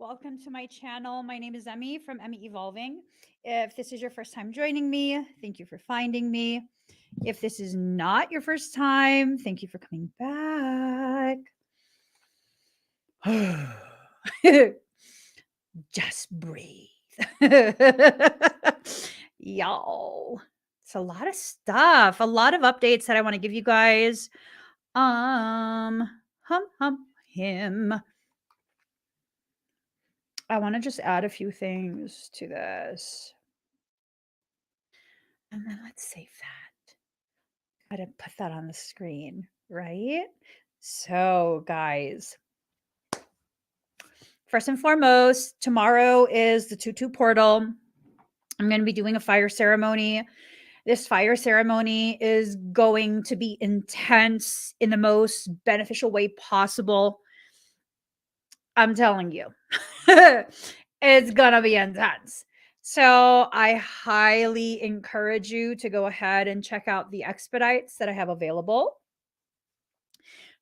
welcome to my channel. My name is Emmy from Emmy Evolving. If this is your first time joining me, thank you for finding me. If this is not your first time, thank you for coming back. Just breathe. Y'all, it's a lot of stuff, a lot of updates that I want to give you guys. Him. I want to just add a few things to this. And then let's save that. Gotta put that on the screen, right? So, guys, first and foremost, tomorrow is the 2-2 portal. I'm going to be doing a fire ceremony. This fire ceremony is going to be intense in the most beneficial way possible. I'm telling you, it's going to be intense. So I highly encourage you to go ahead and check out the expedites that I have available.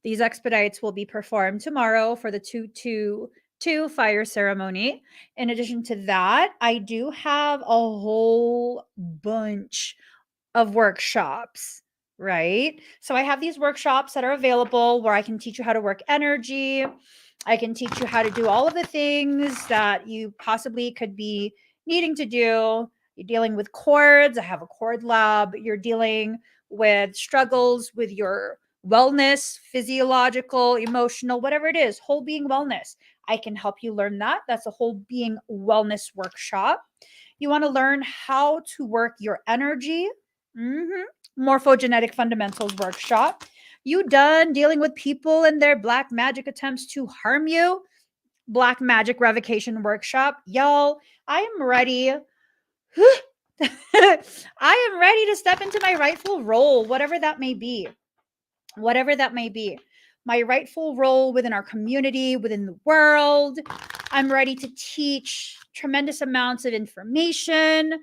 These expedites will be performed tomorrow for the 2-2 fire ceremony. In addition to that, I do have a whole bunch of workshops, right? So I have these workshops that are available where I can teach you how to work energy. I can teach you how to do all of the things that you possibly could be needing to do. You're dealing with cords. I have a cord lab. You're dealing with struggles with your wellness, physiological, emotional, whatever it is, whole being wellness. I can help you learn that. That's a whole being wellness workshop. You want to learn how to work your energy. Morphogenetic fundamentals workshop. You done dealing with people and their black magic attempts to harm you? Black magic revocation workshop. Y'all, I am ready. I am ready to step into my rightful role, whatever that may be. Whatever that may be. My rightful role within our community, within the world. I'm ready to teach tremendous amounts of information.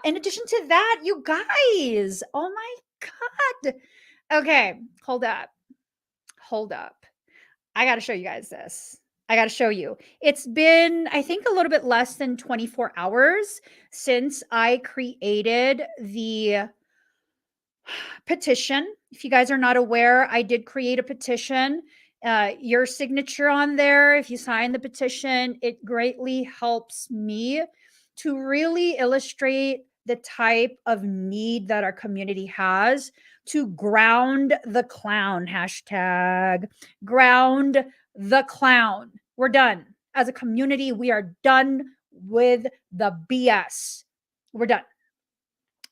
In addition to that, you guys, oh my God. Okay, hold up. I got to show you guys this. I got to show you. It's been, I think, a little bit less than 24 hours since I created the petition. If you guys are not aware, I did create a petition. Your signature on there, if you sign the petition, it greatly helps me to really illustrate the type of need that our community has to ground the clown. Hashtag ground the clown. We're done. As a community, we are done with the BS. We're done.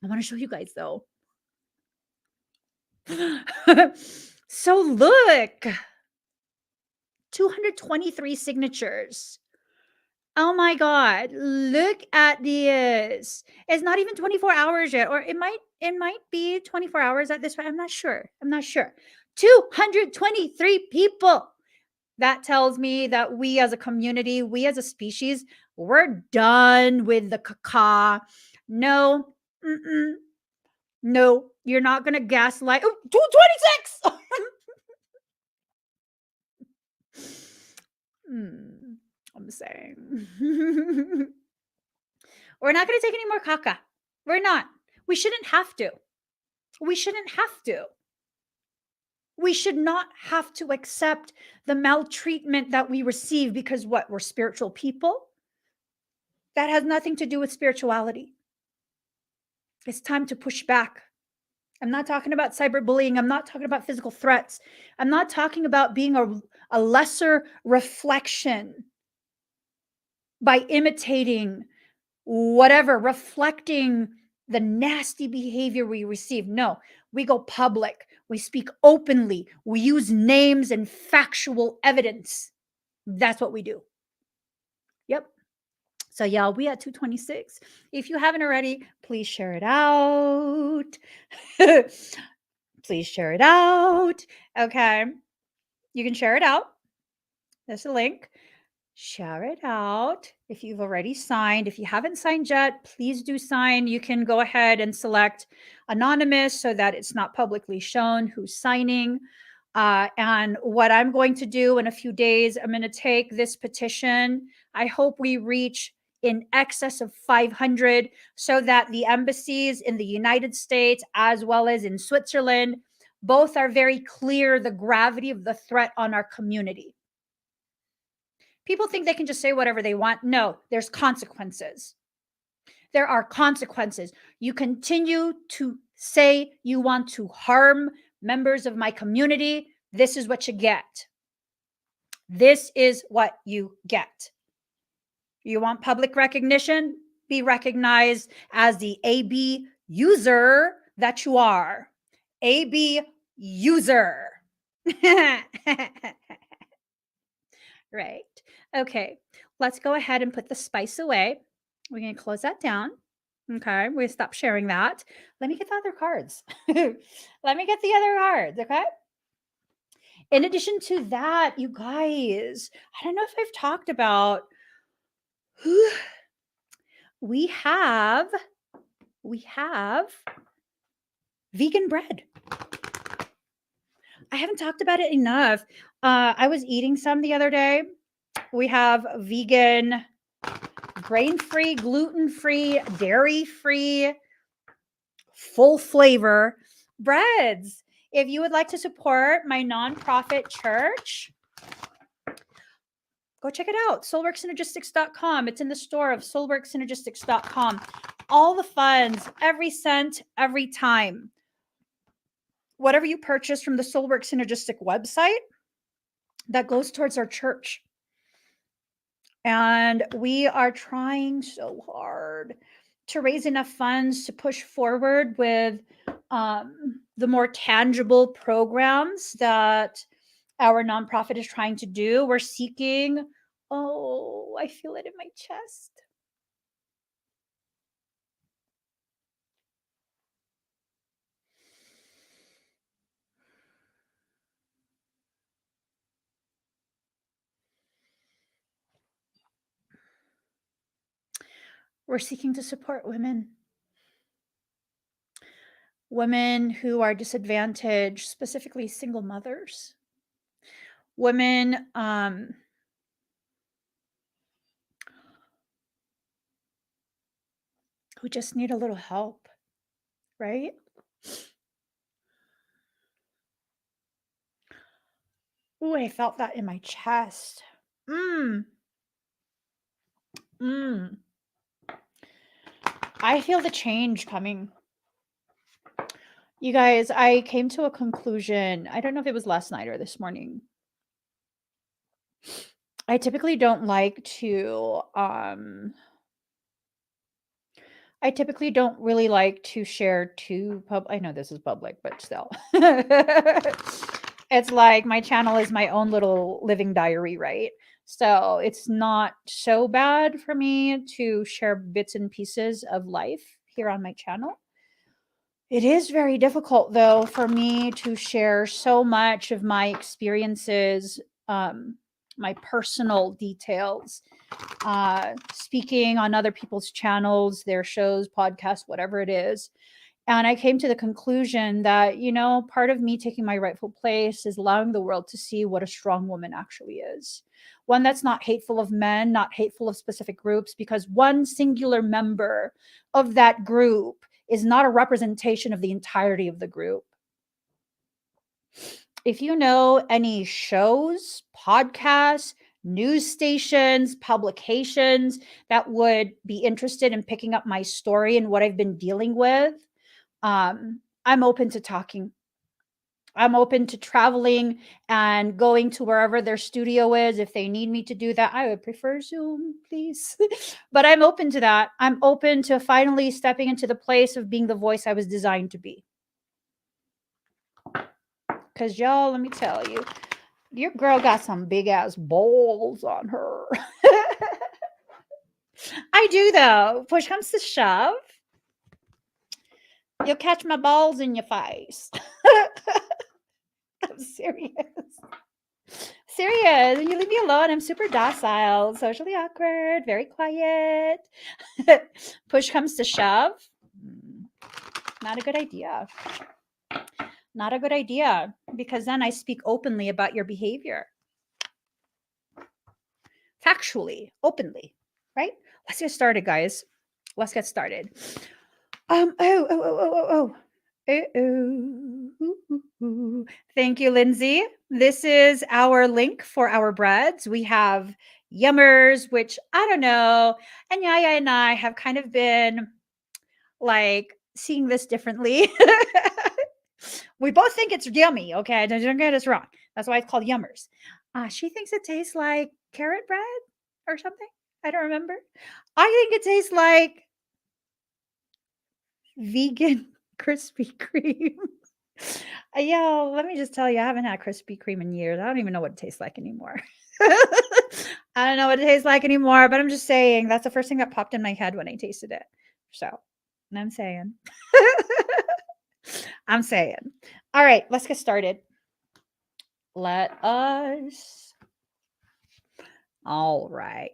I want to show you guys though. So look, 223 signatures. Oh my God, look at this. It's not even 24 hours yet, or it might be 24 hours at this point. I'm not sure. 223 people. That tells me that we as a community, we as a species, we're done with the caca. No, no, you're not going to gaslight. Oh, 226. I'm saying. We're not going to take any more caca. We're not. We shouldn't have to. We shouldn't have to. We should not have to accept the maltreatment that we receive because what? We're spiritual people? That has nothing to do with spirituality. It's time to push back. I'm not talking about cyberbullying. I'm not talking about physical threats. I'm not talking about being a lesser reflection by imitating whatever, reflecting the nasty behavior we receive. No, we go public. We speak openly. We use names and factual evidence. That's what we do. Yep. So y'all, we at 226. If you haven't already, please share it out. Please share it out. Okay. You can share it out. There's a link. Share it out. If you've already signed, if you haven't signed yet, please do sign. You can go ahead and select anonymous so that it's not publicly shown who's signing. And what I'm going to do in a few days, I'm going to take this petition. I hope we reach in excess of 500 so that the embassies in the United States as well as in Switzerland both are very clear the gravity of the threat on our community. People think they can just say whatever they want. No, there's consequences. There are consequences. You continue to say you want to harm members of my community, this is what you get. This is what you get. You want public recognition? Be recognized as the AB user that you are. AB user. Right. Okay. Let's go ahead and put the spice away. We're going to close that down. Okay. We stop sharing that. Let me get the other cards. Let me get the other cards. Okay. In addition to that, you guys, I don't know if I've talked about we have vegan bread. I haven't talked about it enough. I was eating some the other day. We have vegan, grain-free, gluten-free, dairy-free, full flavor breads. If you would like to support my nonprofit church, go check it out. soulworksynergistics.com. It's in the store of soulworksynergistics.com. All the funds, every cent, every time. Whatever you purchase from the Soulwork Synergistic website, that goes towards our church. And we are trying so hard to raise enough funds to push forward with the more tangible programs that our nonprofit is trying to do. We're seeking, oh, I feel it in my chest. We're seeking to support women who are disadvantaged, specifically single mothers, women who just need a little help, right? Ooh, I felt that in my chest. I feel the change coming. You guys, I came to a conclusion. I don't know if it was last night or this morning. I typically don't really like to share I know this is public, but still. It's like my channel is my own little living diary, right? So it's not so bad for me to share bits and pieces of life here on my channel. It is very difficult, though, for me to share so much of my experiences, my personal details, speaking on other people's channels, their shows, podcasts, whatever it is. And I came to the conclusion that, part of me taking my rightful place is allowing the world to see what a strong woman actually is. One that's not hateful of men, not hateful of specific groups, because one singular member of that group is not a representation of the entirety of the group. If you know any shows, podcasts, news stations, publications that would be interested in picking up my story and what I've been dealing with, I'm open to talking. I'm open to traveling and going to wherever their studio is. If they need me to do that, I would prefer Zoom, please. But I'm open to that. I'm open to finally stepping into the place of being the voice I was designed to be. Because y'all, let me tell you, your girl got some big ass balls on her. I do, though. Push comes to shove, you'll catch my balls in your face. I'm serious. Serious. You leave me alone. I'm super docile, socially awkward, very quiet. Push comes to shove. Not a good idea. Not a good idea, because then I speak openly about your behavior. Factually, openly, right? Let's get started, guys. Let's get started. Oh. Thank you, Lindsay. This is our link for our breads. We have yummers, which I don't know. And Yaya and I have kind of been like seeing this differently. We both think it's yummy. Okay. Don't get us wrong. That's why it's called yummers. She thinks it tastes like carrot bread or something. I don't remember. I think it tastes like vegan Krispy Kreme. Yeah, let me just tell you, I haven't had Krispy Kreme in years. I don't even know what it tastes like anymore. I don't know what it tastes like anymore, but I'm just saying that's the first thing that popped in my head when I tasted it. So I'm saying. I'm saying. All right, let's get started. Let us. All right.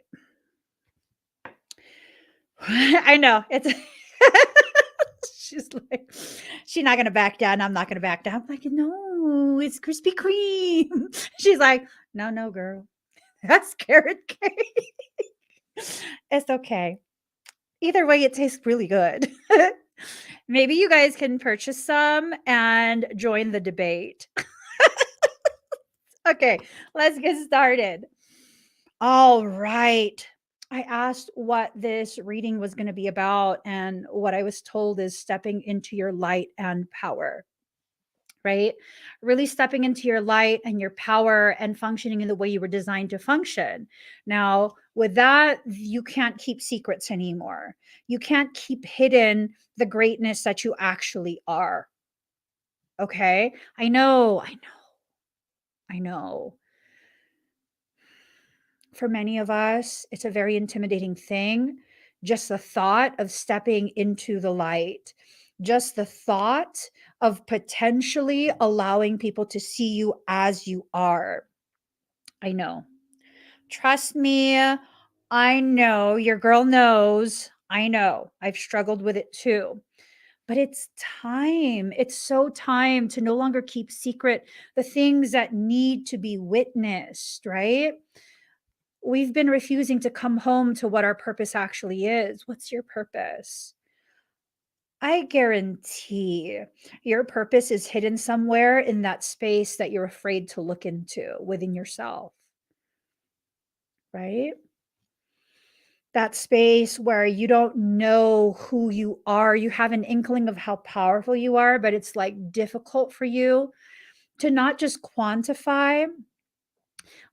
I know it's. She's like, she's not gonna back down. I'm not gonna back down. I'm like, no, it's Krispy Kreme. She's like, no, girl, that's carrot cake. It's okay. Either way, it tastes really good. Maybe you guys can purchase some and join the debate. Okay, let's get started. All right. I asked what this reading was going to be about, and what I was told is stepping into your light and power, right? Really stepping into your light and your power and functioning in the way you were designed to function. Now, with that, you can't keep secrets anymore. You can't keep hidden the greatness that you actually are. Okay? I know. For many of us, it's a very intimidating thing. Just the thought of stepping into the light, just the thought of potentially allowing people to see you as you are. I know. Trust me, I know. Your girl knows. I know. I've struggled with it too. But it's time. It's so time to no longer keep secret the things that need to be witnessed, right? We've been refusing to come home to what our purpose actually is. What's your purpose? I guarantee your purpose is hidden somewhere in that space that you're afraid to look into within yourself, right? That space where you don't know who you are. You have an inkling of how powerful you are, but it's like difficult for you to not just quantify,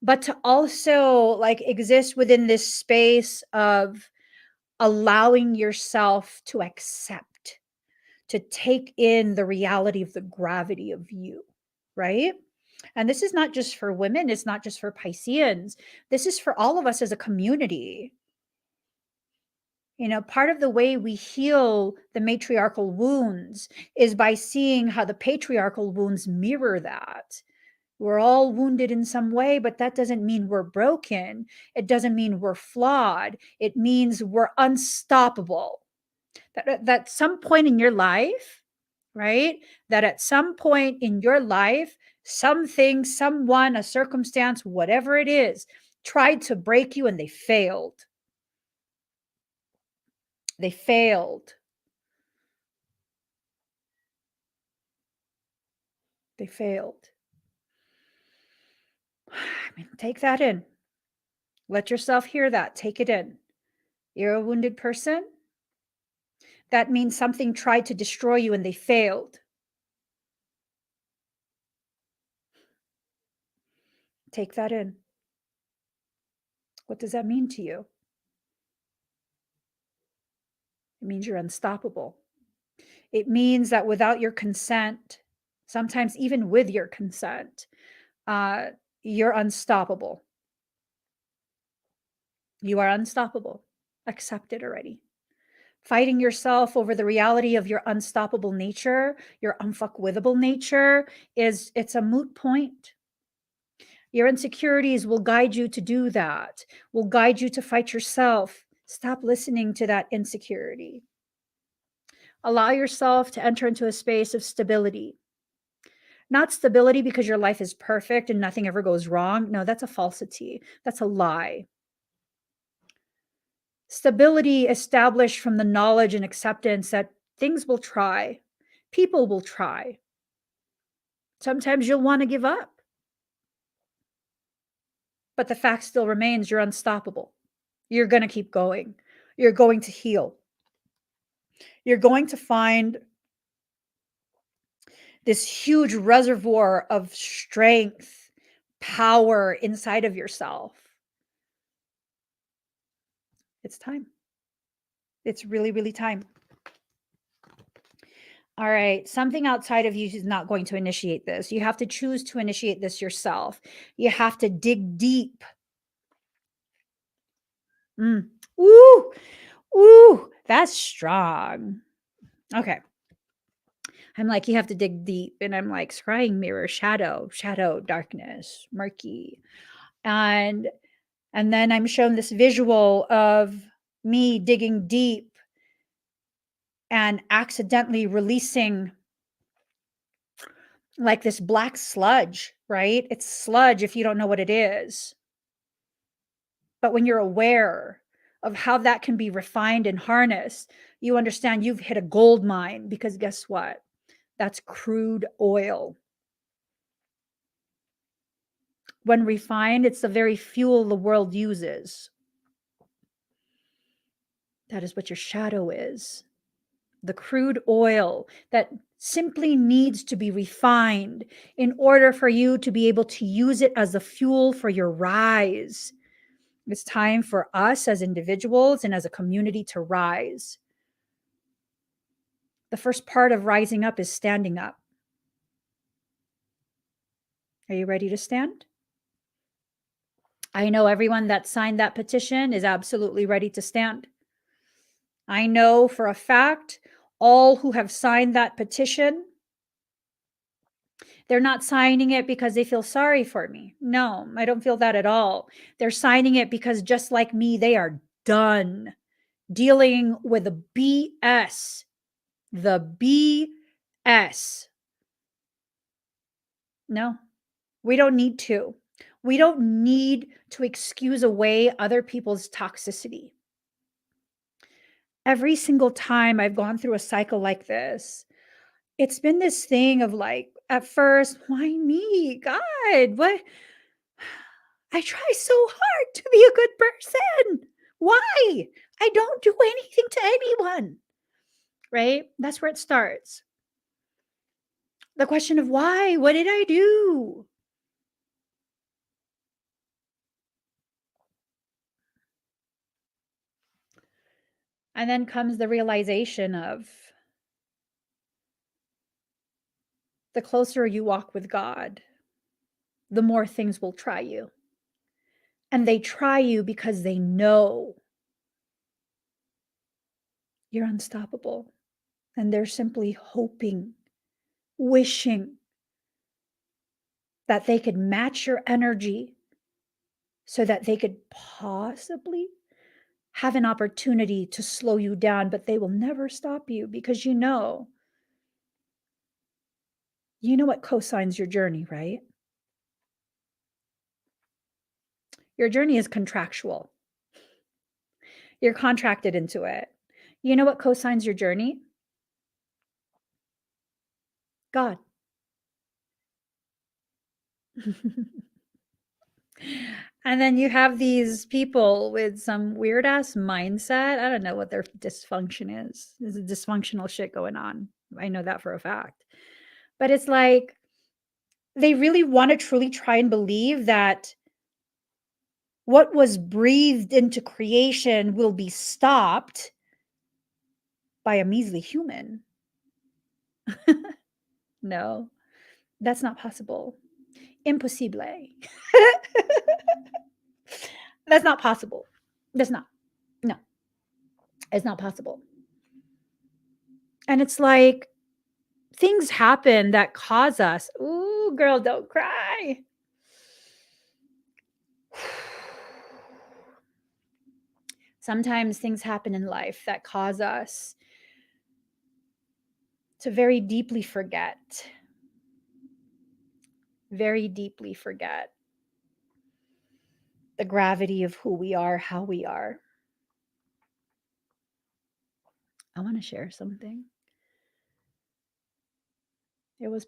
but to also like exist within this space of allowing yourself to accept, to take in the reality of the gravity of you, right? And this is not just for women, it's not just for Pisceans. This is for all of us as a community. You know, part of the way we heal the matriarchal wounds is by seeing how the patriarchal wounds mirror that. We're all wounded in some way, but that doesn't mean we're broken. It doesn't mean we're flawed. It means we're unstoppable. That at some point in your life, right? That at some point in your life, something, someone, a circumstance, whatever it is, tried to break you and they failed. They failed. They failed. I mean, take that in. Let yourself hear that. Take it in. You're a wounded person. That means something tried to destroy you and they failed. Take that in. What does that mean to you? It means you're unstoppable. It means that without your consent, sometimes even with your consent, you're unstoppable. You are unstoppable. Accept it already. Fighting yourself over the reality of your unstoppable nature, your unfuckwithable nature, it's a moot point. Your insecurities will guide you to do that, will guide you to fight yourself. Stop listening to that insecurity. Allow yourself to enter into a space of stability. Not stability because your life is perfect and nothing ever goes wrong. No, that's a falsity. That's a lie. Stability established from the knowledge and acceptance that things will try, people will try. Sometimes you'll want to give up. But the fact still remains you're unstoppable. You're going to keep going. You're going to heal. You're going to find this huge reservoir of strength, power inside of yourself. It's time. It's really, really time. All right. Something outside of you is not going to initiate this. You have to choose to initiate this yourself. You have to dig deep. Ooh, ooh, that's strong. Okay. I'm like, you have to dig deep. And I'm like, scrying mirror, shadow, darkness, murky. And then I'm shown this visual of me digging deep and accidentally releasing like this black sludge, right? It's sludge if you don't know what it is. But when you're aware of how that can be refined and harnessed, you understand you've hit a gold mine, because guess what? That's crude oil. When refined, it's the very fuel the world uses. That is what your shadow is. The crude oil that simply needs to be refined in order for you to be able to use it as a fuel for your rise. It's time for us as individuals and as a community to rise. The first part of rising up is standing up. Are you ready to stand? I know everyone that signed that petition is absolutely ready to stand. I know for a fact all who have signed that petition, they're not signing it because they feel sorry for me. No, I don't feel that at all. They're signing it because just like me, they are done dealing with the BS. The BS. No, we don't need to. We don't need to excuse away other people's toxicity. Every single time I've gone through a cycle like this, it's been this thing of like, at first, why me? God, what? I try so hard to be a good person. Why? I don't do anything to anyone. Right? That's where it starts. The question of why? What did I do? And then comes the realization of the closer you walk with God, the more things will try you. And they try you because they know you're unstoppable. And they're simply hoping, wishing that they could match your energy so that they could possibly have an opportunity to slow you down, but they will never stop you because you know what cosigns your journey, right? Your journey is contractual. You're contracted into it. You know what cosigns your journey? God. And then you have these people with some weird ass mindset. I don't know what their dysfunction is. There's a dysfunctional shit going on. I know that for a fact. But it's like they really want to truly try and believe that what was breathed into creation will be stopped by a measly human. No, that's not possible. Impossible. That's not possible. That's not. No, it's not possible. And it's like things happen that cause us. Ooh, girl, don't cry. Sometimes things happen in life that cause us to very deeply forget. very deeply forget the gravity of who we are, how we are. I want to share something. It was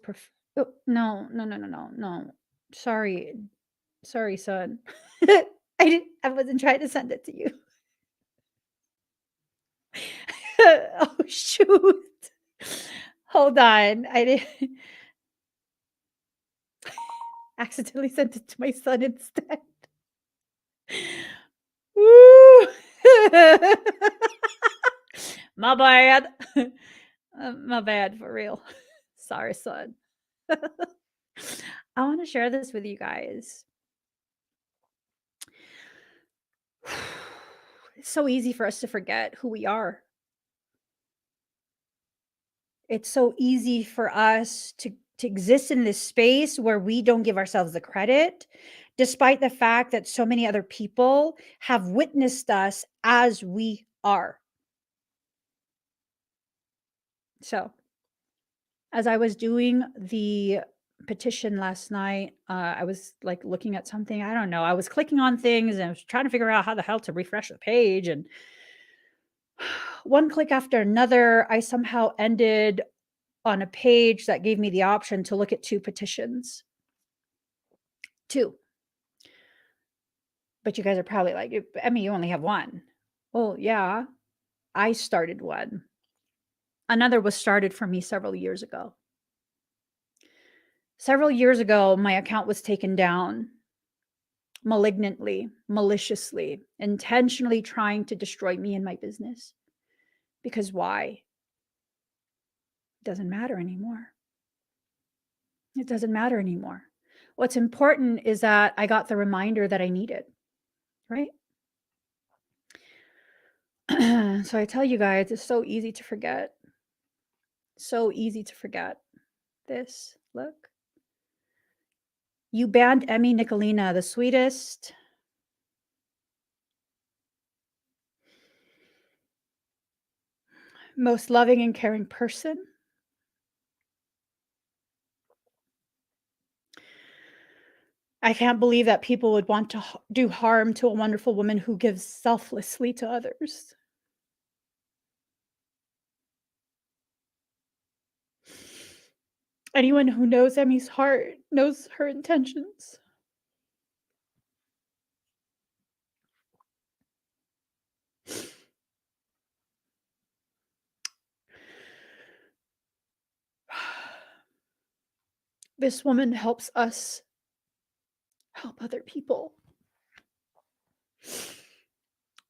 oh, no. Sorry. Sorry, son. I wasn't trying to send it to you. Oh shoot. Hold on. I didn't accidentally sent it to my son instead. Woo! My bad. My bad for real. Sorry, son. I want to share this with you guys. It's so easy for us to forget who we are. It's so easy for us to exist in this space where we don't give ourselves the credit, despite the fact that so many other people have witnessed us as we are. So, as I was doing the petition last night, I was like looking at something. I don't know. I was clicking on things and I was trying to figure out how the hell to refresh the page. And one click after another, I somehow ended on a page that gave me the option to look at 2 petitions. 2. But you guys are probably like, Emmy, you only have 1. Well, yeah, I started one. Another was started for me several years ago. Several years ago, my account was taken down malignantly, maliciously, intentionally trying to destroy me and my business. Because why? It doesn't matter anymore. It doesn't matter anymore. What's important is that I got the reminder that I needed, right? So I tell you guys, it's so easy to forget. So easy to forget this. Look. You banned Emmy Nicolina, the sweetest, most loving and caring person. I can't believe that people would want to do harm to a wonderful woman who gives selflessly to others. Anyone who knows Emmy's heart knows her intentions. This woman helps us help other people.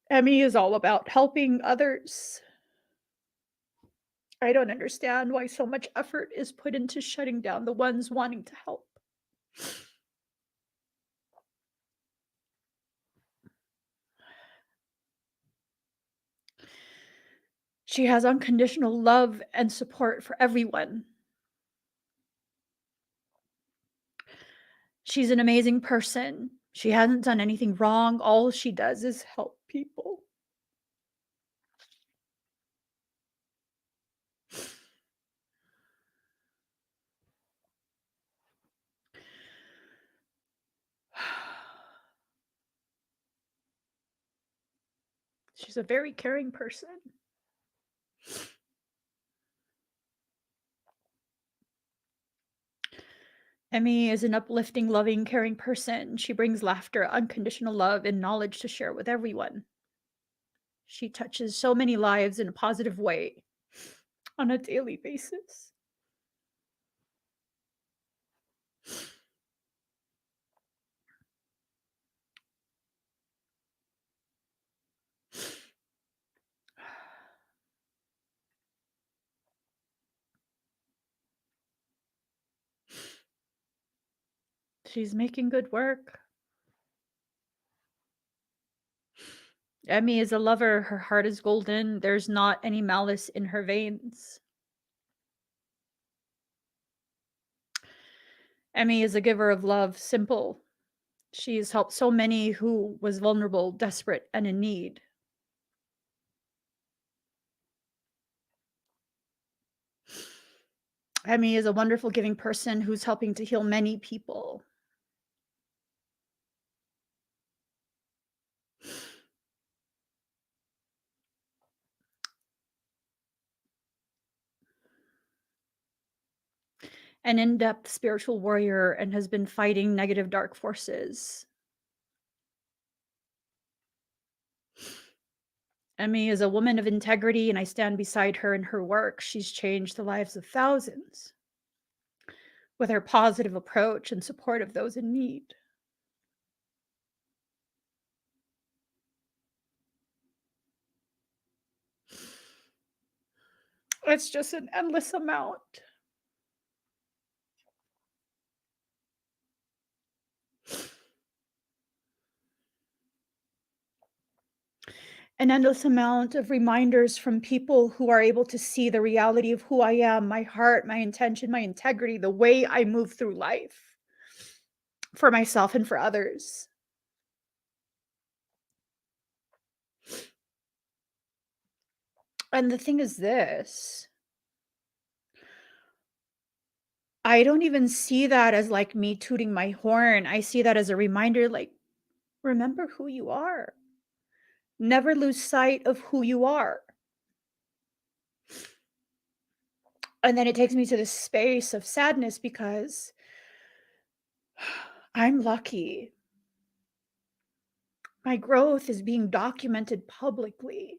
Emmy is all about helping others. I don't understand why so much effort is put into shutting down the ones wanting to help. She has unconditional love and support for everyone. She's an amazing person. She hasn't done anything wrong. All she does is help people. She's a very caring person. Emmy is an uplifting, loving, caring person. She brings laughter, unconditional love, and knowledge to share with everyone. She touches so many lives in a positive way on a daily basis. She's making good work. Emmy is a lover. Her heart is golden. There's not any malice in her veins. Emmy is a giver of love, simple. She's helped so many who was vulnerable, desperate, and in need. Emmy is a wonderful giving person who's helping to heal many people. An in-depth spiritual warrior and has been fighting negative dark forces. Emmy is a woman of integrity, and I stand beside her in her work. She's changed the lives of thousands with her positive approach and support of those in need. It's just an endless amount. An endless amount of reminders from people who are able to see the reality of who I am, my heart, my intention, my integrity, the way I move through life for myself and for others. And the thing is this, I don't even see that as like me tooting my horn. I see that as a reminder like, remember who you are. Never lose sight of who you are. And then it takes me to this space of sadness because I'm lucky. My growth is being documented publicly.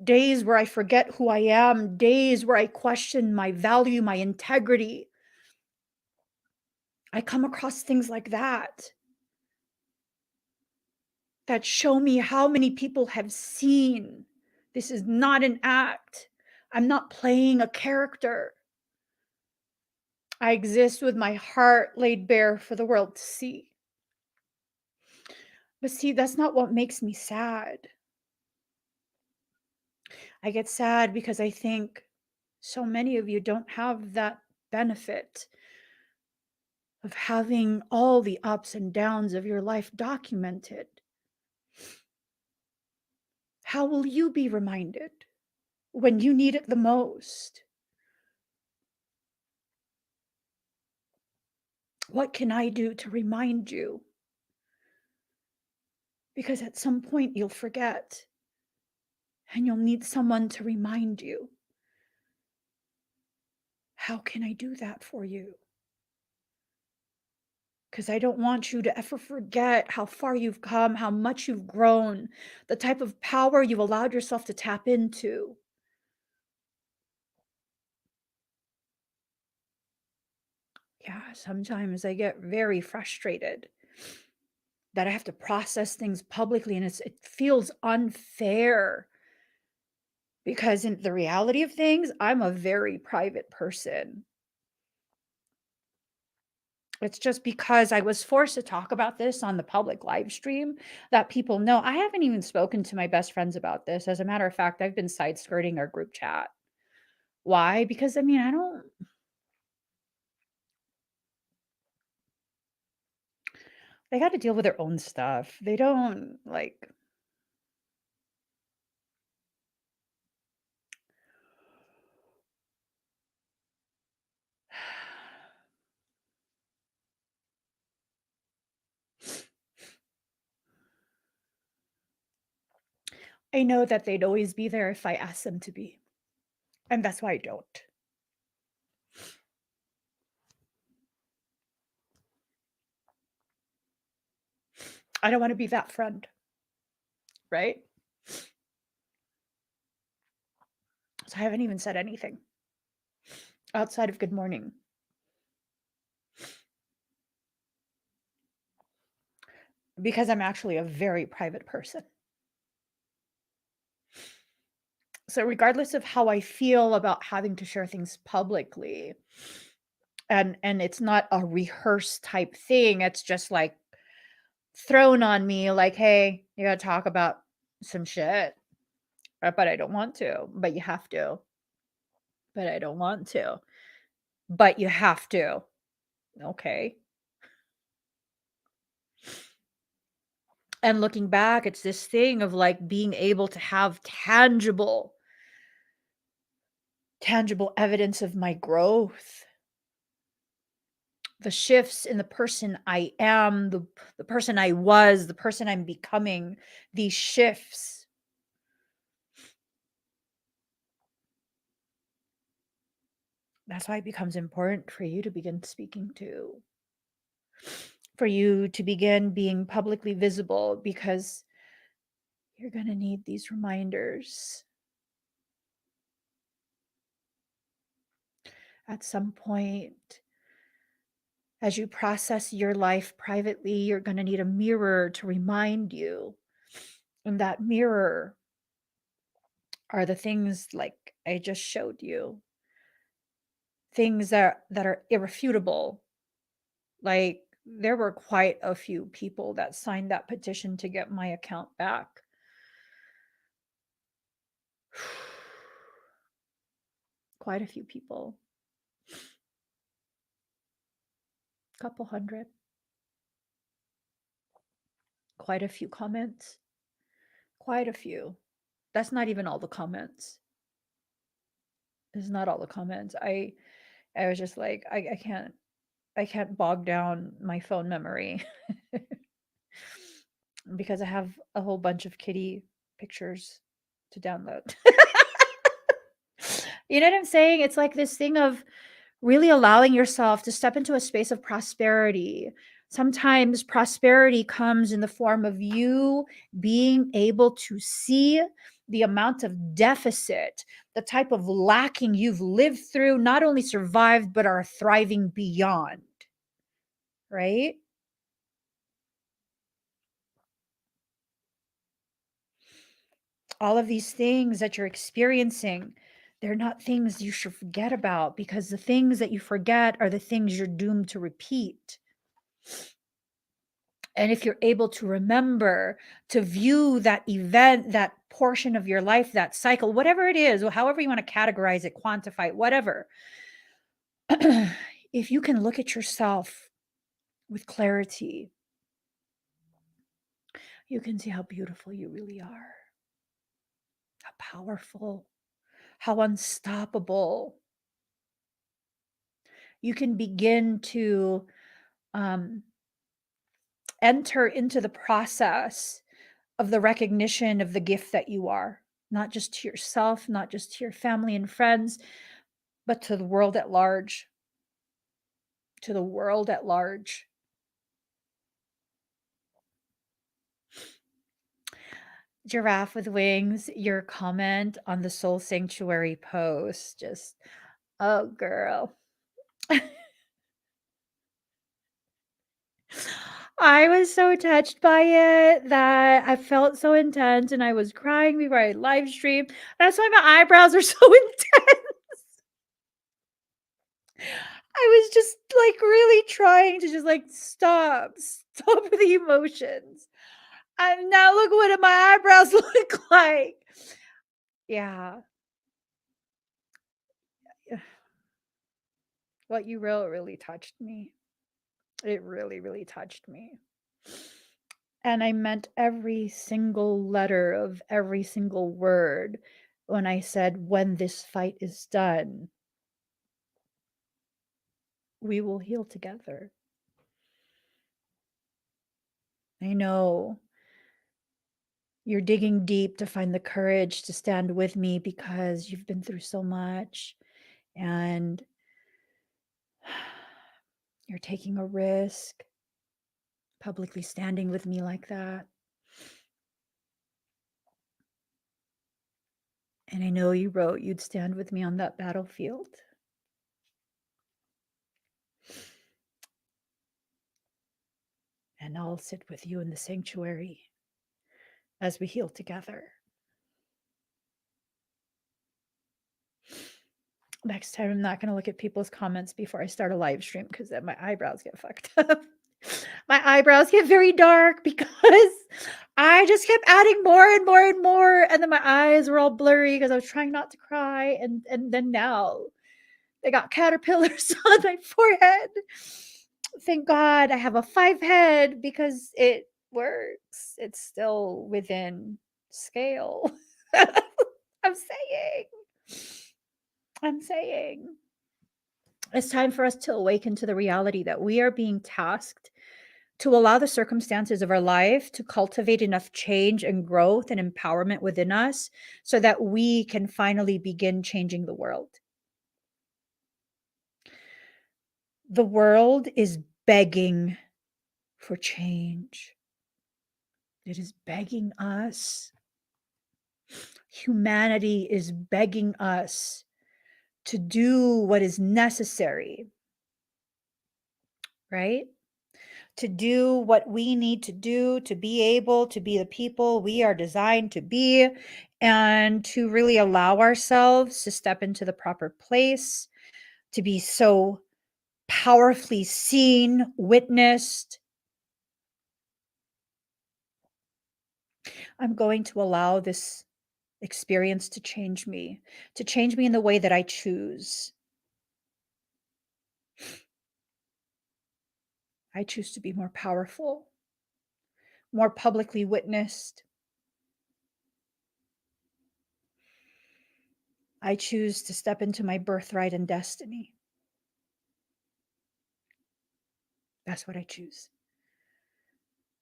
Days where I forget who I am, days where I question my value, my integrity. I come across things like that show me how many people have seen this is not an act. I'm not playing a character. I exist with my heart laid bare for the world to see. But see, that's not what makes me sad. I get sad because I think so many of you don't have that benefit of having all the ups and downs of your life documented. How will you be reminded when you need it the most? What can I do to remind you? Because at some point you'll forget and you'll need someone to remind you. How can I do that for you? Because I don't want you to ever forget how far you've come, how much you've grown, the type of power you've allowed yourself to tap into. Yeah, sometimes I get very frustrated that I have to process things publicly, and it feels unfair because in the reality of things, I'm a very private person. It's just because I was forced to talk about this on the public live stream that people know. I haven't even spoken to my best friends about this. As a matter of fact, I've been side skirting our group chat. Why? Because I mean, I don't, they got to deal with their own stuff. They don't like, I know that they'd always be there if I asked them to be. And that's why I don't. I don't want to be that friend, right? So I haven't even said anything outside of good morning because I'm actually a very private person. So regardless of how I feel about having to share things publicly, and it's not a rehearsed type thing, it's just like thrown on me like, hey, you gotta talk about some shit. But I don't want to. But you have to. But I don't want to. But you have to. Okay. And looking back, it's this thing of like being able to have tangible evidence of my growth, the shifts in the person I am, the person I was, the person I'm becoming, these shifts. That's why it becomes important for you to begin speaking to, for you to begin being publicly visible, because you're going to need these reminders. At some point, as you process your life privately, you're going to need a mirror to remind you. And that mirror are the things like I just showed you. Things that are irrefutable. Like, there were quite a few people that signed that petition to get my account back. Quite a few people. Couple hundred. Quite a few comments. Quite a few. That's not even all the comments. It's not all the comments. I was just like, I can't bog down my phone memory because I have a whole bunch of kitty pictures to download. You know what I'm saying? It's like this thing of really allowing yourself to step into a space of prosperity. Sometimes prosperity comes in the form of you being able to see the amount of deficit, the type of lacking you've lived through, not only survived, but are thriving beyond, right? All of these things that you're experiencing, they're not things you should forget about, because the things that you forget are the things you're doomed to repeat. And if you're able to remember to view that event, that portion of your life, that cycle, whatever it is, or however you want to categorize it, quantify it, whatever, if you can look at yourself with clarity, you can see how beautiful you really are, how powerful, how unstoppable. You can begin to enter into the process of the recognition of the gift that you are, not just to yourself, not just to your family and friends, but to the world at large. To the world at large. Giraffe with wings, your comment on the Soul Sanctuary post, just, oh, girl. I was so touched by it that I felt so intense, and I was crying before I live streamed. That's why my eyebrows are so intense. I was just like really trying to just like stop with the emotions. And now look what my eyebrows look like. Yeah. What you wrote really touched me. It really, really touched me. And I meant every single letter of every single word when I said, when this fight is done, we will heal together. I know you're digging deep to find the courage to stand with me because you've been through so much, and you're taking a risk publicly standing with me like that. And I know you wrote you'd stand with me on that battlefield. And I'll sit with you in the sanctuary as we heal together. Next time, I'm not going to look at people's comments before I start a live stream, because then my eyebrows get fucked up. My eyebrows get very dark because I just kept adding more and more and more. And then my eyes were all blurry because I was trying not to cry. And then now they got caterpillars on my forehead. Thank God I have a 5 head because it works. It's still within scale. I'm saying. I'm saying it's time for us to awaken to the reality that we are being tasked to allow the circumstances of our life to cultivate enough change and growth and empowerment within us so that we can finally begin changing the world. The world is begging for change. It is begging us. Humanity is begging us to do what is necessary, right? To do what we need to do to be able to be the people we are designed to be, and to really allow ourselves to step into the proper place, to be so powerfully seen, witnessed. I'm going to allow this experience to change me in the way that I choose. I choose to be more powerful, more publicly witnessed. I choose to step into my birthright and destiny. That's what I choose.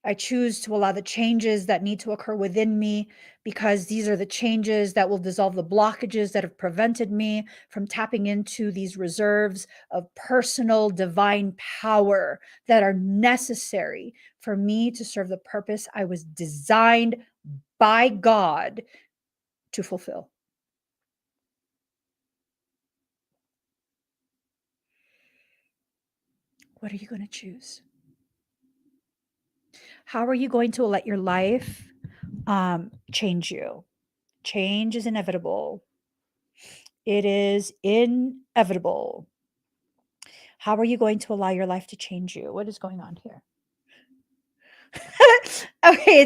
I choose to allow the changes that need to occur within me, because these are the changes that will dissolve the blockages that have prevented me from tapping into these reserves of personal divine power that are necessary for me to serve the purpose I was designed by God to fulfill. What are you going to choose? How are you going to let your life change you? Change is inevitable. It is inevitable. How are you going to allow your life to change you? What is going on here? Okay,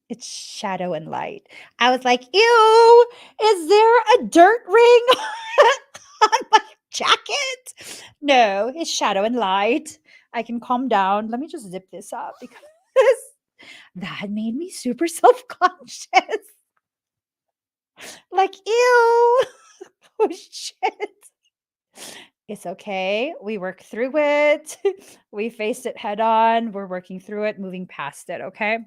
it's shadow and light. I was like, ew, is there a dirt ring on my jacket? No, it's shadow and light. I can calm down. Let me just zip this up because that made me super self-conscious. Like, ew. Oh shit. It's okay. We work through it. We faced it head on. We're working through it, moving past it. Okay.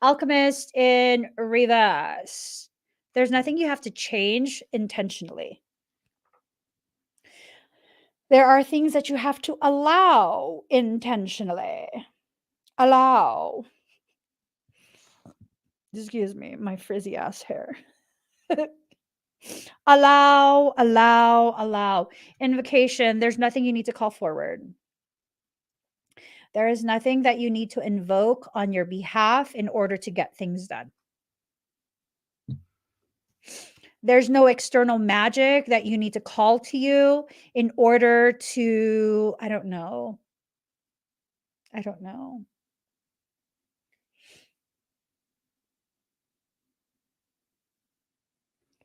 Alchemist in reverse. There's nothing you have to change intentionally. There are things that you have to allow intentionally. Allow. Excuse me, my frizzy ass hair. Allow. Invocation. There's nothing you need to call forward. There is nothing that you need to invoke on your behalf in order to get things done. There's no external magic that you need to call to you in order to, I don't know.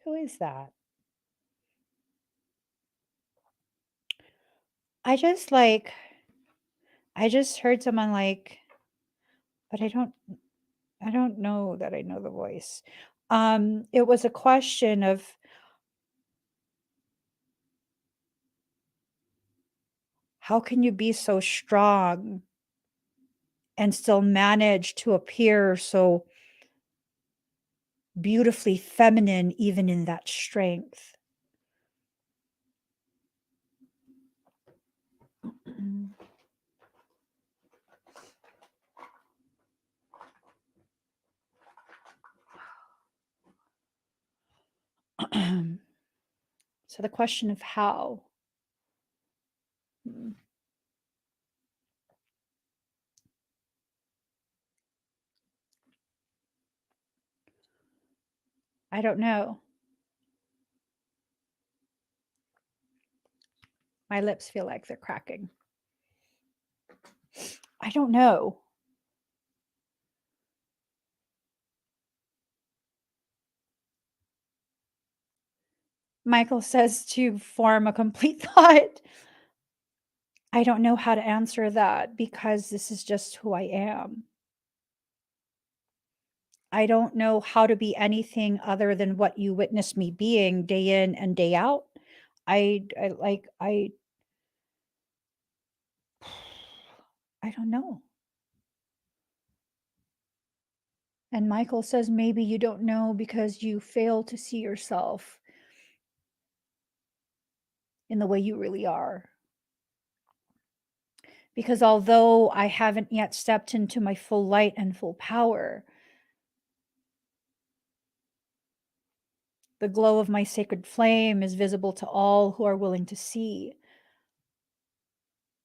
Who is that? I just heard someone like, but I don't know that I know the voice. It was a question of how can you be so strong and still manage to appear so beautifully feminine even in that strength? So the question of how. I don't know. My lips feel like they're cracking. I don't know. Michael says to form a complete thought. I don't know how to answer that because this is just who I am. I don't know how to be anything other than what you witness me being day in and day out. I I don't know. And Michael says maybe you don't know because you fail to see yourself in the way you really are. Because although I haven't yet stepped into my full light and full power, the glow of my sacred flame is visible to all who are willing to see.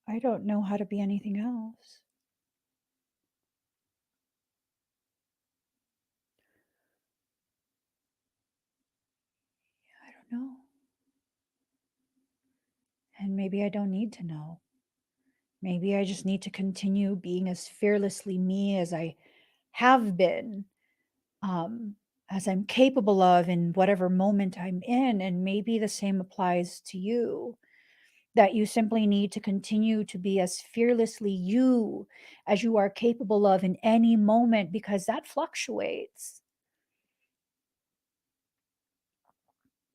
I don't know how to be anything else. I don't know. And maybe I don't need to know. Maybe I just need to continue being as fearlessly me as I have been, um, as I'm capable of in whatever moment I'm in. And maybe the same applies to you, that you simply need to continue to be as fearlessly you as you are capable of in any moment, because that fluctuates.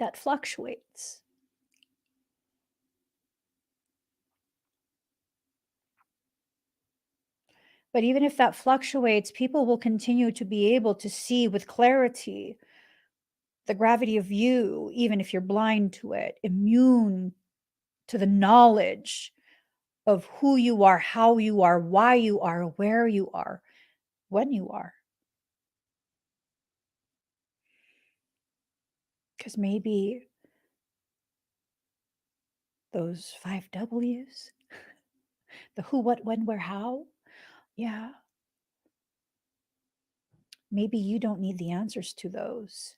That fluctuates. But even if that fluctuates, people will continue to be able to see with clarity the gravity of you, even if you're blind to it, immune to the knowledge of who you are, how you are, why you are, where you are, when you are. Because maybe those 5 W's, the who, what, when, where, how, yeah, maybe you don't need the answers to those.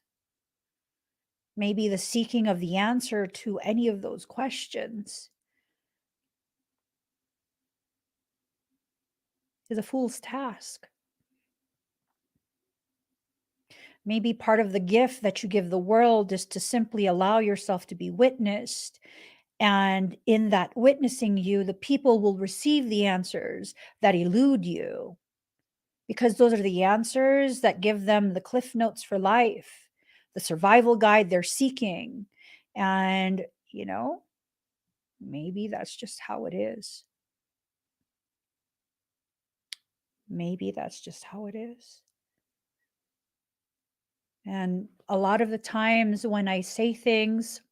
Maybe the seeking of the answer to any of those questions is a fool's task. Maybe part of the gift that you give the world is to simply allow yourself to be witnessed. And in that witnessing you, the people will receive the answers that elude you, because those are the answers that give them the cliff notes for life, the survival guide they're seeking. And, maybe that's just how it is. Maybe that's just how it is. And a lot of the times when I say things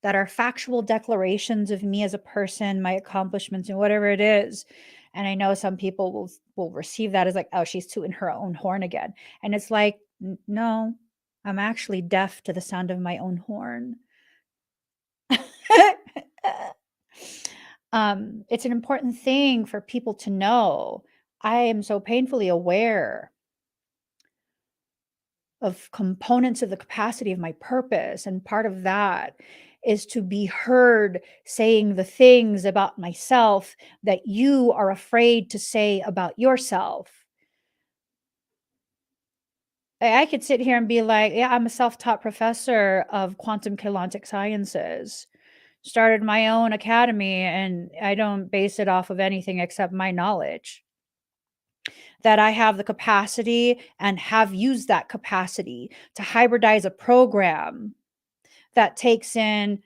that are factual declarations of me as a person, my accomplishments, and whatever it is, and I know some people will receive that as like, oh, she's tooting her own horn again. And it's like, no, I'm actually deaf to the sound of my own horn. It's an important thing for people to know. I am so painfully aware of components of the capacity of my purpose. And part of that is to be heard saying the things about myself that you are afraid to say about yourself. I could sit here and be like, yeah, I'm a self-taught professor of quantum chaotic sciences, started my own academy, and I don't base it off of anything except my knowledge. That I have the capacity and have used that capacity to hybridize a program that takes in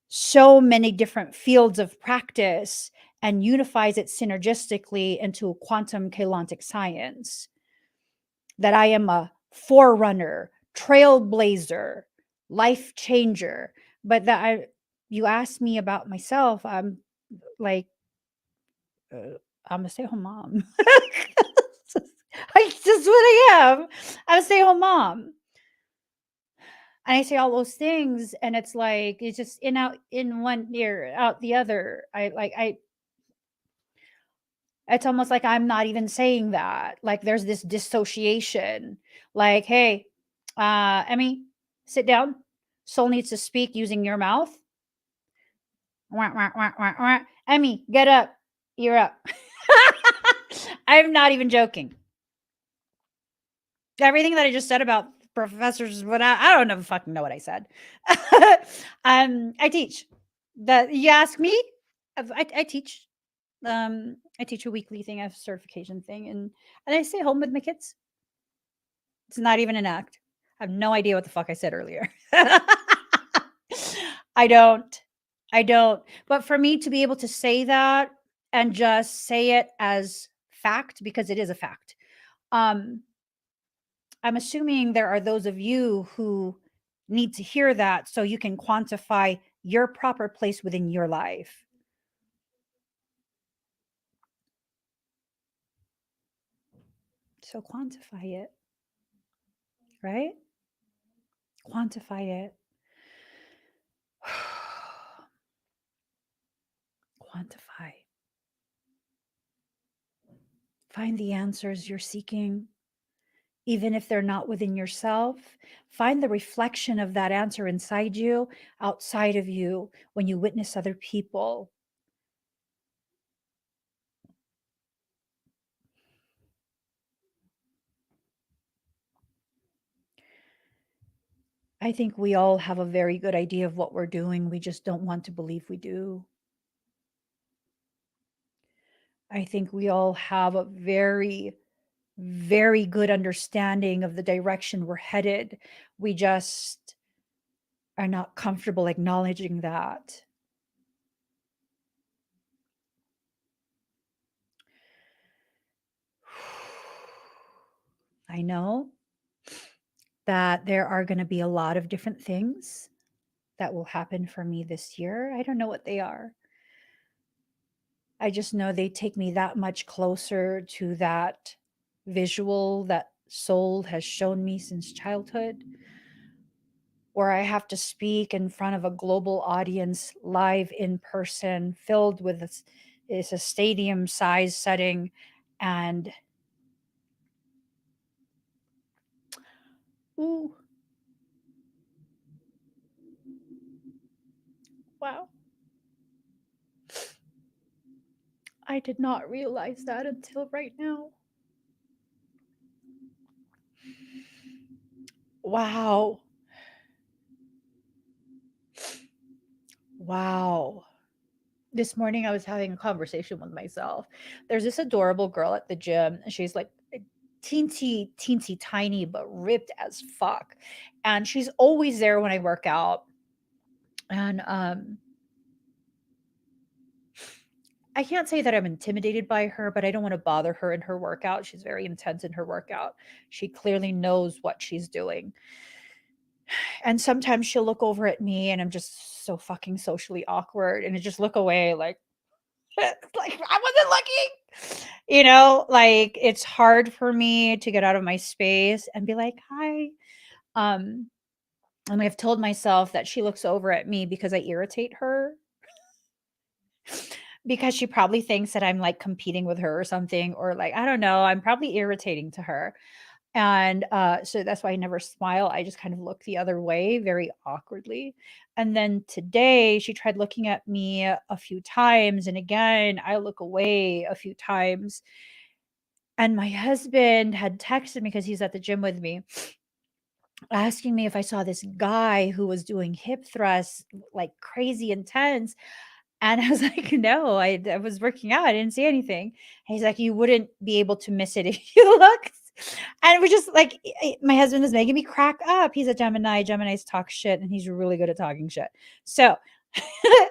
so many different fields of practice and unifies it synergistically into a quantum chaotic science. That I am a forerunner, trailblazer, life changer. But you asked me about myself, I'm like, I'm a stay-at-home mom. It's just what I am. I'm a stay-at-home mom. And I say all those things, and it's like it's just in out in one ear, out the other. It's almost like I'm not even saying that. Like there's this dissociation. Like, hey, Emmy, sit down. Soul needs to speak using your mouth. Wah, wah, wah, wah, wah. Emmy, get up. You're up. I'm not even joking. Everything that I just said about professors, what I don't know, fucking know what I said. I teach. That you ask me, I teach. I teach a weekly thing, a certification thing, and I stay home with my kids. It's not even an act. I have no idea what the fuck I said earlier. I don't. I don't. But for me to be able to say that and just say it as fact, because it is a fact. I'm assuming there are those of you who need to hear that so you can quantify your proper place within your life. So quantify it, right? Quantify it. Quantify. Find the answers you're seeking, even if they're not within yourself. Find the reflection of that answer inside you, outside of you, when you witness other people. I think we all have a very good idea of what we're doing. We just don't want to believe we do. I think we all have a very, very good understanding of the direction we're headed. We just are not comfortable acknowledging that. I know that there are going to be a lot of different things that will happen for me this year. I don't know what they are. I just know they take me that much closer to that visual that soul has shown me since childhood, where I have to speak in front of a global audience live in person, filled with this, it's a stadium size setting. And ooh, wow. I did not realize that until right now. Wow. Wow. This morning I was having a conversation with myself. There's this adorable girl at the gym. She's like teensy, teensy tiny, but ripped as fuck. And she's always there when I work out. And I can't say that I'm intimidated by her, but I don't want to bother her in her workout. She's very intense in her workout. She clearly knows what she's doing. And sometimes she'll look over at me and I'm just so fucking socially awkward and I just look away like like I wasn't looking. Like it's hard for me to get out of my space and be like, "Hi." Um and I've told myself that she looks over at me because I irritate her because she probably thinks that I'm like competing with her or something, or like I don't know, I'm probably irritating to her. And so that's why I never smile. I just kind of look the other way very awkwardly. And then today she tried looking at me a few times. And again, I look away a few times. And my husband had texted me because he's at the gym with me, asking me if I saw this guy who was doing hip thrusts like crazy intense. And I was like, no, I was working out. I didn't see anything. And he's like, you wouldn't be able to miss it if you looked. And we're just like, my husband is making me crack up. He's a Gemini. Geminis talk shit, and he's really good at talking shit. So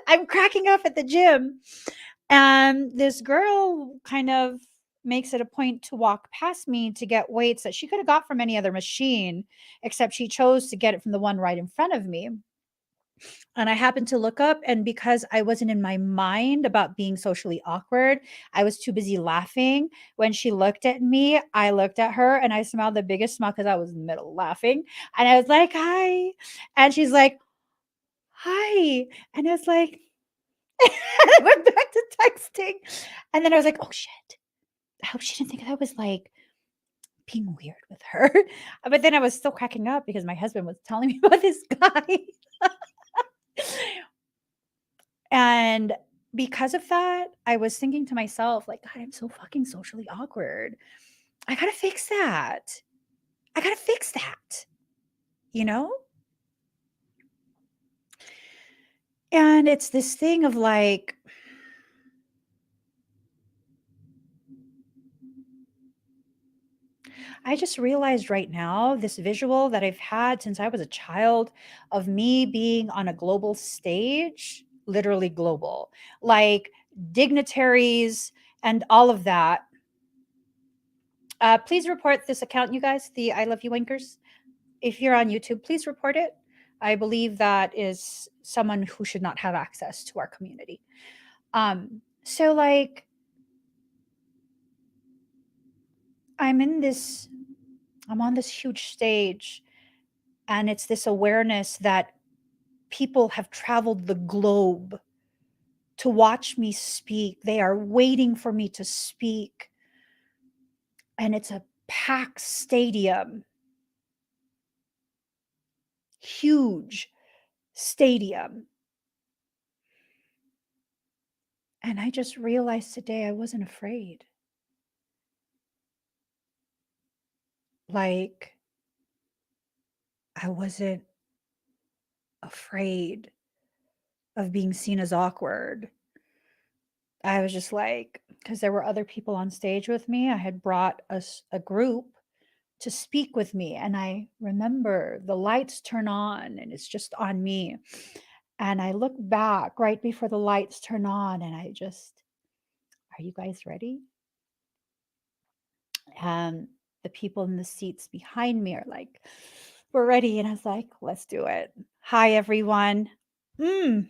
I'm cracking up at the gym. And this girl kind of makes it a point to walk past me to get weights that she could have got from any other machine, except she chose to get it from the one right in front of me. And I happened to look up, and because I wasn't in my mind about being socially awkward, I was too busy laughing. When she looked at me, I looked at her and I smiled the biggest smile because I was in the middle laughing. And I was like, hi. And she's like, hi. And I was like, I went back to texting. And then I was like, oh shit. I hope she didn't think I was like being weird with her. But then I was still cracking up because my husband was telling me about this guy. And because of that, I was thinking to myself, like, God, I'm so fucking socially awkward. I gotta fix that. I gotta fix that, you know? And it's this thing of like, I just realized right now this visual that I've had since I was a child of me being on a global stage, literally global, like dignitaries and all of that. Please report this account, you guys, the I Love You Winkers. If you're on YouTube, please report it. I believe that is someone who should not have access to our community. So like I'm on this huge stage, and it's this awareness that people have traveled the globe to watch me speak. They are waiting for me to speak. And it's a packed stadium, huge stadium. And I just realized today I wasn't afraid. Like, I wasn't afraid of being seen as awkward. I was just like, because there were other people on stage with me, I had brought a group to speak with me. And I remember the lights turn on and it's just on me. And I look back right before the lights turn on and I just, are you guys ready? And the people in the seats behind me are like, we're ready. And I was like, let's do it. Hi, everyone. I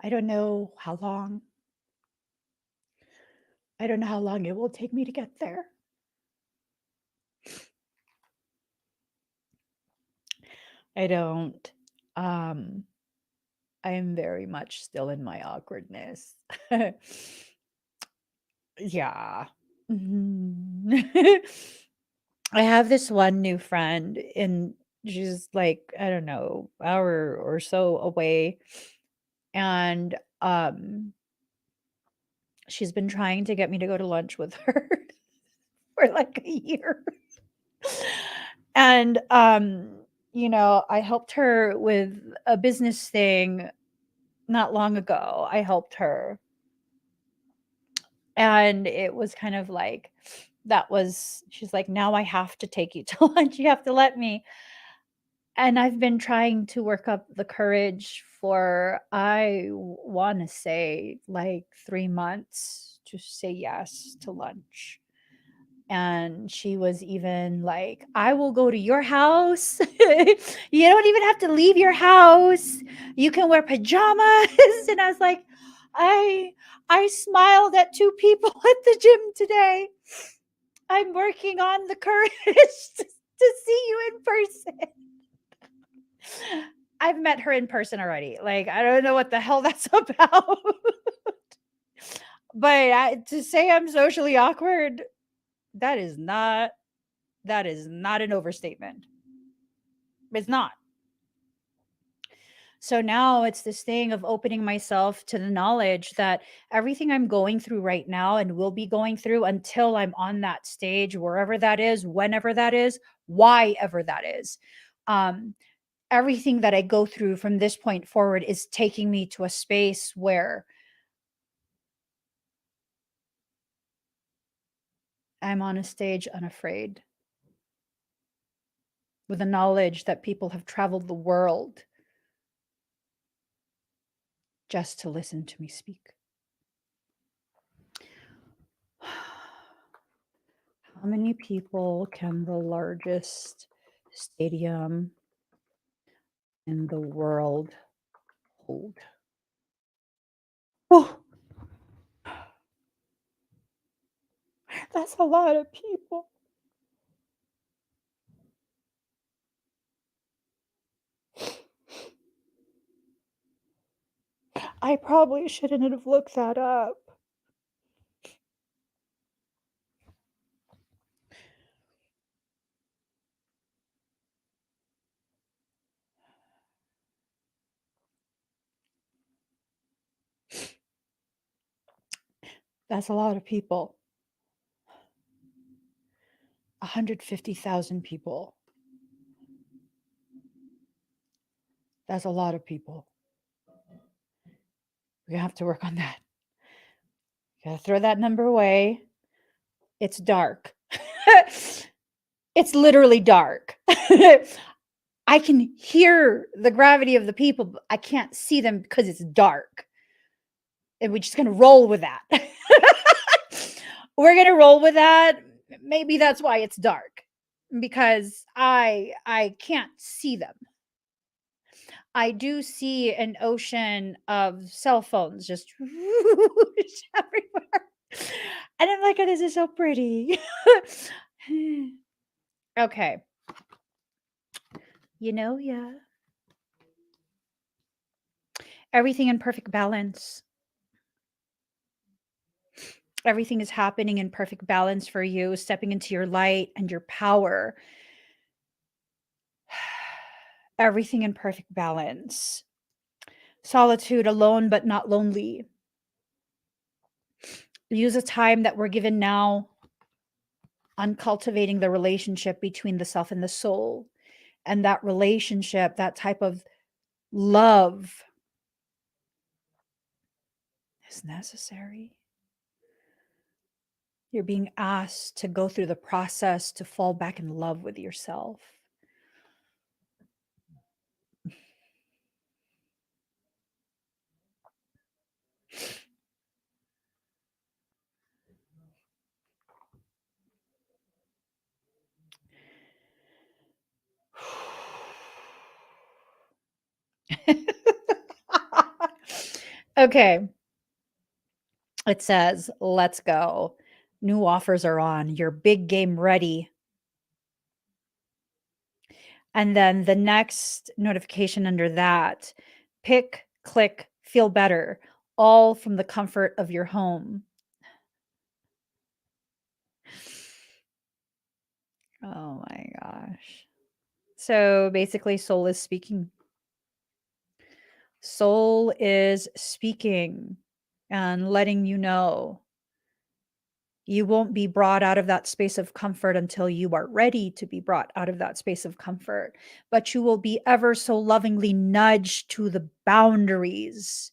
don't know how long. I don't know how long it will take me to get there. I don't. I am very much still in my awkwardness. Yeah. Mhm. I have this one new friend, and she's like, I don't know, hour or so away. And she's been trying to get me to go to lunch with her for like a year. And I helped her with a business thing not long ago. I helped her. And it was kind of like she's like, now I have to take you to lunch. You have to let me. And I've been trying to work up the courage for, I want to say, like 3 months to say yes to lunch. And she was even like, I will go to your house. You don't even have to leave your house. You can wear pajamas. And I was like, I smiled at 2 people at the gym today. I'm working on the courage to see you in person. I've met her in person already. Like, I don't know what the hell that's about. But to say I'm socially awkward, that is not an overstatement. It's not. So now it's this thing of opening myself to the knowledge that everything I'm going through right now and will be going through until I'm on that stage, wherever that is, whenever that is, why ever that is, um, everything that I go through from this point forward is taking me to a space where I'm on a stage unafraid, with the knowledge that people have traveled the world just to listen to me speak. How many people can the largest stadium in the world hold? Oh, that's a lot of people. I probably shouldn't have looked that up. That's a lot of people. 150,000 people. That's a lot of people. We have to work on that. Gotta throw that number away. It's dark. It's literally dark. I can hear the gravity of the people, but I can't see them because it's dark. And we're just gonna roll with that. We're gonna roll with that. Maybe that's why it's dark, because I can't see them. I do see an ocean of cell phones just everywhere. And I'm like, oh, this is so pretty. Okay. Yeah. Everything in perfect balance. Everything is happening in perfect balance for you, stepping into your light and your power. Everything in perfect balance. Solitude, alone but not lonely. Use a time that we're given now on cultivating the relationship between the self and the soul. And that relationship, that type of love is necessary. You're being asked to go through the process to fall back in love with yourself. Okay. It says, let's go. New offers are on. Your big game ready. And then the next notification under that, pick, click, feel better, all from the comfort of your home. Oh my gosh. So basically, soul is speaking. Soul is speaking and letting you know you won't be brought out of that space of comfort until you are ready to be brought out of that space of comfort. But you will be ever so lovingly nudged to the boundaries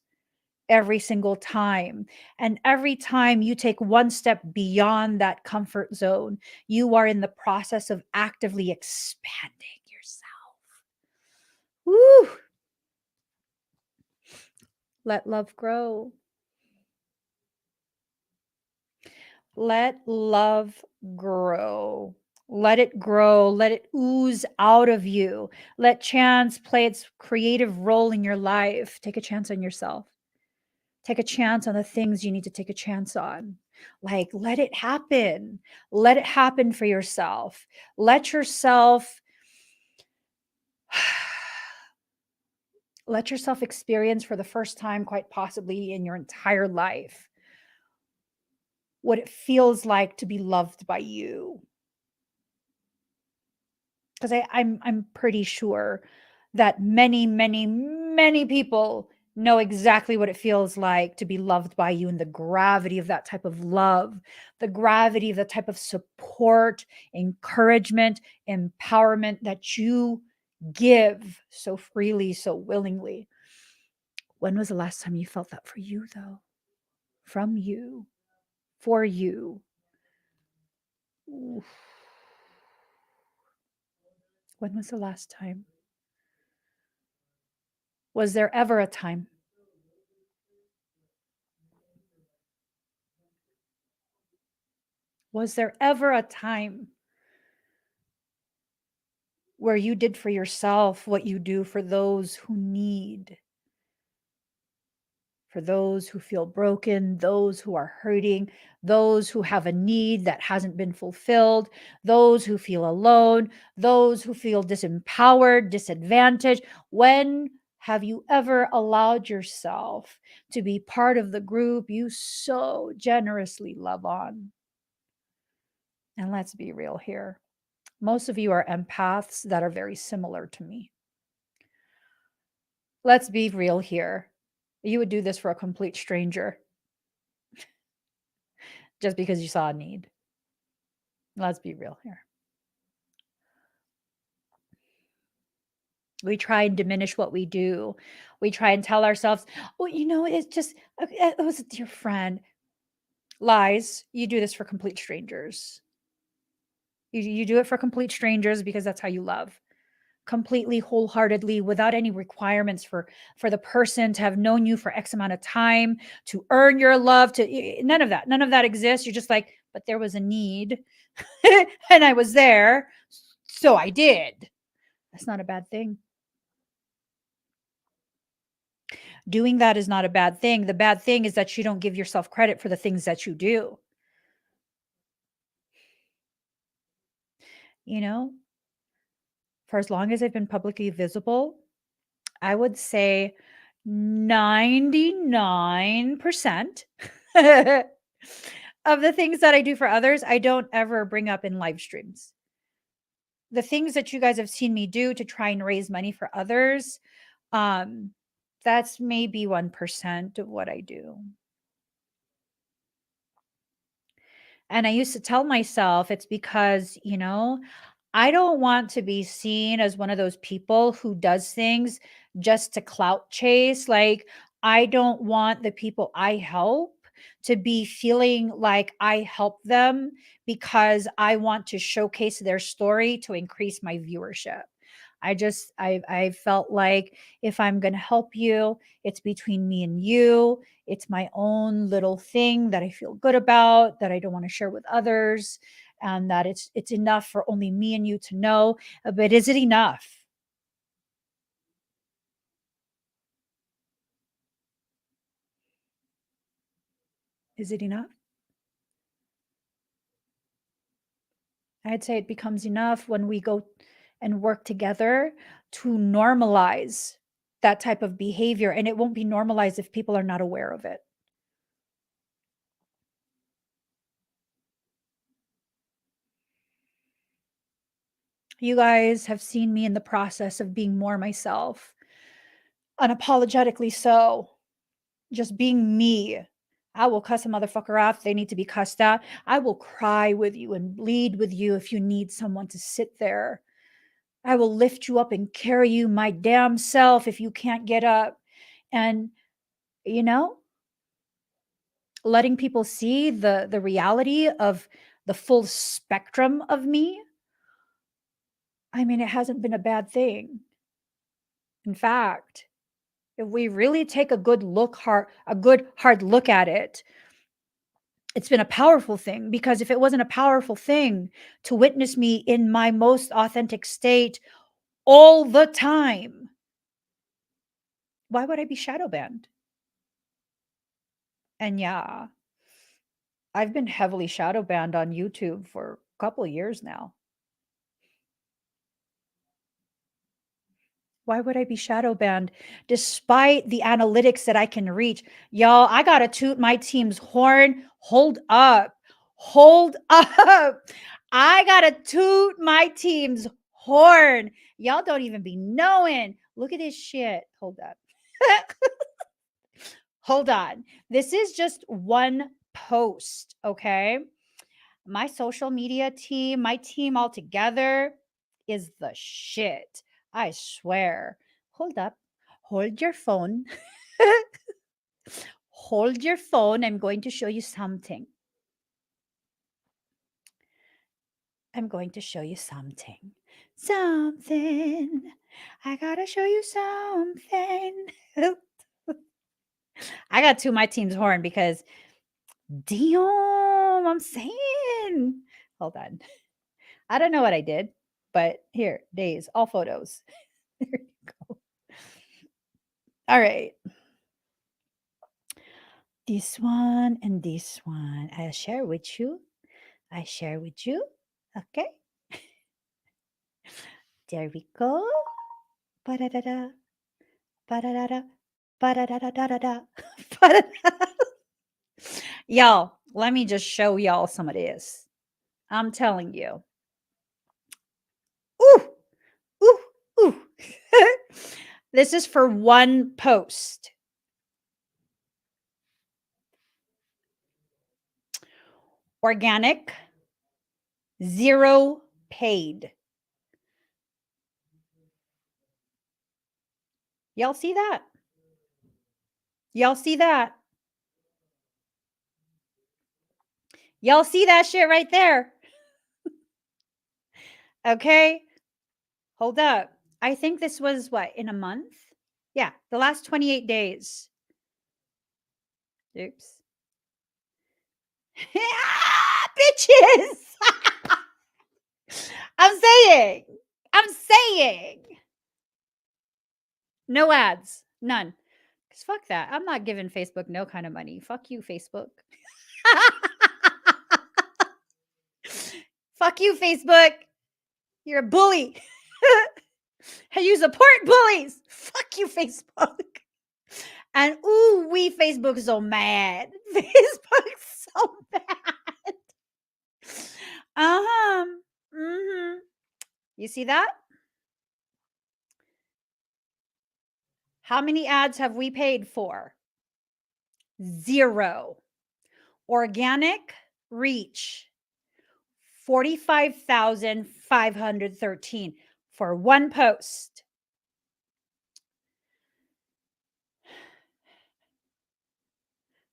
every single time. And every time you take one step beyond that comfort zone, you are in the process of actively expanding yourself. Woo! Let love grow. Let love grow. Let it grow. Let it ooze out of you. Let chance play its creative role in your life. Take a chance on yourself. Take a chance on the things you need to take a chance on. Like, let it happen. Let it happen for yourself. Let yourself let yourself experience for the first time, quite possibly in your entire life, what it feels like to be loved by you. Because I'm pretty sure that many people know exactly what it feels like to be loved by you, and the gravity of that type of love, the gravity of the type of support, encouragement, empowerment that you give so freely, so willingly. When was the last time you felt that for you, though? From you, for you. Oof. When was the last time? Was there ever a time? Was there ever a time where you did for yourself what you do for those who need, for those who feel broken, those who are hurting, those who have a need that hasn't been fulfilled, those who feel alone, those who feel disempowered, disadvantaged? When have you ever allowed yourself to be part of the group you so generously love on? And let's be real here. Most of you are empaths that are very similar to me. Let's be real here. You would do this for a complete stranger just because you saw a need. Let's be real here. We try and diminish what we do. We try and tell ourselves, "Oh, it's just it was a dear friend." Lies. You do this for complete strangers. You do it for complete strangers because that's how you love. Completely, wholeheartedly, without any requirements for the person to have known you for X amount of time, to earn your love, none of that. None of that exists. You're just like, "But there was a need, and I was there, so I did." That's not a bad thing. Doing that is not a bad thing. The bad thing is that you don't give yourself credit for the things that you do. You know, for as long as I've been publicly visible, I would say 99% of the things that I do for others, I don't ever bring up in live streams. The things that you guys have seen me do to try and raise money for others, um, that's maybe 1% of what I do. And I used to tell myself it's because, I don't want to be seen as one of those people who does things just to clout chase. Like, I don't want the people I help to be feeling like I help them because I want to showcase their story to increase my viewership. I felt like if I'm going to help you, it's between me and you. It's my own little thing that I feel good about, that I don't want to share with others, and that it's enough for only me and you to know. But is it enough? Is it enough? I'd say it becomes enough when we go and work together to normalize that type of behavior, and it won't be normalized if people are not aware of it. You guys have seen me in the process of being more myself, unapologetically so, just being me. I will cuss a motherfucker out if they need to be cussed out. I will cry with you and bleed with you if you need someone to sit there. I will lift you up and carry you my damn self if you can't get up. And, you know, letting people see the reality of the full spectrum of me, I mean, it hasn't been a bad thing. In fact, if we really take a good hard look at it, it's been a powerful thing, because if it wasn't a powerful thing to witness me in my most authentic state all the time, why would I be shadow banned? And yeah, I've been heavily shadow banned on YouTube for a couple of years now. Why would I be shadow banned despite the analytics that I can reach? Y'all, I got to toot my team's horn. Hold up. Hold up. I got to toot my team's horn. Y'all don't even be knowing. Look at this shit. Hold up. Hold on. This is just one post, okay? My social media team, my team all together is the shit. I swear. Hold up. Hold your phone. Hold your phone. I'm going to show you something. I'm going to show you something. Something. I gotta show you something. I got to my team's horn because damn, I'm saying. Hold on. I don't know what I did, but here, days, all photos. There you go. All right. This one and this one. I'll share with you. I share with you. Okay. There we go. Ba-da-da-da. Ba-da-da-da. Ba-da-da-da-da-da-da. Ba-da-da. Y'all, let me just show y'all some of this. I'm telling you. Ooh, ooh, ooh. This is for one post. Organic, 0 paid. Y'all see that? Y'all see that? Y'all see that shit right there? Okay. Hold up. I think this was what, in a month? Yeah, the last 28 days. Oops. Bitches. I'm saying. I'm saying. No ads. None. Because fuck that. I'm not giving Facebook no kind of money. Fuck you, Facebook. Fuck you, Facebook. You're a bully. You support bullies. Fuck you, Facebook. And ooh, Facebook so mad. Facebook's so bad. Uh-huh. Mm-hmm. You see that? How many ads have we paid for? 0. Organic reach, 45,513 for one post.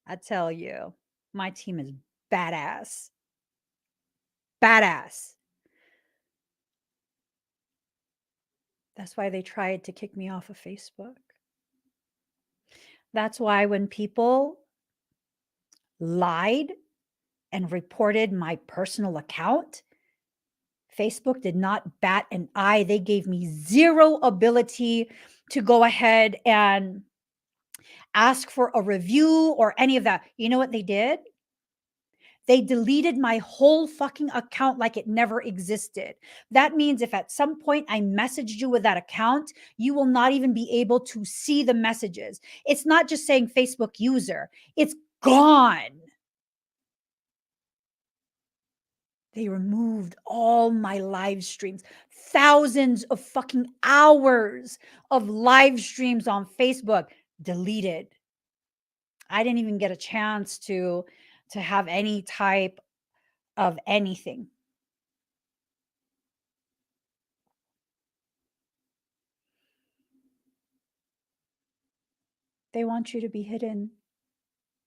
I tell you, my team is badass. Badass. That's why they tried to kick me off of Facebook. That's why when people lied and reported my personal account, Facebook did not bat an eye. They gave me 0 ability to go ahead and ask for a review or any of that. You know what they did? They deleted my whole fucking account like it never existed. That means if at some point I messaged you with that account, you will not even be able to see the messages. It's not just saying Facebook user, it's gone. They removed all my live streams, thousands of fucking hours of live streams on Facebook deleted. I didn't even get a chance to have any type of anything. They want you to be hidden.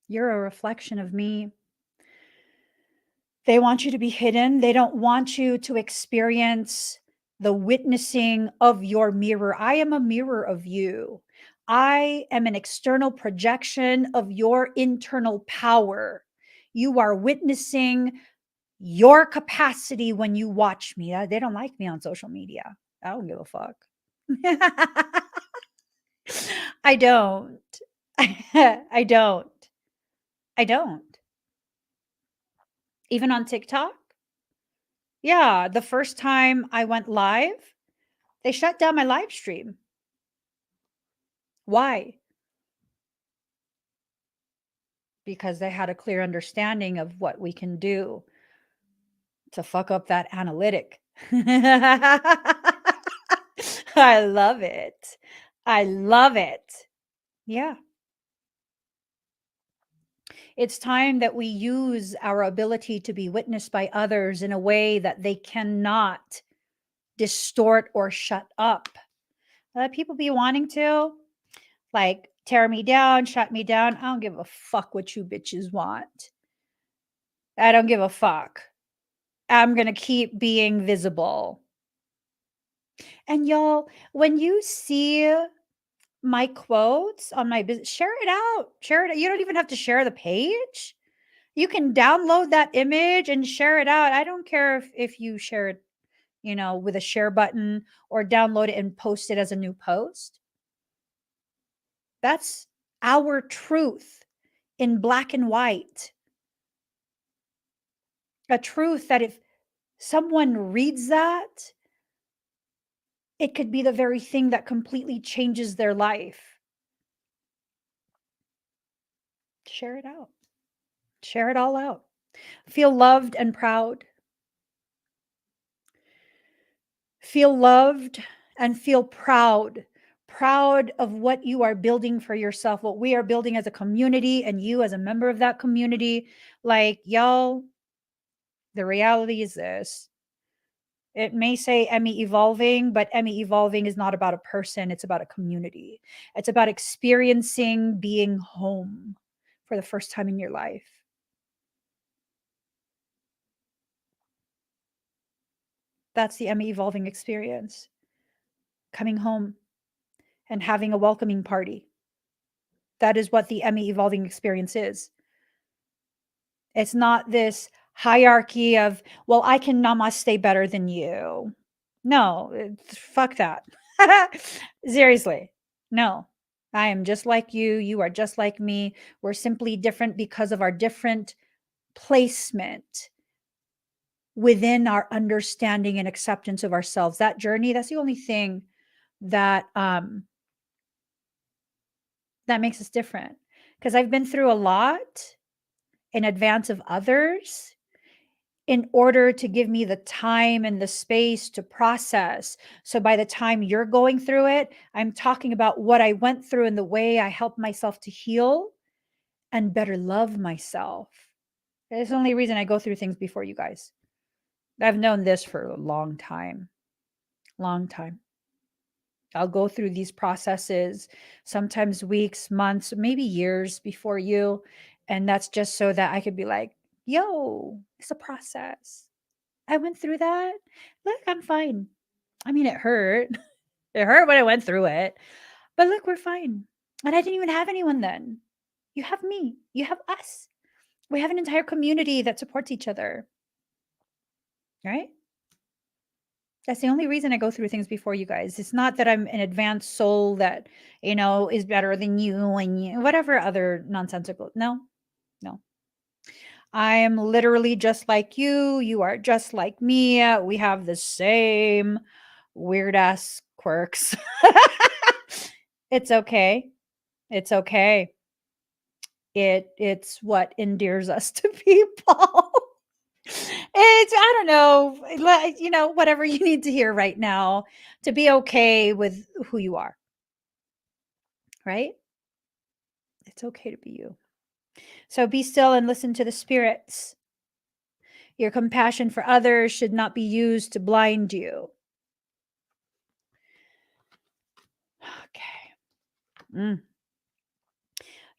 You're a reflection of me. They want you to be hidden. They don't want you to experience the witnessing of your mirror. I am a mirror of you. I am an external projection of your internal power. You are witnessing your capacity when you watch me. They don't like me on social media. I don't give a fuck. I don't. I don't. I don't. Even on TikTok? Yeah, the first time I went live, they shut down my live stream. Why? Because they had a clear understanding of what we can do to fuck up that analytic. I love it. I love it. Yeah. It's time that we use our ability to be witnessed by others in a way that they cannot distort or shut up. People be wanting to like tear me down, shut me down. I don't give a fuck what you bitches want. I don't give a fuck. I'm going to keep being visible. And y'all, when you see my quotes on my business, share it out. Share it. You don't even have to share the page. You can download that image and share it out. I don't care if you share it, with a share button or download it and post it as a new post. That's our truth in black and white. A truth that if someone reads that, it could be the very thing that completely changes their life. Share it out. Share it all out. Feel loved and proud. Feel loved and feel proud. Proud of what you are building for yourself, what we are building as a community, and you as a member of that community. Like, y'all, the reality is this. It may say Emmy evolving, but Emmy evolving is not about a person. It's about a community. It's about experiencing being home for the first time in your life. That's the Emmy evolving experience. Coming home and having a welcoming party. That is what the Emmy evolving experience is. It's not this hierarchy of, well, I can namaste better than you. No, fuck that. Seriously. No. I am just like you. You are just like me. We're simply different because of our different placement within our understanding and acceptance of ourselves. That journey, that's the only thing that that makes us different. Because I've been through a lot in advance of others in order to give me the time and the space to process. So by the time you're going through it, I'm talking about what I went through and the way I helped myself to heal and better love myself. It's the only reason I go through things before you guys. I've known this for a long time. Long time. I'll go through these processes, sometimes weeks, months, maybe years before you. And that's just so that I could be like, yo, it's a process. I went through that. Look, I'm fine. I mean, it hurt. It hurt when I went through it. But look, we're fine. And I didn't even have anyone then. You have me. You have us. We have an entire community that supports each other. Right? That's the only reason I go through things before you guys. It's not that I'm an advanced soul that, is better than you and you, whatever other nonsensical. No, no. I am literally just like you. You are just like me. We have the same weird ass quirks. It's okay. It's okay. It's what endears us to people. It's, I don't know, whatever you need to hear right now to be okay with who you are. Right? It's okay to be you. So be still and listen to the spirits. Your compassion for others should not be used to blind you. Okay.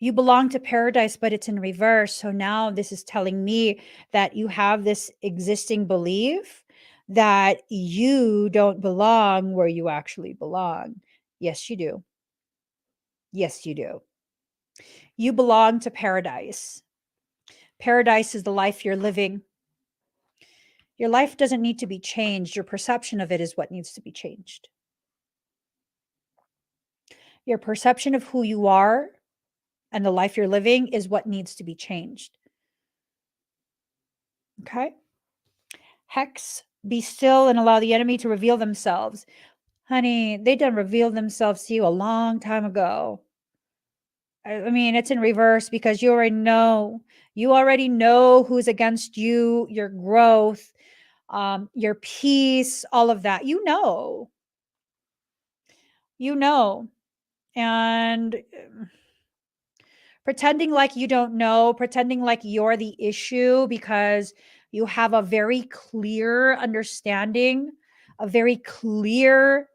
You belong to paradise, but it's in reverse. So now this is telling me that you have this existing belief that you don't belong where you actually belong. Yes, you do. Yes, you do. You belong to paradise. Paradise is the life you're living. Your life doesn't need to be changed. Your perception of it is what needs to be changed. Your perception of who you are and the life you're living is what needs to be changed. Okay? Hex, be still and allow the enemy to reveal themselves. Honey, they done revealed themselves to you a long time ago. I mean, it's in reverse because you already know. You already know who's against you, your growth, your peace, all of that. You know. You know. And pretending like you don't know, pretending like you're the issue because you have a very clear understanding, a very clear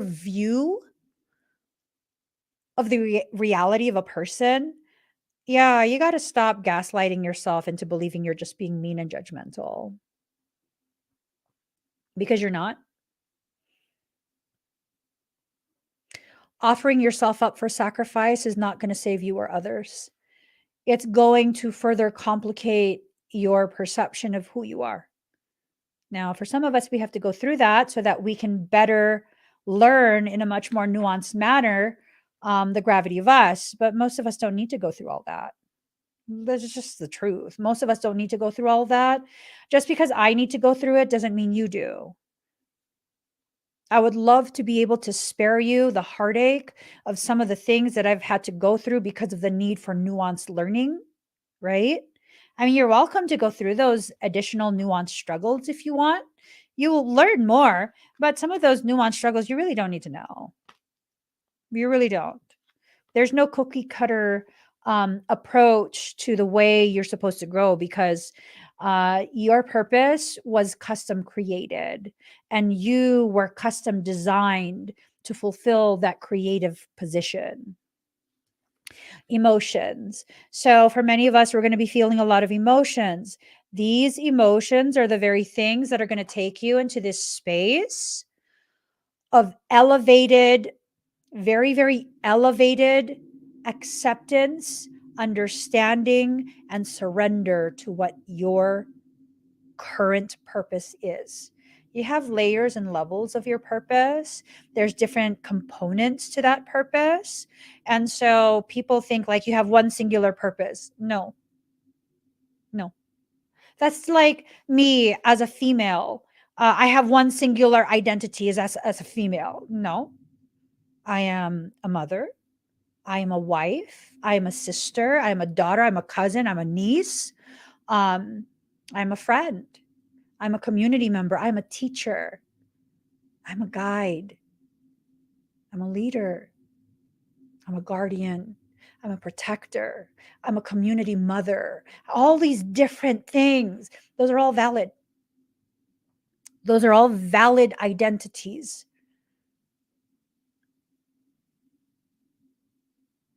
view of the reality of a person. Yeah, you got to stop gaslighting yourself into believing you're just being mean and judgmental, because you're not. Offering yourself up for sacrifice is not going to save you or others. It's going to further complicate your perception of who you are. Now, for some of us, we have to go through that so that we can better learn in a much more nuanced manner the gravity of us. But most of us don't need to go through all that. That's just the truth. Most of us don't need to go through all that. Just because I need to go through it doesn't mean you do. I would love to be able to spare you the heartache of some of the things that I've had to go through because of the need for nuanced learning, right? I mean, you're welcome to go through those additional nuanced struggles if you want. You will learn more, but some of those nuanced struggles you really don't need to know. You really don't. There's no cookie cutter approach to the way you're supposed to grow, because Your purpose was custom created, and you were custom designed to fulfill that creative position. Emotions. So, for many of us, we're going to be feeling a lot of emotions. These emotions are the very things that are going to take you into this space of elevated, very, very elevated acceptance, understanding, and surrender to what your current purpose is. You have layers and levels of your purpose. There's different components to that purpose. And so people think like you have one singular purpose. No, no. That's like me as a female. I have one singular identity as a female. No, I am a mother. I am a wife. I am a sister. I am a daughter. I'm a cousin. I'm a niece. Um, I'm a friend. I'm a community member. I'm a teacher. I'm a guide. I'm a leader. I'm a guardian. I'm a protector. I'm a community mother. All these different things. Those are all valid. Those are all valid identities.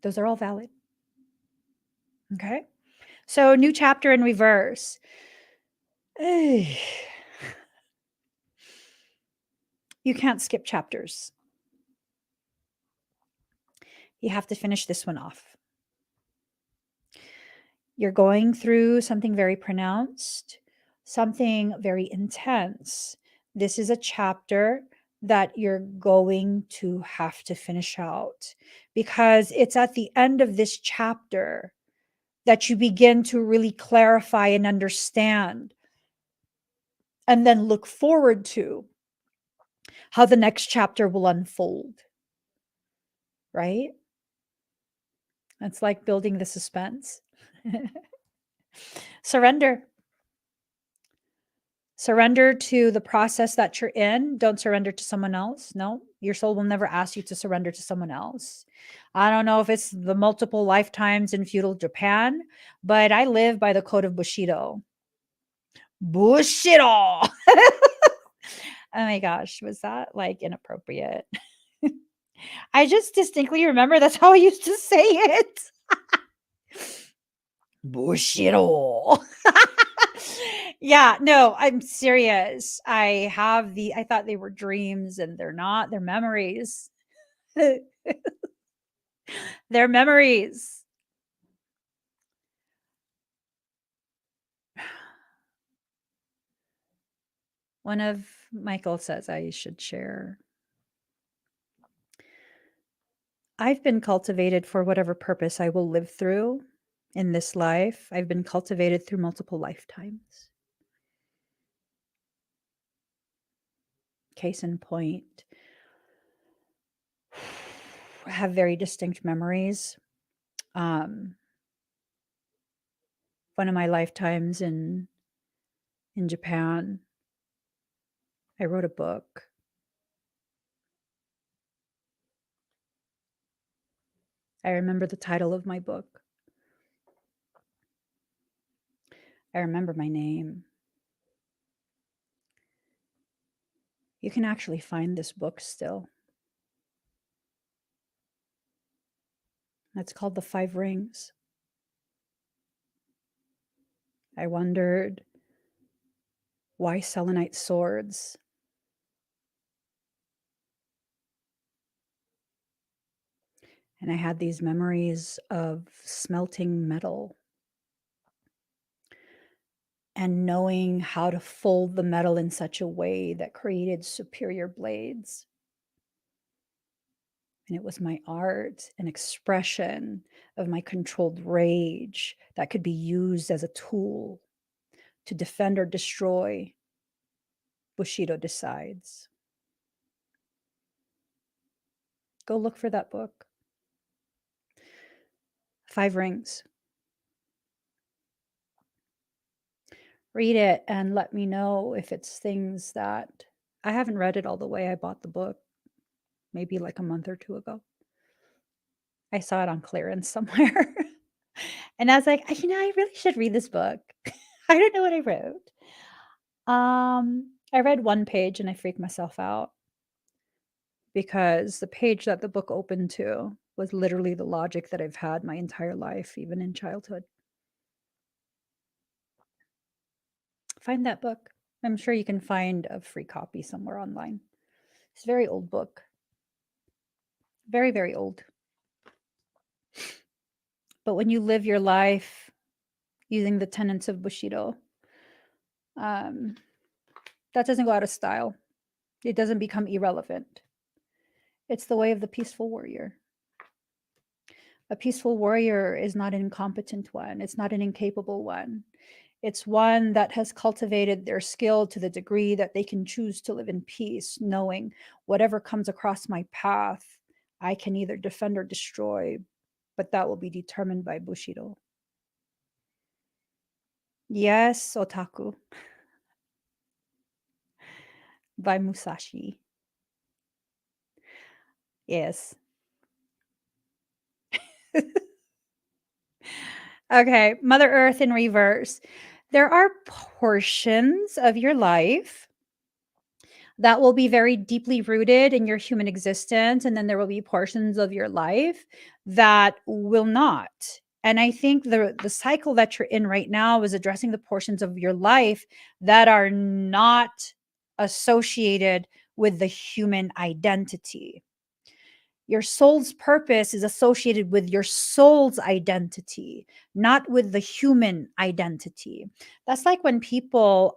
Those are all valid. Okay. So, new chapter in reverse. You can't skip chapters. You have to finish this one off. You're going through something very pronounced, something very intense. This is a chapter that you're going to have to finish out, because it's at the end of this chapter that you begin to really clarify and understand, and then look forward to how the next chapter will unfold, right? It's like building the suspense. Surrender. Surrender to the process that you're in. Don't surrender to someone else. No, your soul will never ask you to surrender to someone else. I don't know if it's the multiple lifetimes in feudal Japan, but I live by the code of Bushido. Bushido. Oh my gosh, was that like inappropriate? I just distinctly remember that's how I used to say it. Bushido. Yeah, no, I'm serious. I thought they were dreams, and they're not. They're memories. They're memories. One of Michael says I should share. I've been cultivated for whatever purpose I will live through in this life. I've been cultivated through multiple lifetimes. Case in point, I have very distinct memories. One of my lifetimes in Japan, I wrote a book. I remember the title of my book. I remember my name. You can actually find this book still. It's called The Five Rings. I wondered why selenite swords. And I had these memories of smelting metal and knowing how to fold the metal in such a way that created superior blades. And it was my art and expression of my controlled rage that could be used as a tool to defend or destroy. Bushido decides. Go look for that book. Five Rings. Read it and let me know if it's things that I haven't read it all the way. I bought the book maybe like a month or two ago. I saw it on clearance somewhere. And I was like, I really should read this book. I don't know what I wrote. I read one page and I freaked myself out because the page that the book opened to was literally the logic that I've had my entire life, even in childhood. Find that book. I'm sure you can find a free copy somewhere online. It's a very old book. Very, very old. But when you live your life using the tenets of Bushido, that doesn't go out of style. It doesn't become irrelevant. It's the way of the peaceful warrior. A peaceful warrior is not an incompetent one. It's not an incapable one. It's one that has cultivated their skill to the degree that they can choose to live in peace, knowing whatever comes across my path, I can either defend or destroy, but that will be determined by Bushido. Yes, Otaku. By Musashi. Yes. Okay, Mother Earth in reverse. There are portions of your life that will be very deeply rooted in your human existence. And then there will be portions of your life that will not. And I think the cycle that you're in right now is addressing the portions of your life that are not associated with the human identity. Your soul's purpose is associated with your soul's identity, not with the human identity. That's like when people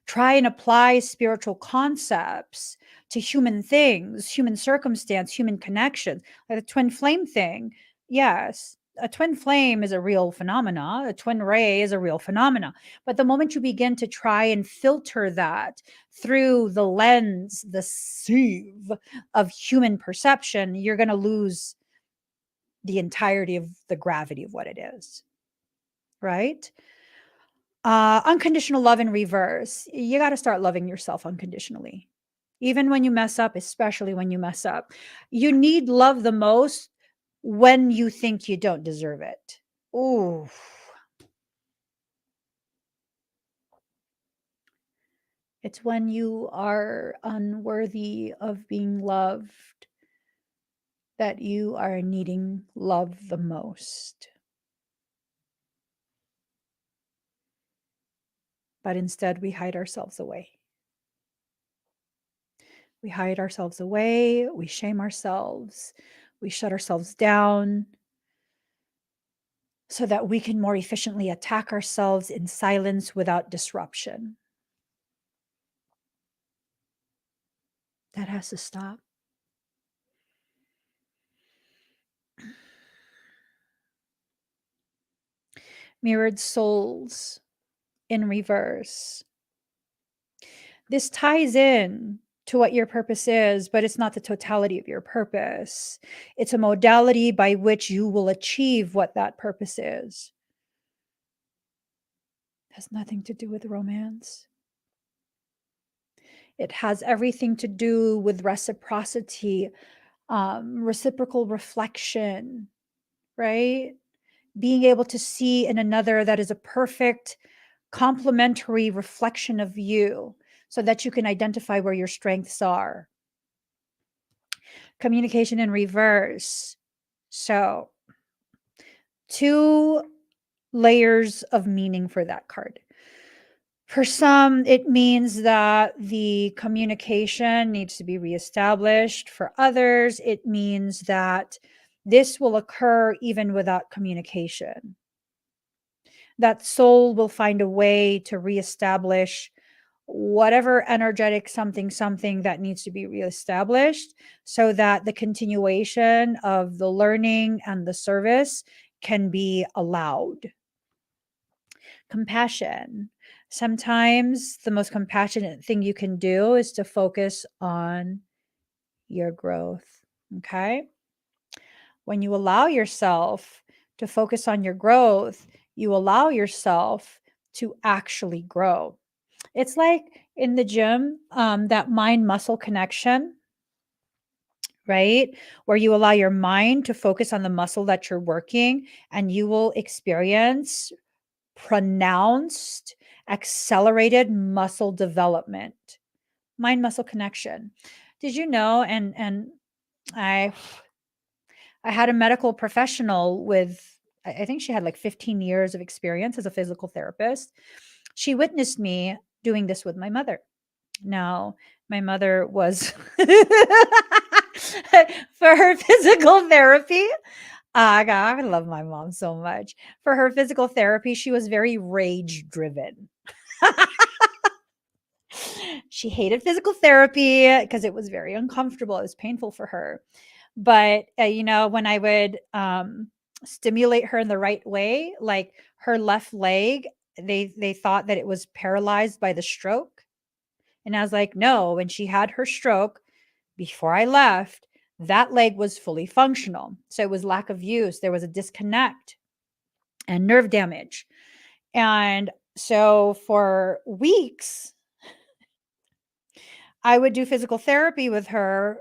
try and apply spiritual concepts to human things, human circumstance, human connections, like the twin flame thing. Yes, a twin flame is a real phenomena. A twin ray is a real phenomena. But the moment you begin to try and filter that through the lens, the sieve of human perception, you're going to lose the entirety of the gravity of what it is. Right? Unconditional love in reverse. You got to start loving yourself unconditionally. Even when you mess up, especially when you mess up. You need love the most when you think you don't deserve it. Ooh. It's when you are unworthy of being loved that you are needing love the most. But instead, we hide ourselves away. We hide ourselves away. We shame ourselves. We shut ourselves down so that we can more efficiently attack ourselves in silence without disruption. That has to stop. Mirrored souls in reverse. This ties in to what your purpose is, but it's not the totality of your purpose. It's a modality by which you will achieve what that purpose is. It has nothing to do with romance. It has everything to do with reciprocity, reciprocal reflection, right? Being able to see in another that is a perfect complementary reflection of you so that you can identify where your strengths are. Communication in reverse. So, two layers of meaning for that card. For some, it means that the communication needs to be reestablished. For others, it means that this will occur even without communication. That soul will find a way to reestablish whatever energetic something that needs to be reestablished so that the continuation of the learning and the service can be allowed. Compassion. Sometimes the most compassionate thing you can do is to focus on your growth. Okay. When you allow yourself to focus on your growth, you allow yourself to actually grow. It's like in the gym, that mind muscle connection, right? Where you allow your mind to focus on the muscle that you're working and you will experience pronounced, accelerated muscle development, mind muscle connection. Did you know? And I I had a medical professional with, I think she had like 15 years of experience as a physical therapist. She witnessed me doing this with my mother. Now, my mother was for her physical therapy. God, I love my mom so much. For her physical therapy, she was very rage driven. She hated physical therapy because it was very uncomfortable. It was painful for her. But when I would stimulate her in the right way, like her left leg, they thought that it was paralyzed by the stroke. And I was like, no, when she had her stroke before I left, that leg was fully functional. So it was lack of use. There was a disconnect and nerve damage. And so for weeks, I would do physical therapy with her,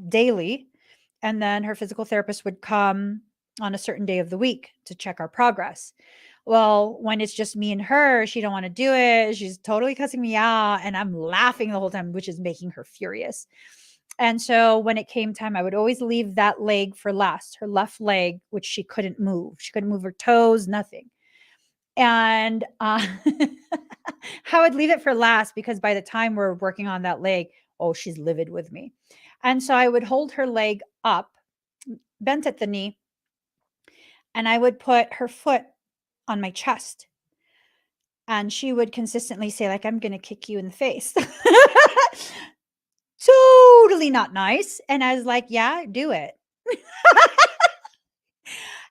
daily. And then her physical therapist would come on a certain day of the week to check our progress. Well, when it's just me and her, she don't want to do it. She's totally cussing me out and I'm laughing the whole time, which is making her furious. And so when it came time, I would always leave that leg for last, her left leg, which she couldn't move. She couldn't move her toes, nothing. And I would leave it for last because by the time we're working on that leg, oh, she's livid with me. And so I would hold her leg up, bent at the knee, and I would put her foot on my chest. And she would consistently say, like, I'm going to kick you in the face. Totally not nice. And I was like, yeah, do it.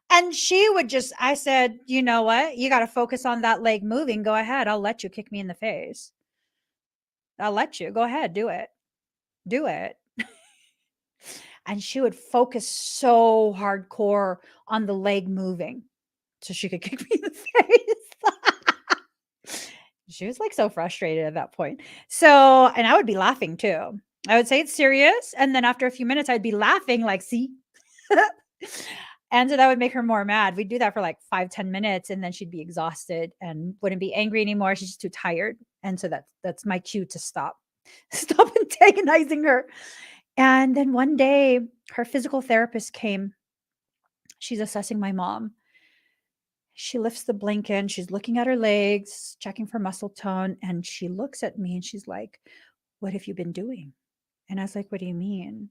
And she would I said, you know what? You got to focus on that leg moving. Go ahead. I'll let you kick me in the face. I'll let you. Go ahead. Do it. Do it. And she would focus so hardcore on the leg moving so she could kick me in the face. She was like so frustrated at that point. So, and I would be laughing too. I would say it's serious. And then after a few minutes, I'd be laughing like, see? And so that would make her more mad. We'd do that for like 5-10 minutes and then she'd be exhausted and wouldn't be angry anymore. She's just too tired. And so that's my cue to stop antagonizing her. And then one day her physical therapist came. She's assessing my mom. She lifts the blanket. She's looking at her legs, checking for muscle tone. And she looks at me and she's like, what have you been doing? And I was like, what do you mean?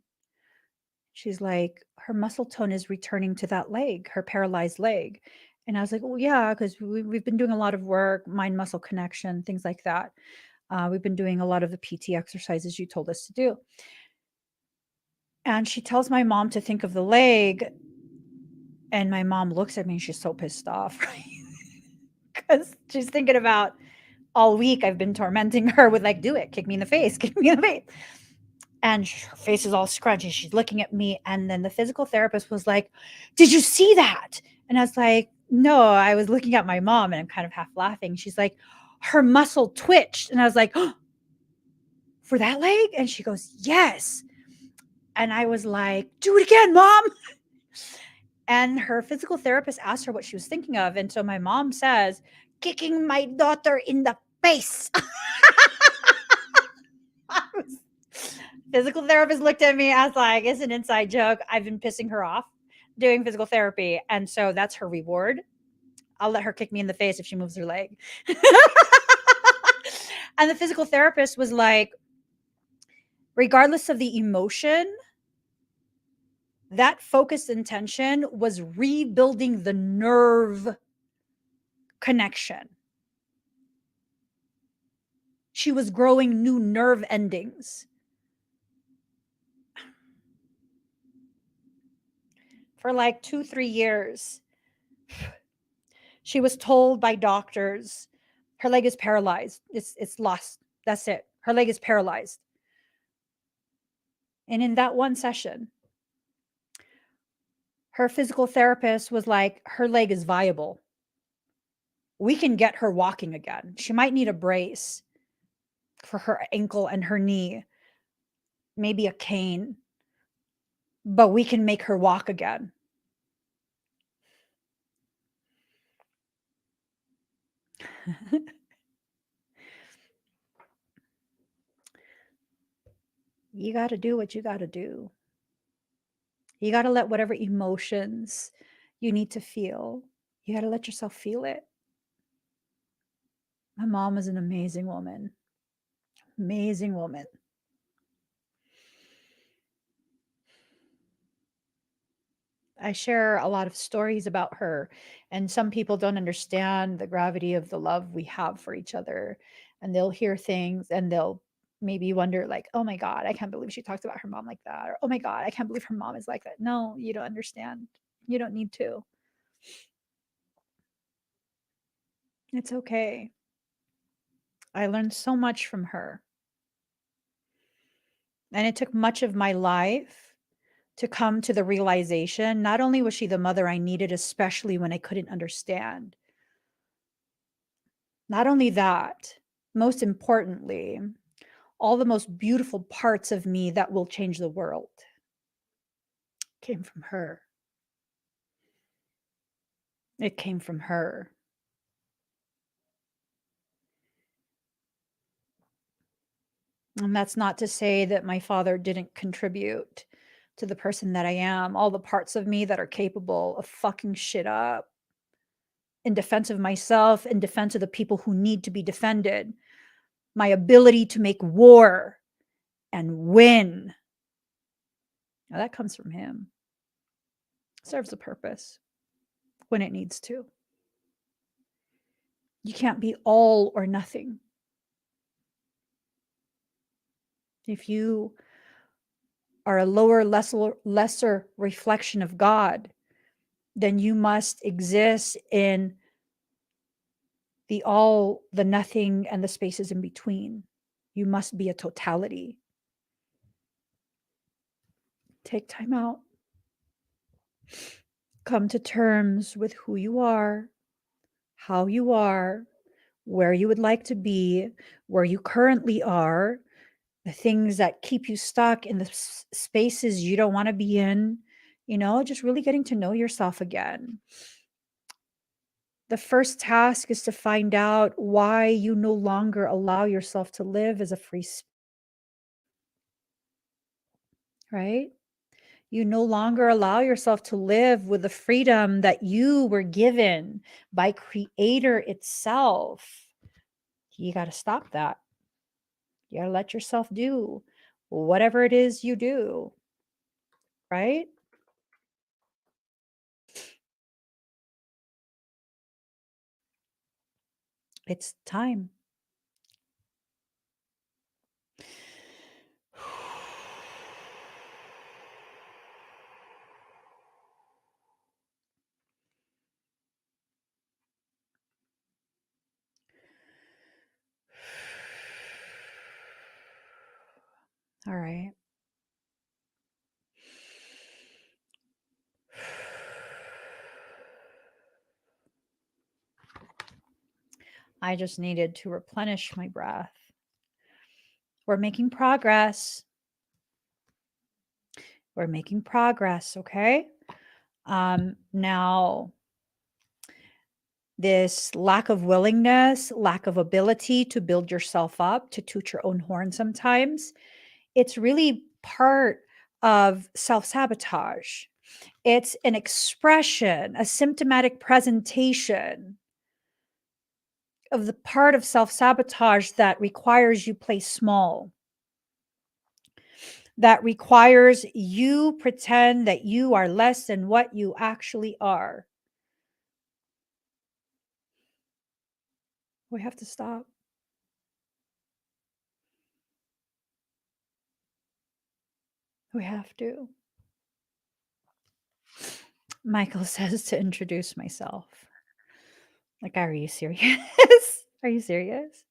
She's like, her muscle tone is returning to that leg, her paralyzed leg. And I was like, well, yeah, because we've been doing a lot of work, mind muscle connection, things like that. We've been doing a lot of the PT exercises you told us to do. And she tells my mom to think of the leg. And my mom looks at me and she's so pissed off, right? Because she's thinking about all week I've been tormenting her with like, do it, kick me in the face, kick me in the face. And her face is all scrunchy. She's looking at me. And then the physical therapist was like, did you see that? And I was like, no, I was looking at my mom and I'm kind of half laughing. She's like, her muscle twitched. And I was like, oh, for that leg? And she goes, yes. And I was like, do it again, mom. And her physical therapist asked her what she was thinking of. And so my mom says, kicking my daughter in the face. Physical therapist looked at me. I was like, it's an inside joke. I've been pissing her off doing physical therapy. And so that's her reward. I'll let her kick me in the face if she moves her leg. And the physical therapist was like, regardless of the emotion, that focused intention was rebuilding the nerve connection. She was growing new nerve endings. For like 2-3 years, she was told by doctors, her leg is paralyzed. It's lost. That's it. Her leg is paralyzed. And in that one session, her physical therapist was like, her leg is viable. We can get her walking again. She might need a brace for her ankle and her knee, maybe a cane, but we can make her walk again. You got to do what you got to do. You got to let whatever emotions you need to feel, you got to let yourself feel it. My mom was an amazing woman. Amazing woman. I share a lot of stories about her, and some people don't understand the gravity of the love we have for each other. And they'll hear things and they'll maybe wonder, like, oh my God, I can't believe she talks about her mom like that. Or, oh my God, I can't believe her mom is like that. No, you don't understand. You don't need to. It's okay. I learned so much from her. And it took much of my life to come to the realization not only was she the mother I needed, especially when I couldn't understand, not only that, most importantly, all the most beautiful parts of me that will change the world came from her. It came from her. And that's not to say that my father didn't contribute to the person that I am. All the parts of me that are capable of fucking shit up in defense of myself, in defense of the people who need to be defended. My ability to make war and win. Now that comes from him. Serves a purpose when it needs to. You can't be all or nothing. If you are a lower, lesser reflection of God, then you must exist in the all, the nothing, and the spaces in between. You must be a totality. Take time out. Come to terms with who you are, how you are, where you would like to be, where you currently are, the things that keep you stuck in the spaces you don't want to be in, just really getting to know yourself again. The first task is to find out why you no longer allow yourself to live as a free spirit, right? You no longer allow yourself to live with the freedom that you were given by Creator itself. You got to stop that. You got to let yourself do whatever it is you do, right? It's time. All right. I just needed to replenish my breath. We're making progress. We're making progress, okay? Now, this lack of willingness, lack of ability to build yourself up, to toot your own horn sometimes, it's really part of self-sabotage. It's an expression, a symptomatic presentation of the part of self-sabotage that requires you play small, that requires you pretend that you are less than what you actually are. We have to stop. We have to. Michael says to introduce myself. Like, are you serious? Are you serious?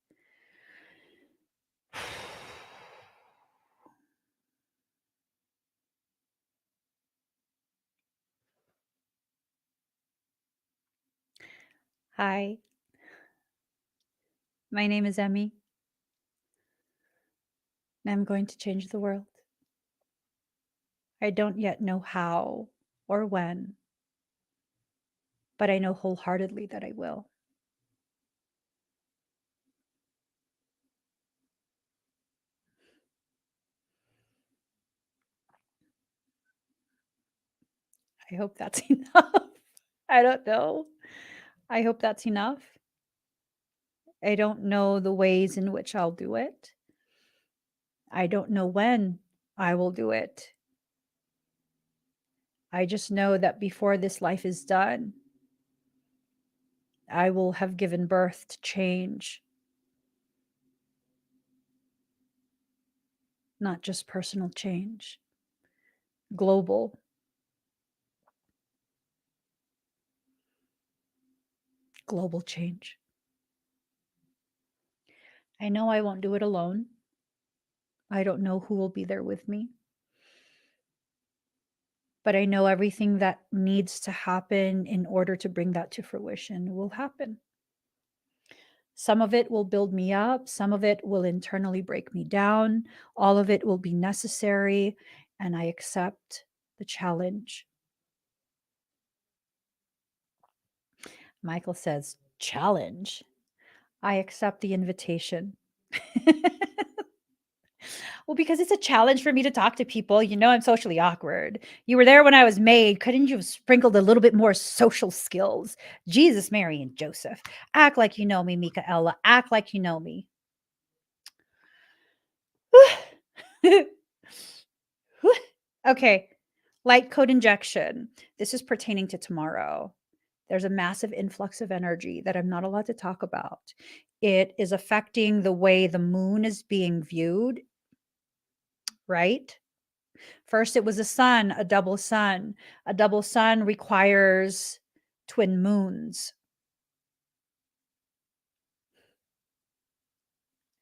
Hi. My name is Emmy. And I'm going to change the world. I don't yet know how or when, but I know wholeheartedly that I will. I hope that's enough. I don't know. I hope that's enough. I don't know the ways in which I'll do it. I don't know when I will do it. I just know that before this life is done, I will have given birth to change. Not just personal change, global. Global change. I know I won't do it alone. I don't know who will be there with me. But I know everything that needs to happen in order to bring that to fruition will happen. Some of it will build me up, some of it will internally break me down, all of it will be necessary, and I accept the challenge. Michael says, challenge. I accept the invitation. Well, because it's a challenge for me to talk to people. You know, I'm socially awkward. You were there when I was made. Couldn't you have sprinkled a little bit more social skills? Jesus, Mary, and Joseph. Act like you know me, Michaela. Act like you know me. Okay. Light code injection. This is pertaining to tomorrow. There's a massive influx of energy that I'm not allowed to talk about. It is affecting the way the moon is being viewed, right? First, it was a sun, a double sun. A double sun requires twin moons.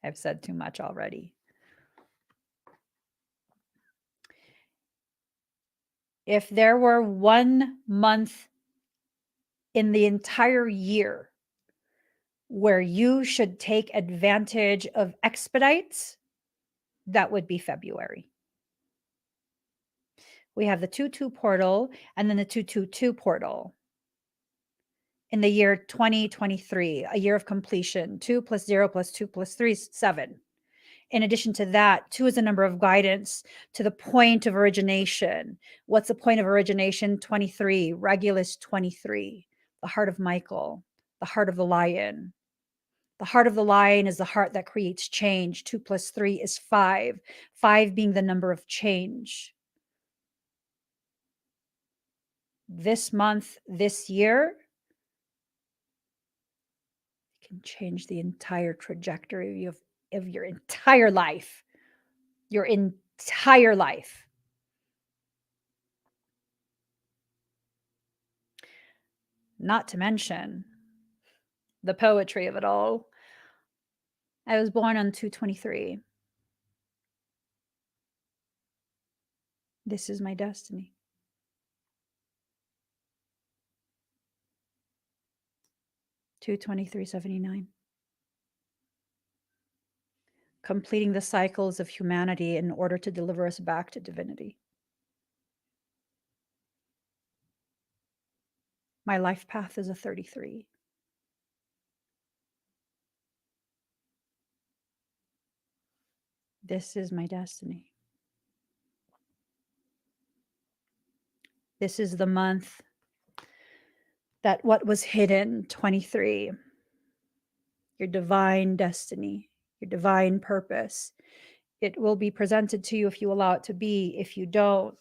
I've said too much already. If there were 1 month in the entire year where you should take advantage of expedites, that would be February. We have the 2-2 portal and then the 2-2-2 portal. In the year 2023, a year of completion, 2 plus 0 plus 2 plus 3 is 7. In addition to that, 2 is a number of guidance to the point of origination. What's the point of origination? 23, Regulus 23, the heart of Michael, the heart of the lion. The heart of the lion is the heart that creates change. 2 plus 3 is 5, 5 being the number of change. This month, this year, can change the entire trajectory of your entire life. Your entire life. Not to mention the poetry of it all. I was born on 2/23. This is my destiny. Two 2379. Completing the cycles of humanity in order to deliver us back to divinity. My life path is a 33. This is my destiny. This is the month that what was hidden, 23, your divine destiny, your divine purpose. It will be presented to you if you allow it to be. If you don't,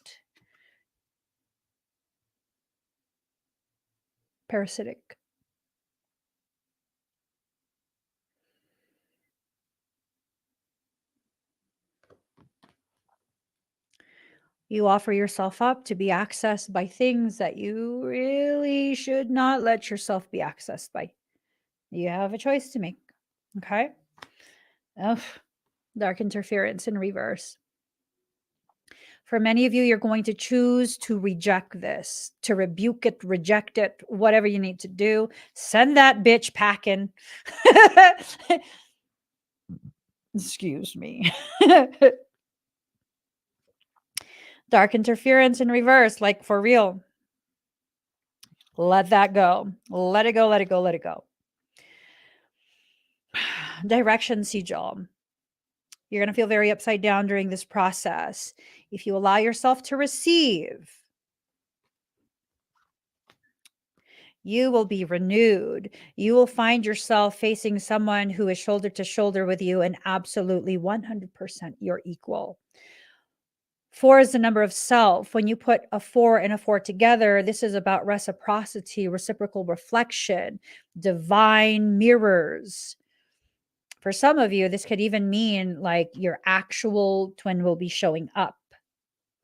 parasitic. You offer yourself up to be accessed by things that you really should not let yourself be accessed by. You have a choice to make. Okay. Ugh, dark interference in reverse. For many of you, you're going to choose to reject this, to rebuke it, reject it, whatever you need to do. Send that bitch packing. Excuse me. Dark interference in reverse, like for real. Let that go. Let it go, let it go, let it go. Direction sigil. You're going to feel very upside down during this process. If you allow yourself to receive, You will be renewed. You will find yourself facing someone who is shoulder to shoulder with you and absolutely 100% your equal. 4 is the number of self. When you put a 4 and a 4 together, this is about reciprocity, reciprocal reflection, divine mirrors. For some of you, this could even mean like your actual twin will be showing up.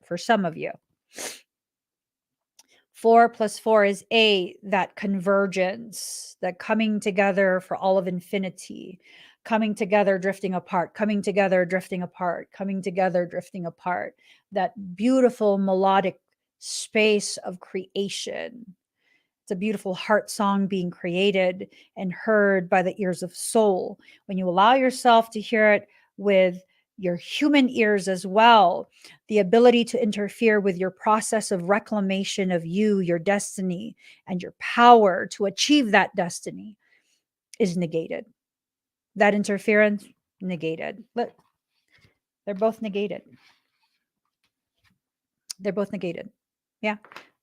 For some of you, 4 plus 4 is 8, that convergence, that coming together for all of infinity, coming together, drifting apart, coming together, drifting apart, coming together, drifting apart, that beautiful melodic space of creation. It's a beautiful heart song being created and heard by the ears of soul. When you allow yourself to hear it with your human ears as well, the ability to interfere with your process of reclamation of you, your destiny, and your power to achieve that destiny is negated. That interference, negated. They're both negated. They're both negated. Yeah.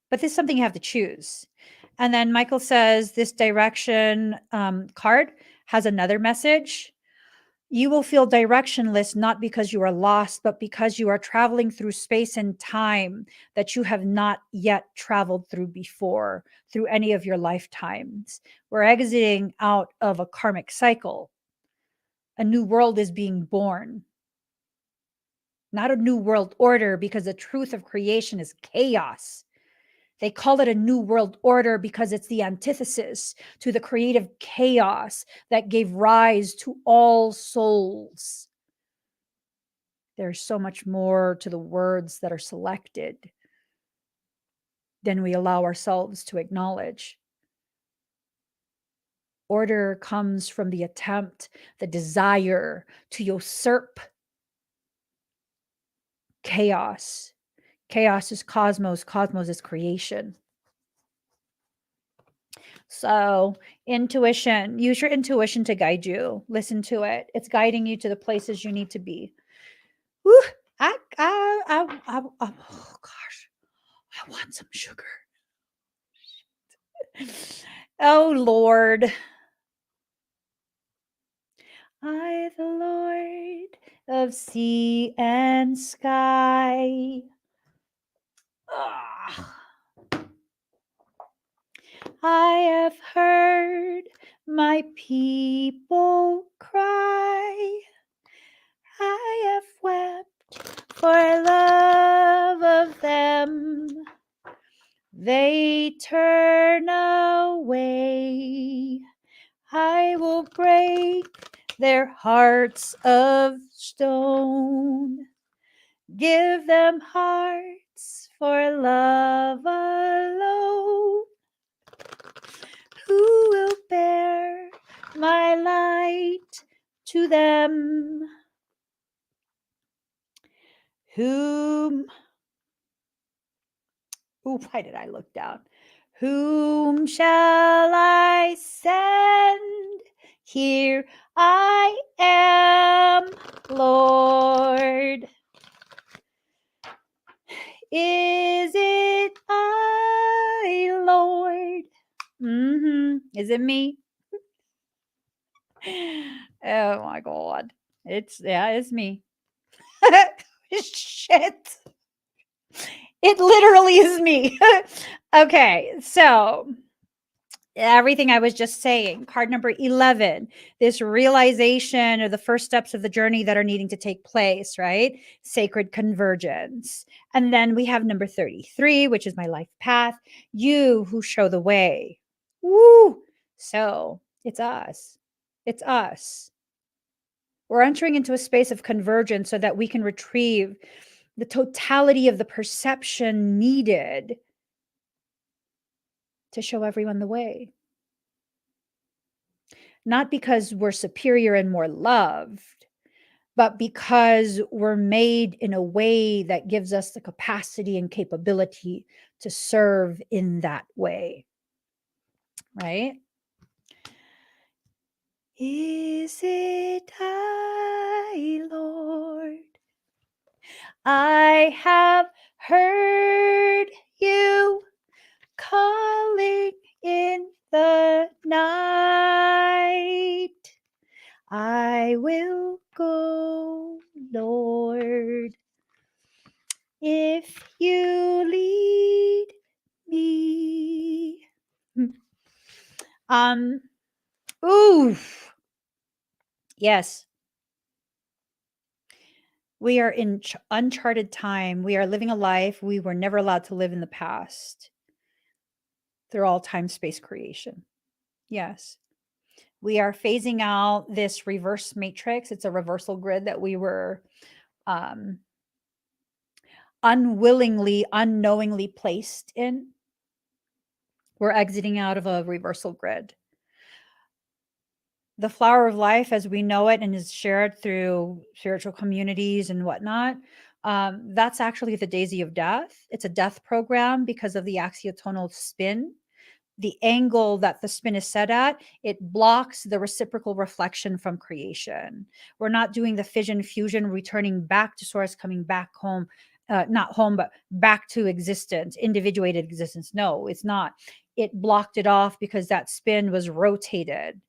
But this is something you have to choose. And then Michael says this direction card has another message. You will feel directionless, not because you are lost, but because you are traveling through space and time that you have not yet traveled through before, through any of your lifetimes. We're exiting out of a karmic cycle. A new world is being born. Not a new world order, because the truth of creation is chaos. They call it a new world order because it's the antithesis to the creative chaos that gave rise to all souls. There's so much more to the words that are selected than we allow ourselves to acknowledge. Order comes from the attempt, the desire to usurp chaos. Chaos is cosmos, cosmos is creation. So, intuition, use your intuition to guide you. Listen to it. It's guiding you to the places you need to be. Whew, oh gosh, I want some sugar. Oh Lord. I, the Lord of sea and sky. Ah. I have heard my people cry. I have wept for love of them. They turn away. I will break their hearts of stone. Give them hearts for love alone. Who will bear my light to them? Why did I look down? Whom shall I send? Here I am, Lord. Is it I, Lord? Is it me? Oh my God. It's me. Shit. It literally is me. Okay, so everything I was just saying, card number 11, this realization of the first steps of the journey that are needing to take place, right? Sacred convergence. And then we have number 33, which is my life path. You who show the way. Woo! So it's us. It's us. We're entering into a space of convergence so that we can retrieve the totality of the perception needed to show everyone the way. Not because we're superior and more loved, but because we're made in a way that gives us the capacity and capability to serve in that way. Right? Is it I, Lord? I have heard you calling in Um, ooh, yes. We are in uncharted time. We are living a life we were never allowed to live in the past through all time space creation. Yes. We are phasing out this reverse matrix. It's a reversal grid that we were um, unwillingly, unknowingly placed in. We're exiting out of a reversal grid. The flower of life as we know it and is shared through spiritual communities and whatnot, that's actually the daisy of death. It's a death program because of the axiotonal spin. The angle that the spin is set at, it blocks the reciprocal reflection from creation. We're not doing the fission fusion, returning back to source, coming back home, not home, but back to existence, individuated existence. No, it's not. It blocked it off because that spin was rotated,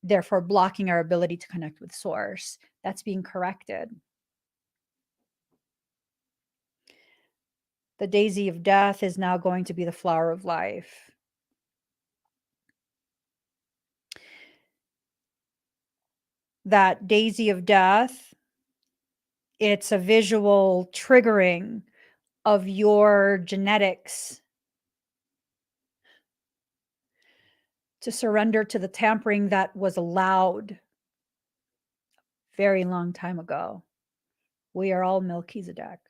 therefore blocking our ability to connect with source. That's being corrected. The daisy of death is now going to be the flower of life. That daisy of death, it's a visual triggering of your genetics to surrender to the tampering that was allowed very long time ago. We are all Melchizedek,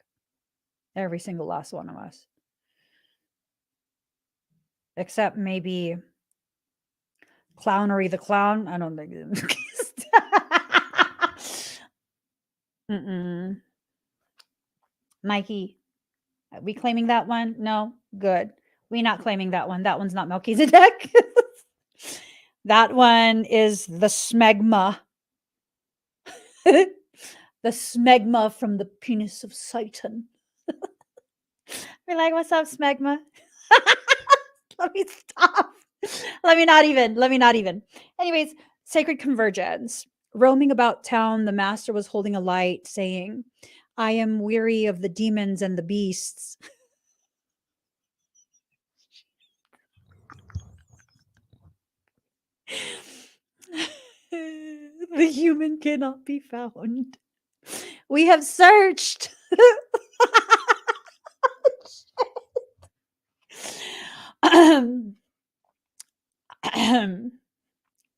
every single last one of us, except maybe Clownery the Clown. I don't think Mm-mm. Mikey, are we claiming that one? No? Good. We not claiming that one. That one's not Melchizedek. That one is the smegma. The smegma from the penis of Satan. We're like, what's up, smegma? Let me stop. Let me not even. Anyways, sacred convergence. Roaming about town, the master was holding a light, saying, I am weary of the demons and the beasts. The human cannot be found. We have searched.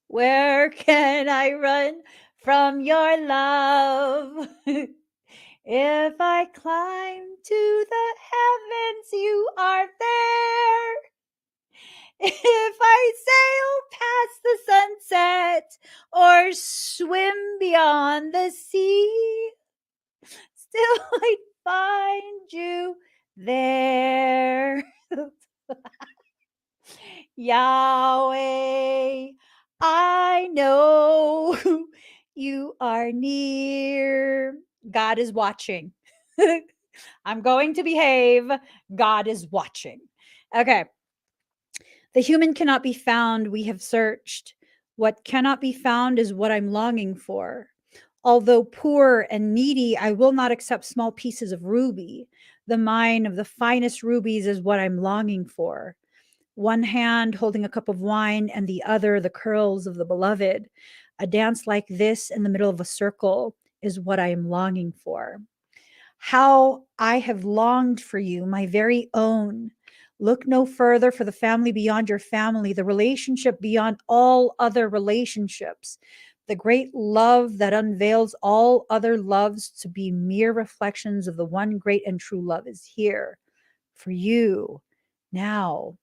Where can I run from your love? If I climb to the heavens, you are there. If I sail past the sunset or swim beyond the sea, still I'd find you there. Yahweh, I know you are near. God is watching. I'm going to behave. God is watching. Okay. The human cannot be found. We have searched. What cannot be found is what I'm longing for. Although poor and needy, I will not accept small pieces of ruby. The mine of the finest rubies is what I'm longing for. One hand holding a cup of wine and the other the curls of the beloved. A dance like this in the middle of a circle is what I am longing for. How I have longed for you, my very own. Look no further for the family beyond your family, the relationship beyond all other relationships, the great love that unveils all other loves to be mere reflections of the one great and true love is here for you now.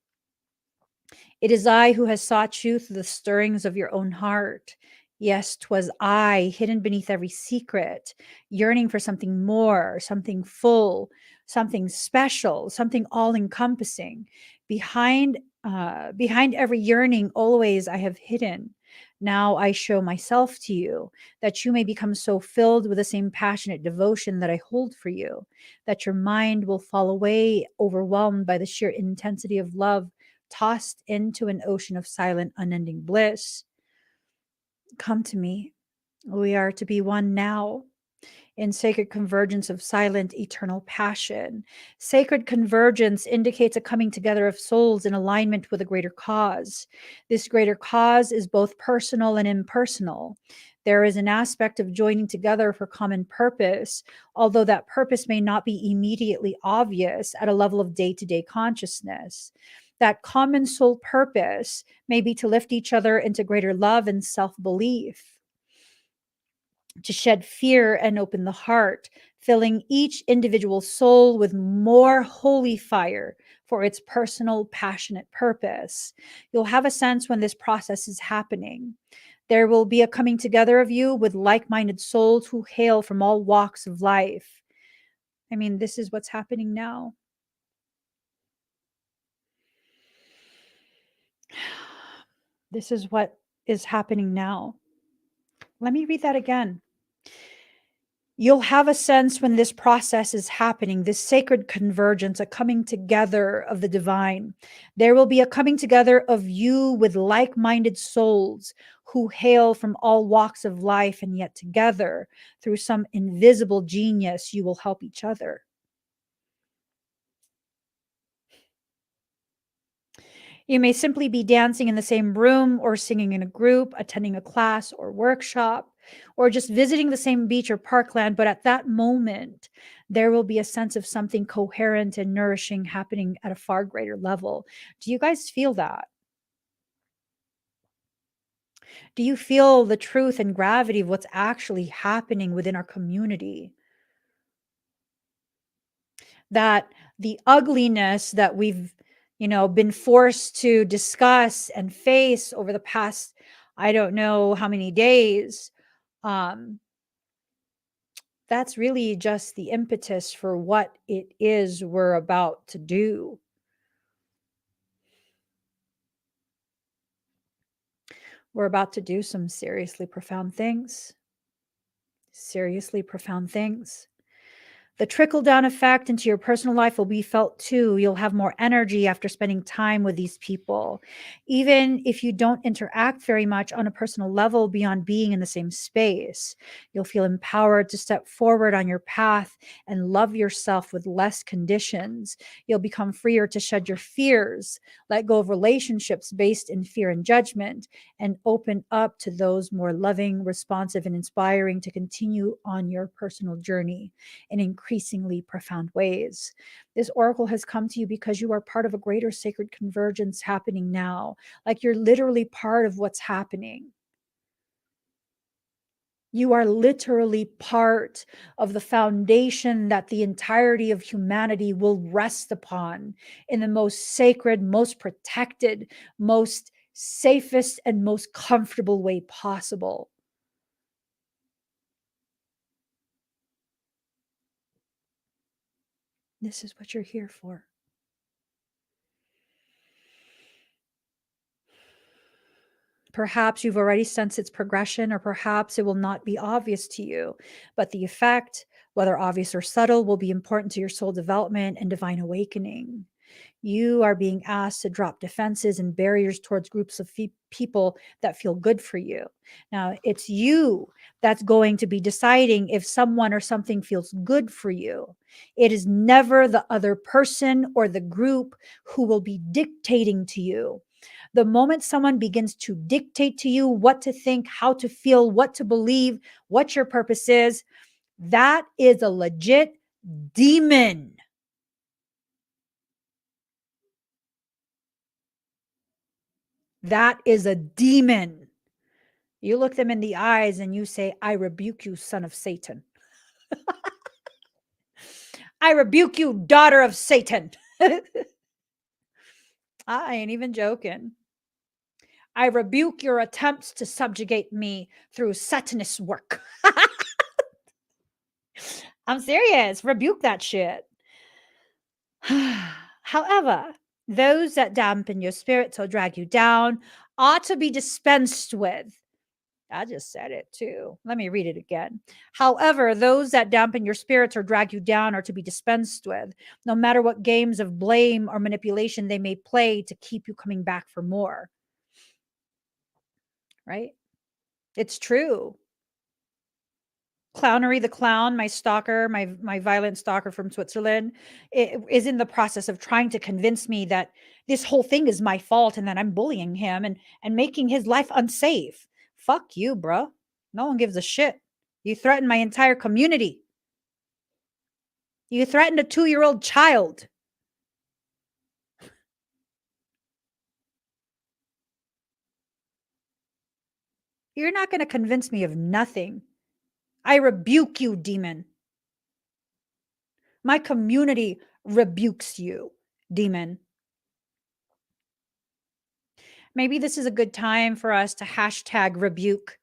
It is I who has sought you through the stirrings of your own heart. Yes, 'twas I, hidden beneath every secret, yearning for something more, something full, something special, something all-encompassing. Behind every yearning, always I have hidden. Now I show myself to you, that you may become so filled with the same passionate devotion that I hold for you, that your mind will fall away, overwhelmed by the sheer intensity of love, tossed into an ocean of silent, unending bliss. Come to me. We are to be one now. in sacred convergence of silent, eternal passion. Sacred convergence indicates a coming together of souls in alignment with a greater cause. This greater cause is both personal and impersonal. There is an aspect of joining together for common purpose, although that purpose may not be immediately obvious at a level of day to day consciousness. That common soul purpose may be to lift each other into greater love and self belief, to shed fear and open the heart, filling each individual soul with more holy fire for its personal, passionate purpose. You'll have a sense when this process is happening. There will be a coming together of you with like minded souls who hail from all walks of life. I mean, this is what's happening now. This is what is happening now. Let me read that again. You'll have a sense when this process is happening, this sacred convergence, a coming together of the divine. There will be a coming together of you with like minded souls who hail from all walks of life, and yet together, through some invisible genius, you will help each other. You may simply be dancing in the same room or singing in a group, attending a class or workshop, or just visiting the same beach or parkland. But at that moment, there will be a sense of something coherent and nourishing happening at a far greater level. Do you guys feel that? Do you feel the truth and gravity of what's actually happening within our community? That the ugliness that we've been forced to discuss and face over the past, I don't know how many days, um that's really just the impetus for what it is we're about to do. We're about to do some seriously profound things. Seriously profound things. The trickle down effect into your personal life will be felt too. You'll have more energy after spending time with these people. Even if you don't interact very much on a personal level beyond being in the same space, you'll feel empowered to step forward on your path and love yourself with less conditions. You'll become freer to shed your fears, let go of relationships based in fear and judgment, and open up to those more loving, responsive, and inspiring to continue on your personal journey in increasingly profound ways. This oracle has come to you because you are part of a greater sacred convergence happening now. Like you're literally part of what's happening. You are literally part of the foundation that the entirety of humanity will rest upon in the most sacred, most protected, most safest, and most comfortable way possible. This is what you're here for. Perhaps you've already sensed its progression, or perhaps it will not be obvious to you. But the effect, whether obvious or subtle, will be important to your soul development and divine awakening. You are being asked to drop defenses and barriers towards groups of people that feel good for you. Now, it's you that's going to be deciding if someone or something feels good for you. It is never the other person or the group who will be dictating to you. The moment someone begins to dictate to you what to think, how to feel, what to believe, what your purpose is, that is a legit demon. That is a demon. You look them in the eyes and you say, I rebuke you, son of Satan. I rebuke you, daughter of Satan. I ain't even joking. I rebuke your attempts to subjugate me through Satanist work. I'm serious. Rebuke that shit. However, those that dampen your spirits or drag you down ought to be dispensed with. I just said it too. Let me read it again. However, those that dampen your spirits or drag you down are to be dispensed with, no matter what games of blame or manipulation they may play to keep you coming back for more. Right? It's true. Clownery the clown, my stalker, my violent stalker from Switzerland, is in the process of trying to convince me that this whole thing is my fault and that I'm bullying him and making his life unsafe. Fuck you, bro. No one gives a shit. You threatened my entire community. You threatened a 2-year-old child. You're not going to convince me of nothing. I rebuke you, demon. My community rebukes you, demon. Maybe this is a good time for us to hashtag rebuke.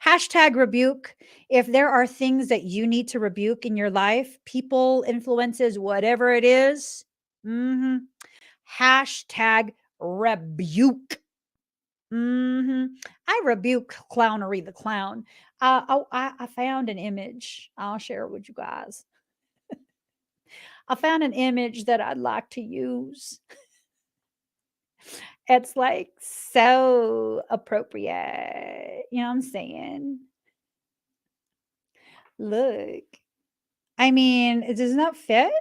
Hashtag rebuke. If there are things that you need to rebuke in your life, people, influences, whatever it is, hashtag rebuke. I rebuke clownery the clown. I found an image. I'll share it with you guys. I found an image that I'd like to use. It's like so appropriate. You know what I'm saying? Look. I mean, it does not fit.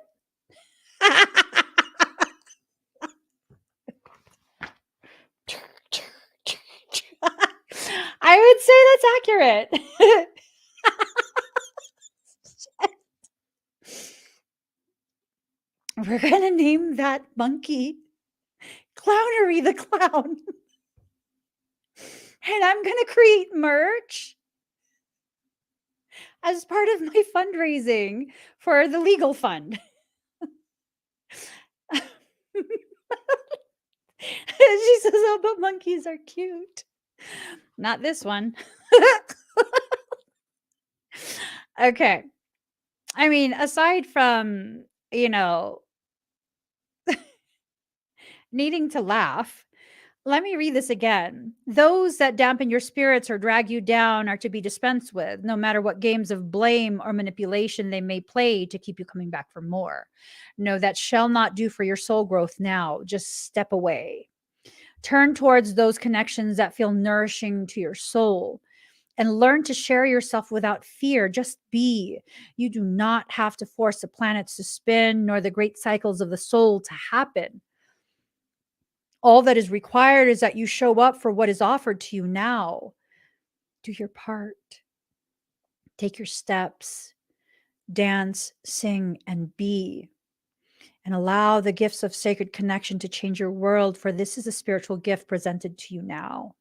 I would say that's accurate. We're going to name that monkey Clownery the Clown. And I'm going to create merch as part of my fundraising for the legal fund. She says, oh, but monkeys are cute. Not this one. Okay. I mean, aside from, needing to laugh, let me read this again. Those that dampen your spirits or drag you down are to be dispensed with, no matter what games of blame or manipulation they may play to keep you coming back for more. No, that shall not do for your soul growth now. Just step away. Turn towards those connections that feel nourishing to your soul and learn to share yourself without fear. Just be. You do not have to force the planets to spin, nor the great cycles of the soul to happen. All that is required is that you show up for what is offered to you now. Do your part. Take your steps. Dance, sing, and be. And allow the gifts of sacred connection to change your world, for this is a spiritual gift presented to you now.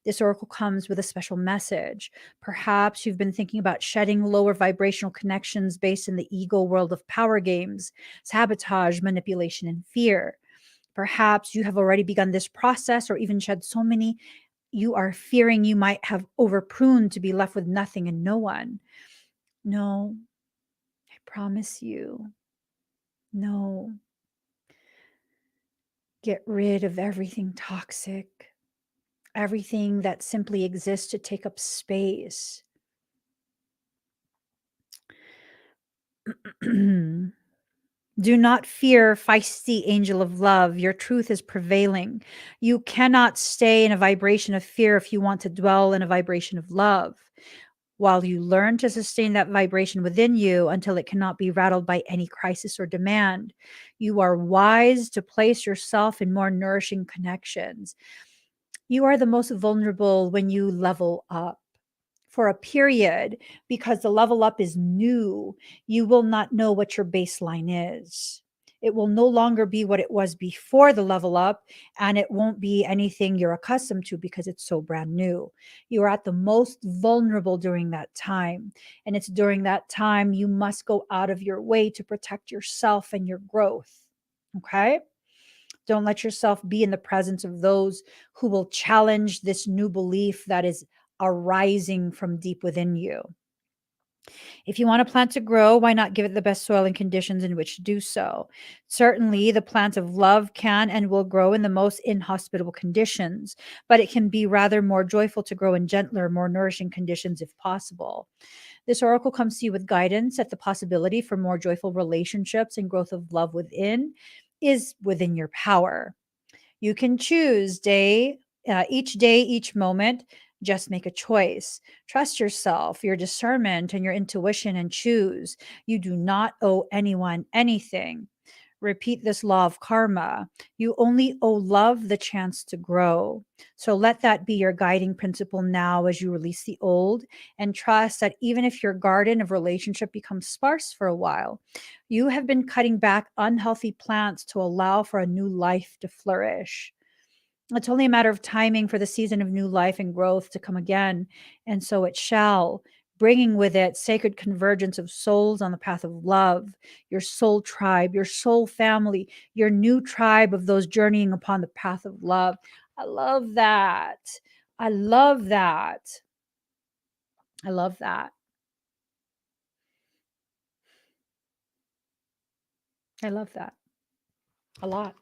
This oracle comes with a special message. Perhaps you've been thinking about shedding lower vibrational connections based in the ego world of power games, sabotage, manipulation, and fear. Perhaps you have already begun this process or even shed so many you are fearing you might have overpruned to be left with nothing and no one. No, I promise you, no. Get rid of everything toxic, everything that simply exists to take up space. Do not fear, feisty angel of love. Your truth is prevailing. You cannot stay in a vibration of fear if you want to dwell in a vibration of love. While you learn to sustain that vibration within you until it cannot be rattled by any crisis or demand, you are wise to place yourself in more nourishing connections. You are the most vulnerable when you level up. For a period, because the level up is new, you will not know what your baseline is. It will no longer be what it was before the level up, and it won't be anything you're accustomed to because it's so brand new. You are at the most vulnerable during that time. And it's during that time you must go out of your way to protect yourself and your growth. Okay? Don't let yourself be in the presence of those who will challenge this new belief that is arising from deep within you. If you want a plant to grow, why not give it the best soil and conditions in which to do so? Certainly, the plant of love can and will grow in the most inhospitable conditions, but it can be rather more joyful to grow in gentler, more nourishing conditions if possible. This oracle comes to you with guidance that the possibility for more joyful relationships and growth of love within is within your power. You can choose each day, each moment Just make a choice. Trust yourself, your discernment, and your intuition and choose. You do not owe anyone anything. Repeat this law of karma. You only owe love the chance to grow. So let that be your guiding principle now as you release the old and trust that even if your garden of relationship becomes sparse for a while, you have been cutting back unhealthy plants to allow for a new life to flourish. It's only a matter of timing for the season of new life and growth to come again, and so it shall, bringing with it sacred convergence of souls on the path of love, your soul tribe, your soul family, your new tribe of those journeying upon the path of love. I love that. I love that. I love that. I love that a lot.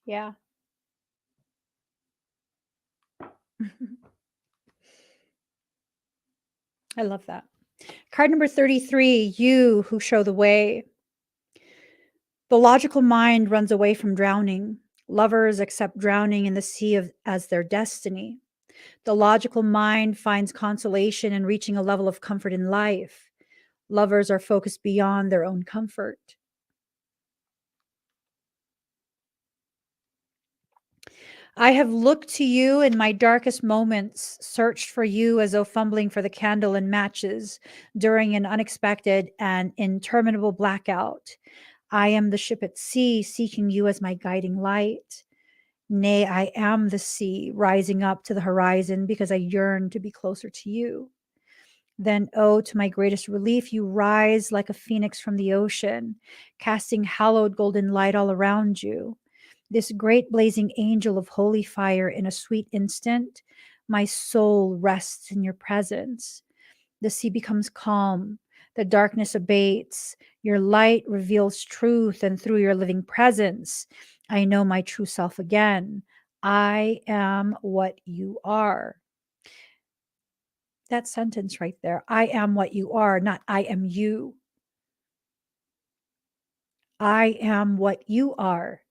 Yeah. I love that. Card number 33, you who show the way. The logical mind runs away from drowning. Lovers accept drowning in the sea as their destiny. The logical mind finds consolation in reaching a level of comfort in life. Lovers are focused beyond their own comfort. I have looked to you in my darkest moments, searched for you as though fumbling for the candle and matches during an unexpected and interminable blackout. I am the ship at sea, seeking you as my guiding light. Nay, I am the sea, rising up to the horizon because I yearn to be closer to you. Then, oh, to my greatest relief, you rise like a phoenix from the ocean, casting hallowed golden light all around you. This great blazing angel of holy fire, in a sweet instant, my soul rests in your presence. The sea becomes calm, the darkness abates, your light reveals truth, and through your living presence, I know my true self again. I am what you are. That sentence right there, I am what you are, not I am you. I am what you are,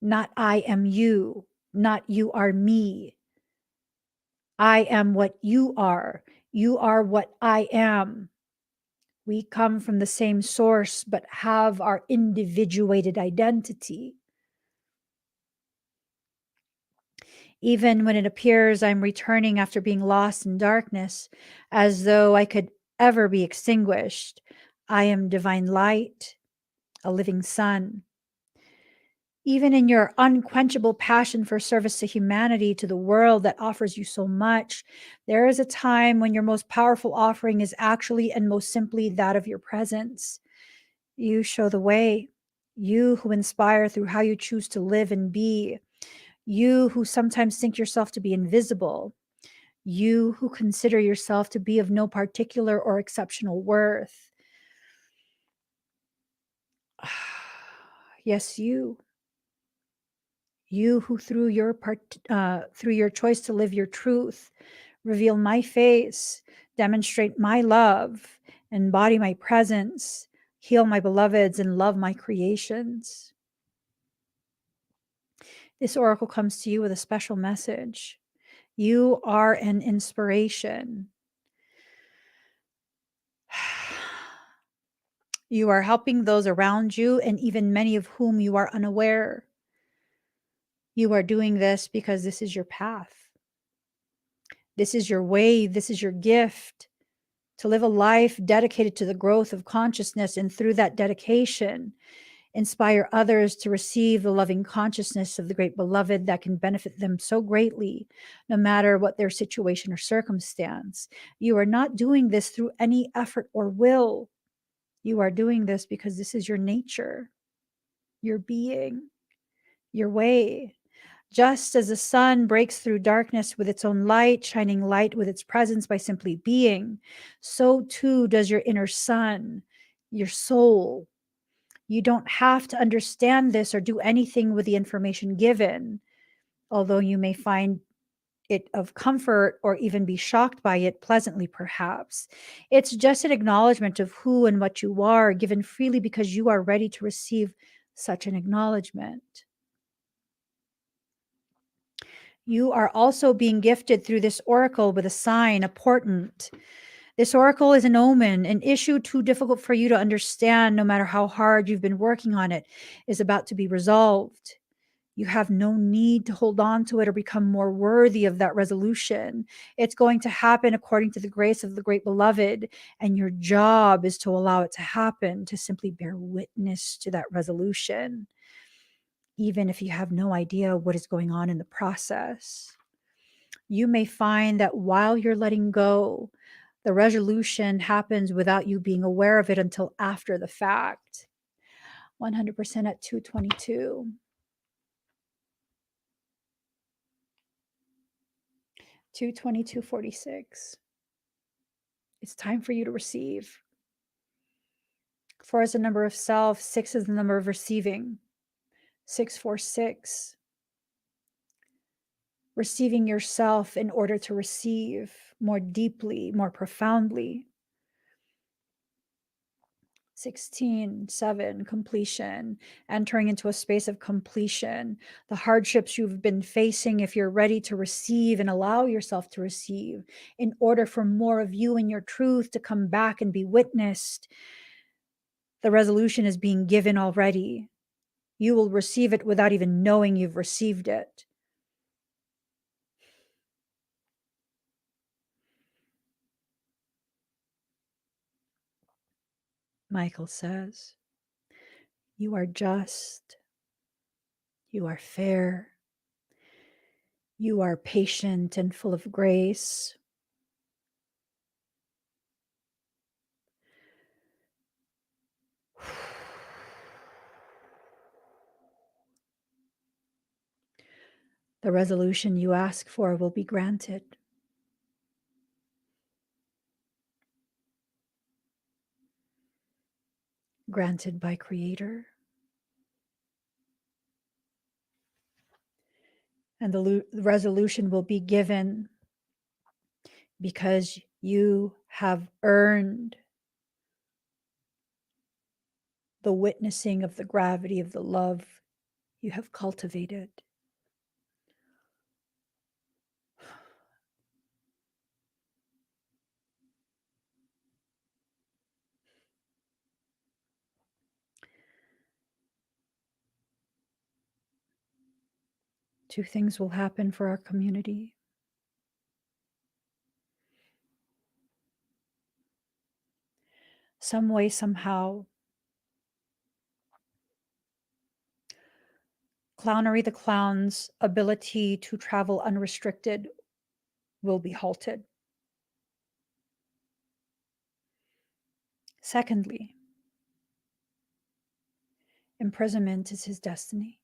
not I am you, not you are me. I am what you are. You are what I am. We come from the same source, but have our individuated identity. Even when it appears I'm returning after being lost in darkness, as though I could ever be extinguished, I am divine light, a living sun. Even in your unquenchable passion for service to humanity, to the world that offers you so much, there is a time when your most powerful offering is actually and most simply that of your presence. You show the way. You who inspire through how you choose to live and be. You who sometimes think yourself to be invisible. You who consider yourself to be of no particular or exceptional worth. Yes, you. You who through your choice to live your truth, reveal my face, demonstrate my love, embody my presence, heal my beloveds, and love my creations. This oracle comes to you with a special message. You are an inspiration. You are helping those around you, and even many of whom you are unaware. You are doing this because this is your path. This is your way. This is your gift to live a life dedicated to the growth of consciousness, and through that dedication, inspire others to receive the loving consciousness of the great beloved that can benefit them so greatly, no matter what their situation or circumstance. You are not doing this through any effort or will. You are doing this because this is your nature, your being, your way. Just as the sun breaks through darkness with its own light, shining light with its presence by simply being, so too does your inner sun, your soul. You don't have to understand this or do anything with the information given, although you may find it of comfort or even be shocked by it pleasantly, perhaps. It's just an acknowledgement of who and what you are, given freely because you are ready to receive such an acknowledgement. You are also being gifted through this oracle with a sign, a portent. This oracle is an omen, an issue too difficult for you to understand, no matter how hard you've been working on it, is about to be resolved. You have no need to hold on to it or become more worthy of that resolution. It's going to happen according to the grace of the great beloved, and your job is to allow it to happen, to simply bear witness to that resolution, even if you have no idea what is going on in the process. You may find that while you're letting go, the resolution happens without you being aware of it until after the fact. 100% at 222. 222:46. It's time for you to receive. 4 is the number of self, 6 is the number of receiving. 646. Receiving yourself in order to receive more deeply, more profoundly. 16:7, completion, entering into a space of completion. The hardships you've been facing, if you're ready to receive and allow yourself to receive, in order for more of you and your truth to come back and be witnessed, the resolution is being given already. You will receive it without even knowing you've received it. Michael says, you are just, you are fair, you are patient and full of grace. The resolution you ask for will be granted. Granted by Creator. And the resolution will be given because you have earned the witnessing of the gravity of the love you have cultivated. Two things will happen for our community. Some way, somehow, Clownery the Clown's ability to travel unrestricted will be halted. Secondly, imprisonment is his destiny.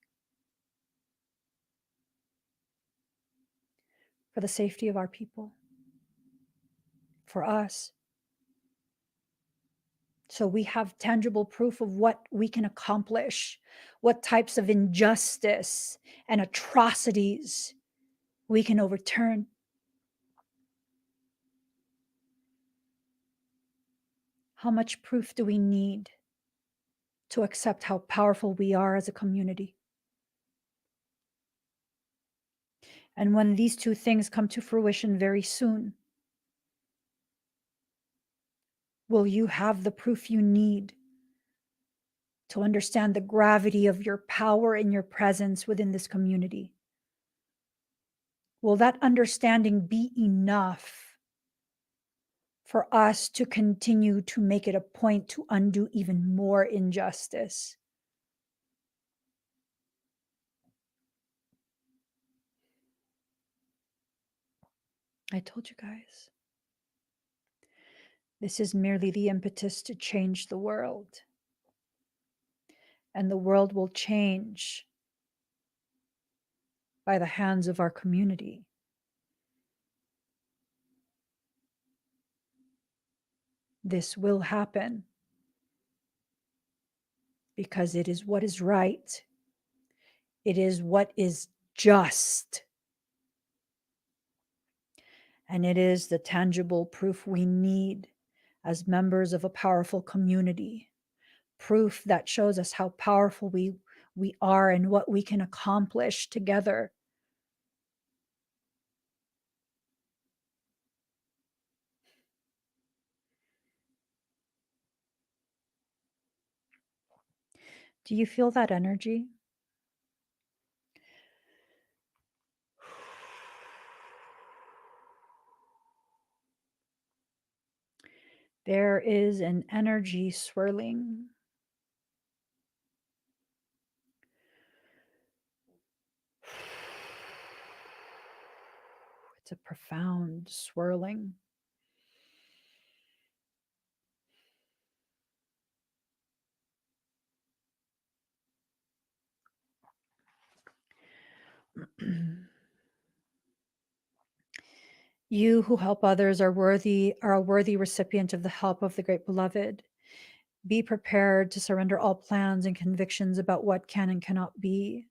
For the safety of our people, for us. So we have tangible proof of what we can accomplish, what types of injustice and atrocities we can overturn. How much proof do we need to accept how powerful we are as a community? And when these two things come to fruition very soon, will you have the proof you need to understand the gravity of your power and your presence within this community? Will that understanding be enough for us to continue to make it a point to undo even more injustice? I told you guys. This is merely the impetus to change the world. And the world will change by the hands of our community. This will happen because it is what is right. It is what is just. And it is the tangible proof we need as members of a powerful community. Proof that shows us how powerful we are and what we can accomplish together. Do you feel that energy? There is an energy swirling. It's a profound swirling. You who help others are a worthy recipient of the help of the great beloved. Be prepared to surrender all plans and convictions about what can and cannot be,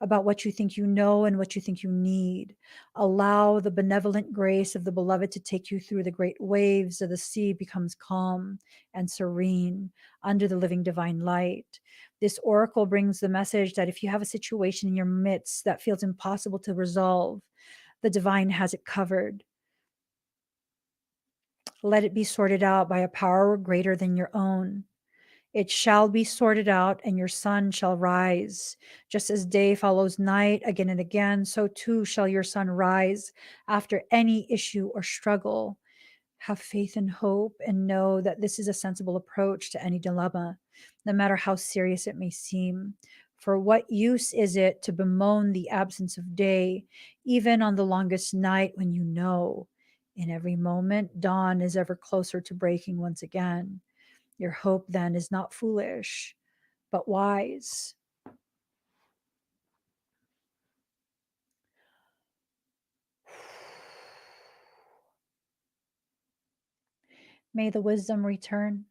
about what you think you know and what you think you need. Allow the benevolent grace of the beloved to take you through the great waves of the sea becomes calm and serene under the living divine light. This oracle brings the message that if you have a situation in your midst that feels impossible to resolve, the divine has it covered. Let it be sorted out by a power greater than your own. It shall be sorted out, and your sun shall rise. Just as day follows night again and again, so too shall your sun rise after any issue or struggle. Have faith and hope, and know that this is a sensible approach to any dilemma, no matter how serious it may seem. For what use is it to bemoan the absence of day, even on the longest night when you know in every moment dawn is ever closer to breaking once again? Your hope then is not foolish, but wise. May the wisdom return.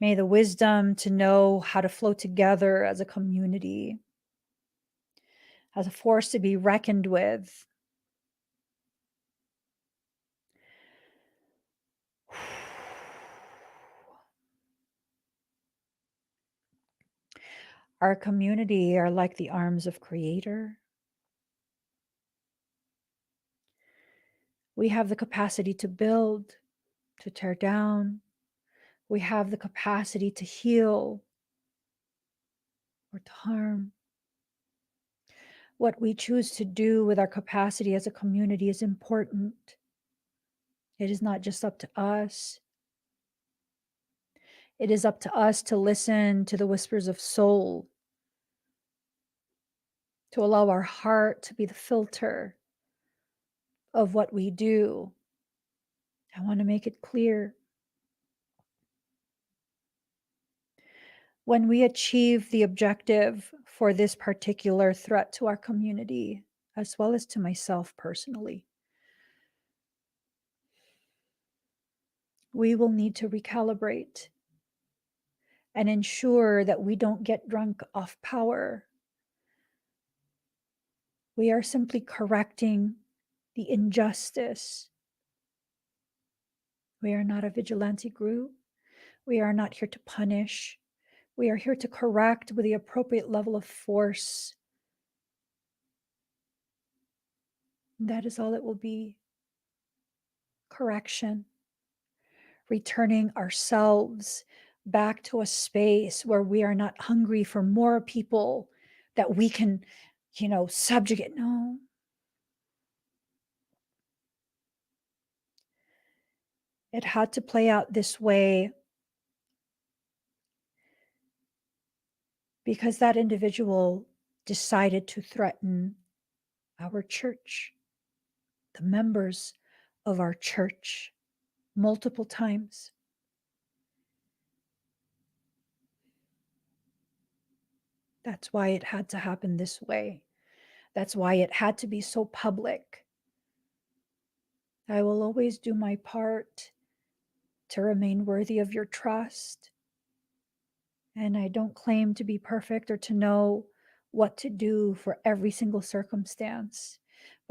May the wisdom to know how to flow together as a community, as a force to be reckoned with. Our community are like the arms of Creator. We have the capacity to build, to tear down. We have the capacity to heal or to harm. What we choose to do with our capacity as a community is important. It is not just up to us. It is up to us to listen to the whispers of soul, to allow our heart to be the filter of what we do. I want to make it clear. When we achieve the objective for this particular threat to our community, as well as to myself personally, we will need to recalibrate and ensure that we don't get drunk off power. We are simply correcting the injustice. We are not a vigilante group. We are not here to punish. We are here to correct with the appropriate level of force. That is all it will be. Correction. Returning ourselves back to a space where we are not hungry for more people that we can, subjugate. No. It had to play out this way because that individual decided to threaten our church, the members of our church, multiple times. That's why it had to happen this way. That's why it had to be so public. I will always do my part to remain worthy of your trust. And I don't claim to be perfect or to know what to do for every single circumstance.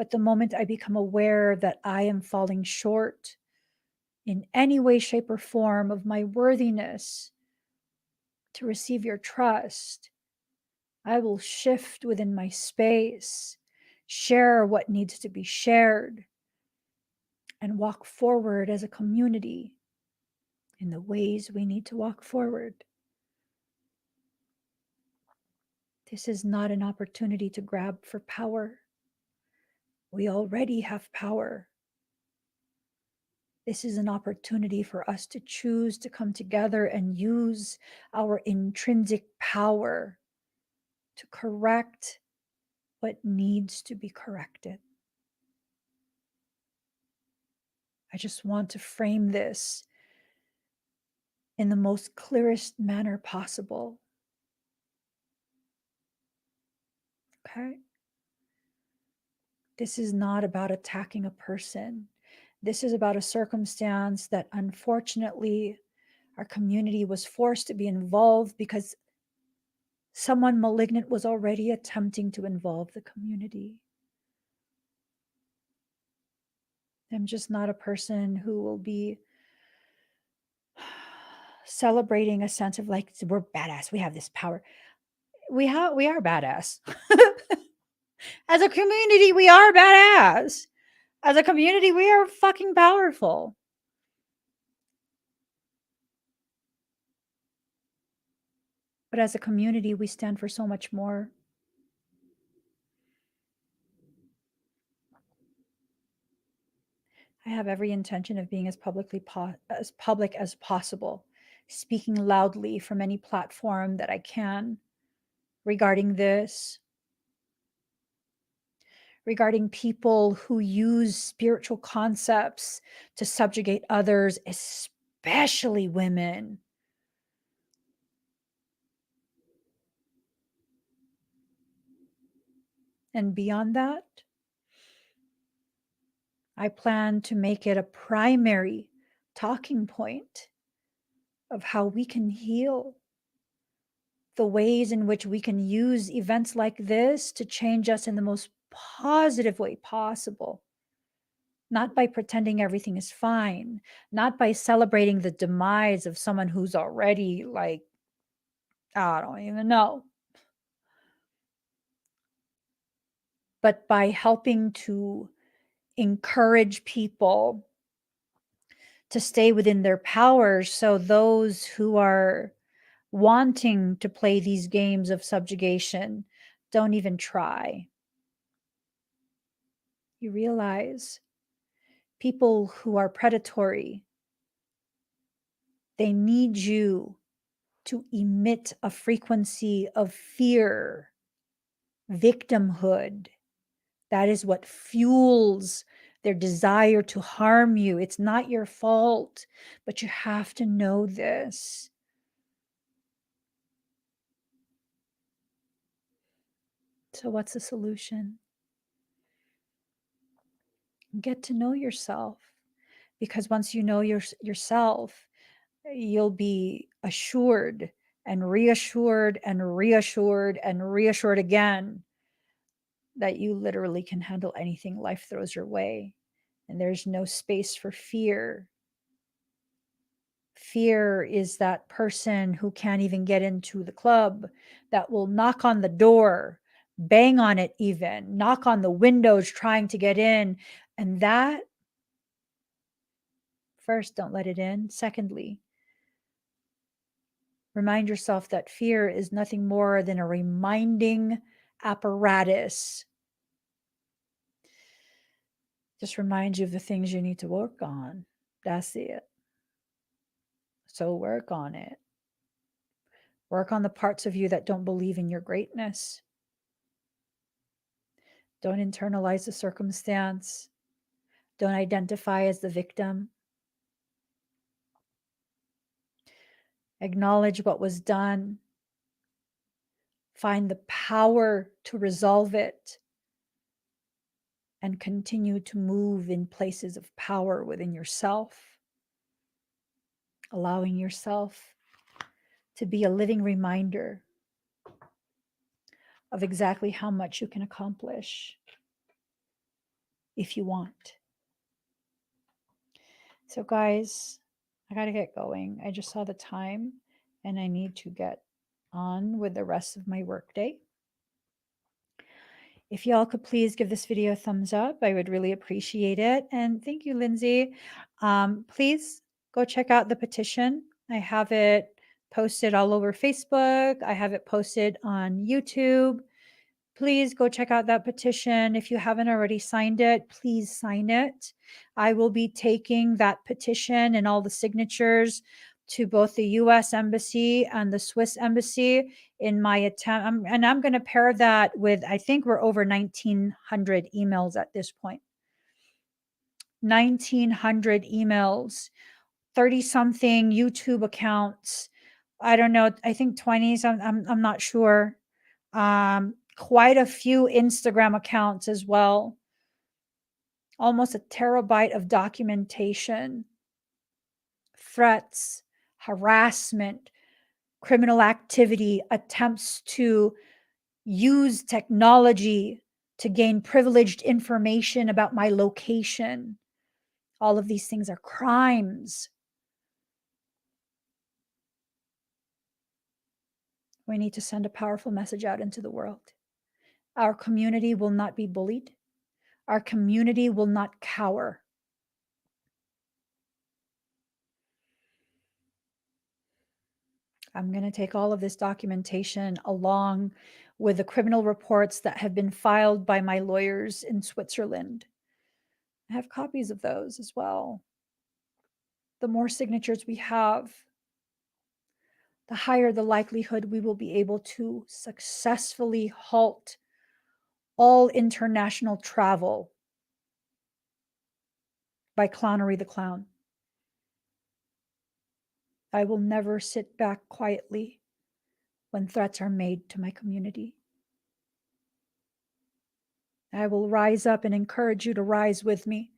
But the moment I become aware that I am falling short in any way, shape, or form of my worthiness to receive your trust, I will shift within my space, share what needs to be shared, and walk forward as a community in the ways we need to walk forward. This is not an opportunity to grab for power. We already have power. This is an opportunity for us to choose to come together and use our intrinsic power to correct what needs to be corrected. I just want to frame this in the most clearest manner possible. Okay? This is not about attacking a person. This is about a circumstance that unfortunately our community was forced to be involved because someone malignant was already attempting to involve the community. I'm just not a person who will be celebrating a sense of like, we're badass, we have this power. We are badass. As a community, we are badass. As a community, we are fucking powerful. But as a community, we stand for so much more. I have every intention of being as public as possible, speaking loudly from any platform that I can regarding this, regarding people who use spiritual concepts to subjugate others, especially women. And beyond that, I plan to make it a primary talking point of how we can heal, the ways in which we can use events like this to change us in the most positive way possible. Not by pretending everything is fine, not by celebrating the demise of someone who's already like, I don't even know, but by helping to encourage people to stay within their powers, so those who are wanting to play these games of subjugation don't even try. You realize people who are predatory, they need you to emit a frequency of fear, victimhood. That is what fuels their desire to harm you. It's not your fault, but you have to know this. So, what's the solution? Get to know yourself, because once you know yourself, you'll be assured and reassured and reassured and reassured again that you literally can handle anything life throws your way. And there's no space for fear. Fear is that person who can't even get into the club, that will knock on the door, bang on it, even knock on the windows trying to get in. And that, first, don't let it in. Secondly, remind yourself that fear is nothing more than a reminding apparatus. Just reminds you of the things you need to work on. That's it. So work on it. Work on the parts of you that don't believe in your greatness. Don't internalize the circumstance. Don't identify as the victim. Acknowledge what was done. Find the power to resolve it. And continue to move in places of power within yourself. Allowing yourself to be a living reminder of exactly how much you can accomplish. if you want. So guys, I got to get going. I just saw the time and I need to get on with the rest of my workday. If y'all could please give this video a thumbs up, I would really appreciate it. And thank you, Lindsay. Please go check out the petition. I have it posted all over Facebook. I have it posted on YouTube. Please go check out that petition. If you haven't already signed it, please sign it. I will be taking that petition and all the signatures to both the US Embassy and the Swiss Embassy in my attempt. And I'm going to pair that with, I think we're over 1,900 emails at this point. 1,900 emails, 30 something YouTube accounts. I don't know. I think 20s. I'm not sure. Quite a few Instagram accounts as well. Almost a terabyte of documentation, threats, harassment, criminal activity, attempts to use technology to gain privileged information about my location. All of these things are crimes. We need to send a powerful message out into the world. Our community will not be bullied. Our community will not cower. I'm going to take all of this documentation along with the criminal reports that have been filed by my lawyers in Switzerland. I have copies of those as well. The more signatures we have, the higher the likelihood we will be able to successfully halt all international travel by Clownery the Clown. I will never sit back quietly when threats are made to my community. I will rise up and encourage you to rise with me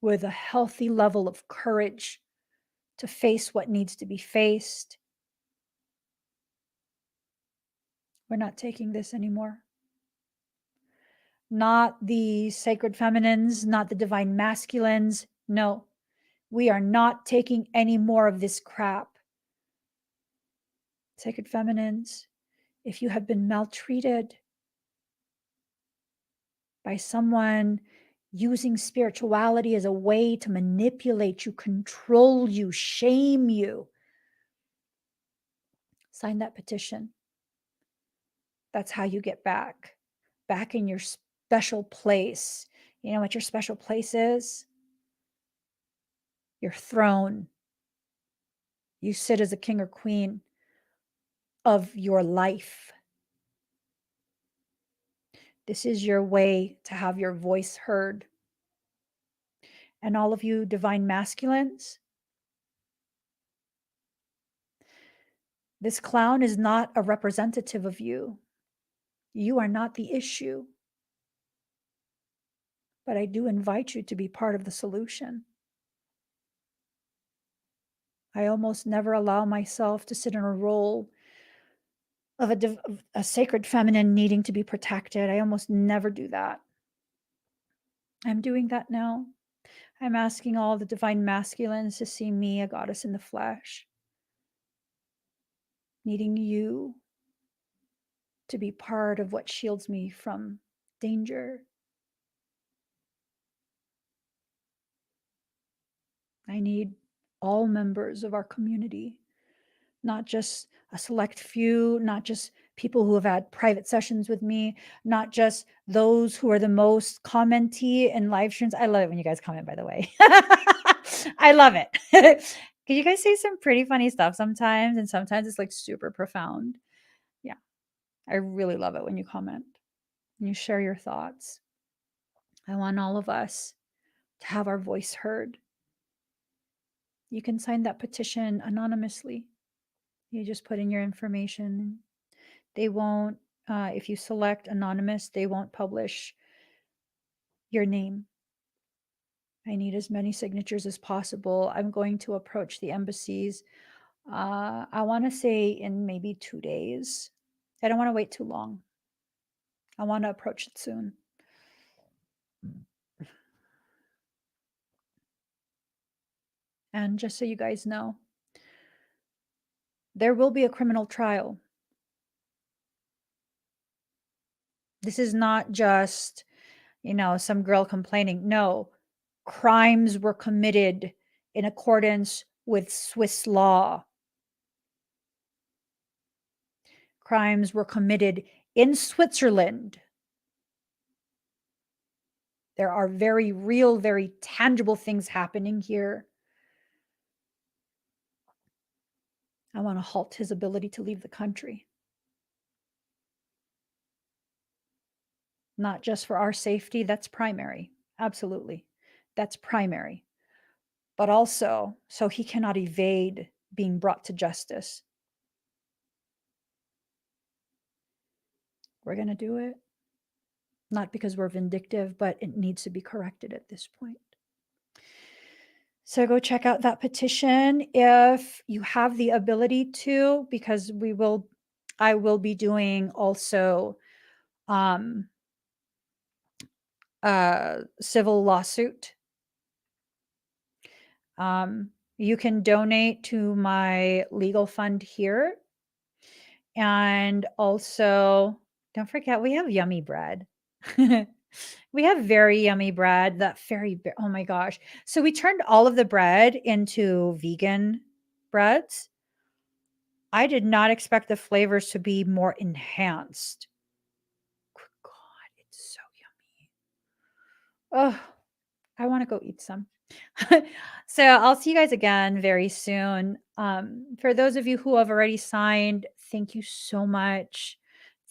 with a healthy level of courage to face what needs to be faced. We're not taking this anymore. Not the sacred feminines, not the divine masculines. No, we are not taking any more of this crap. Sacred feminines, if you have been maltreated by someone using spirituality as a way to manipulate you, control you, shame you, sign that petition. That's how you get back in your special place. You know what your special place is? Your throne. You sit as a king or queen of your life. This is your way to have your voice heard. And all of you divine masculines, this clown is not a representative of you. You are not the issue. But I do invite you to be part of the solution. I almost never allow myself to sit in a role of a sacred feminine needing to be protected. I almost never do that. I'm doing that now. I'm asking all the divine masculines to see me, a goddess in the flesh, needing you to be part of what shields me from danger. I need all members of our community, not just a select few, not just people who have had private sessions with me, not just those who are the most commenty in live streams. I love it when you guys comment, by the way. I love it. Because you guys say some pretty funny stuff sometimes, and sometimes it's like super profound. Yeah, I really love it when you comment and you share your thoughts. I want all of us to have our voice heard. You can sign that petition anonymously. You just put in your information. They won't, if you select anonymous, they won't publish your name. I need as many signatures as possible. I'm going to approach the embassies. I want to say in maybe 2 days. I don't want to wait too long. I want to approach it soon. And just so you guys know, there will be a criminal trial. This is not just, some girl complaining. No, crimes were committed in accordance with Swiss law. Crimes were committed in Switzerland. There are very real, very tangible things happening here. I want to halt his ability to leave the country. Not just for our safety, that's primary. Absolutely. That's primary. But also so he cannot evade being brought to justice. We're going to do it. Not because we're vindictive, but it needs to be corrected at this point. So go check out that petition if you have the ability to, because I will be doing also a civil lawsuit. You can donate to my legal fund here. And also, don't forget, we have yummy bread. We have very yummy bread. Oh my gosh. So we turned all of the bread into vegan breads. I did not expect the flavors to be more enhanced. God, it's so yummy. Oh, I want to go eat some. So I'll see you guys again very soon. For those of you who have already signed, thank you so much.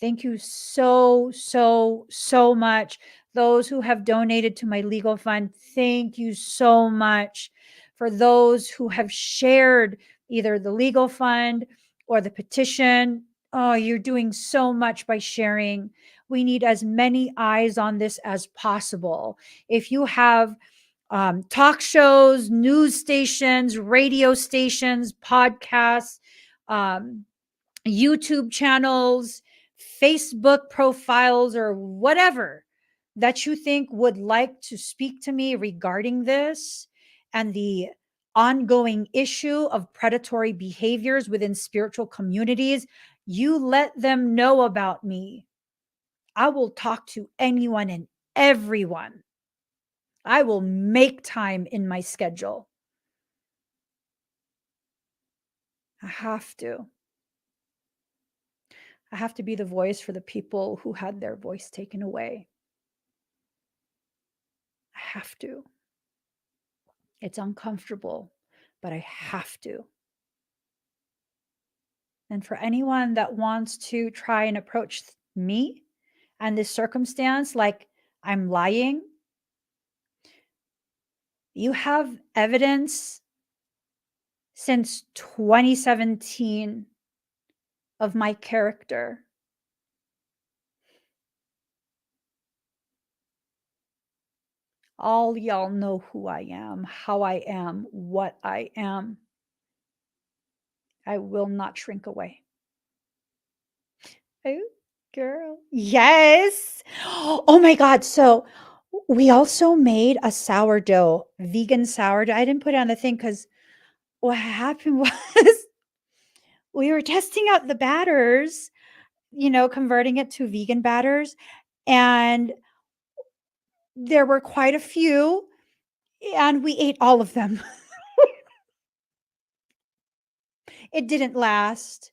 Thank you so, so, so much. Those who have donated to my legal fund, thank you so much. For those who have shared either the legal fund or the petition, oh, you're doing so much by sharing. We need as many eyes on this as possible. If you have talk shows, news stations, radio stations, podcasts, YouTube channels, Facebook profiles, or whatever that you think would like to speak to me regarding this and the ongoing issue of predatory behaviors within spiritual communities, you let them know about me. I will talk to anyone and everyone. I will make time in my schedule. I have to. I have to be the voice for the people who had their voice taken away. I have to. It's uncomfortable, but I have to. And for anyone that wants to try and approach me and this circumstance like I'm lying, you have evidence since 2017 of my character. All y'all know who I am, how I am, what I am. I will not shrink away. Oh, girl. Yes. Oh my God. So we also made a sourdough, vegan sourdough. I didn't put it on the thing because what happened was we were testing out the batters, converting it to vegan batters. And there were quite a few, and we ate all of them. It didn't last.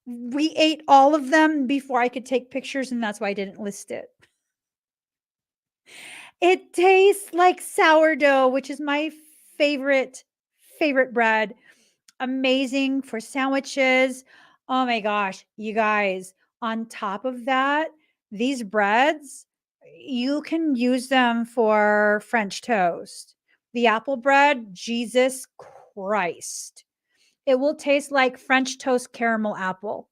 We ate all of them before I could take pictures, and that's why I didn't list it. It tastes like sourdough, which is my favorite bread. Amazing for sandwiches. Oh my gosh, you guys, on top of that, these breads, you can use them for French toast. The apple bread, Jesus Christ. It will taste like French toast caramel apple.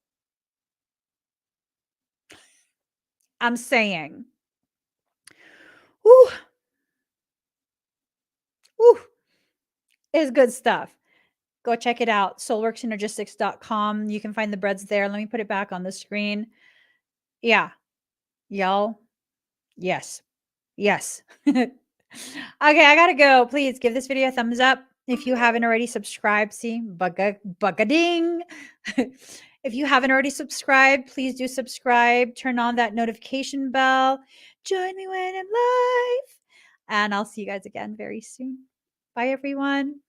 I'm saying. Whew. Whew. It's good stuff. Go check it out. soulworksynergistics.com. You can find the breads there. Let me put it back on the screen. Yeah. Y'all. Yes. Yes. Okay, I gotta go. Please give this video a thumbs up. If you haven't already subscribed, see, bugga ding. If you haven't already subscribed, please do subscribe. Turn on that notification bell. Join me when I'm live. And I'll see you guys again very soon. Bye, everyone.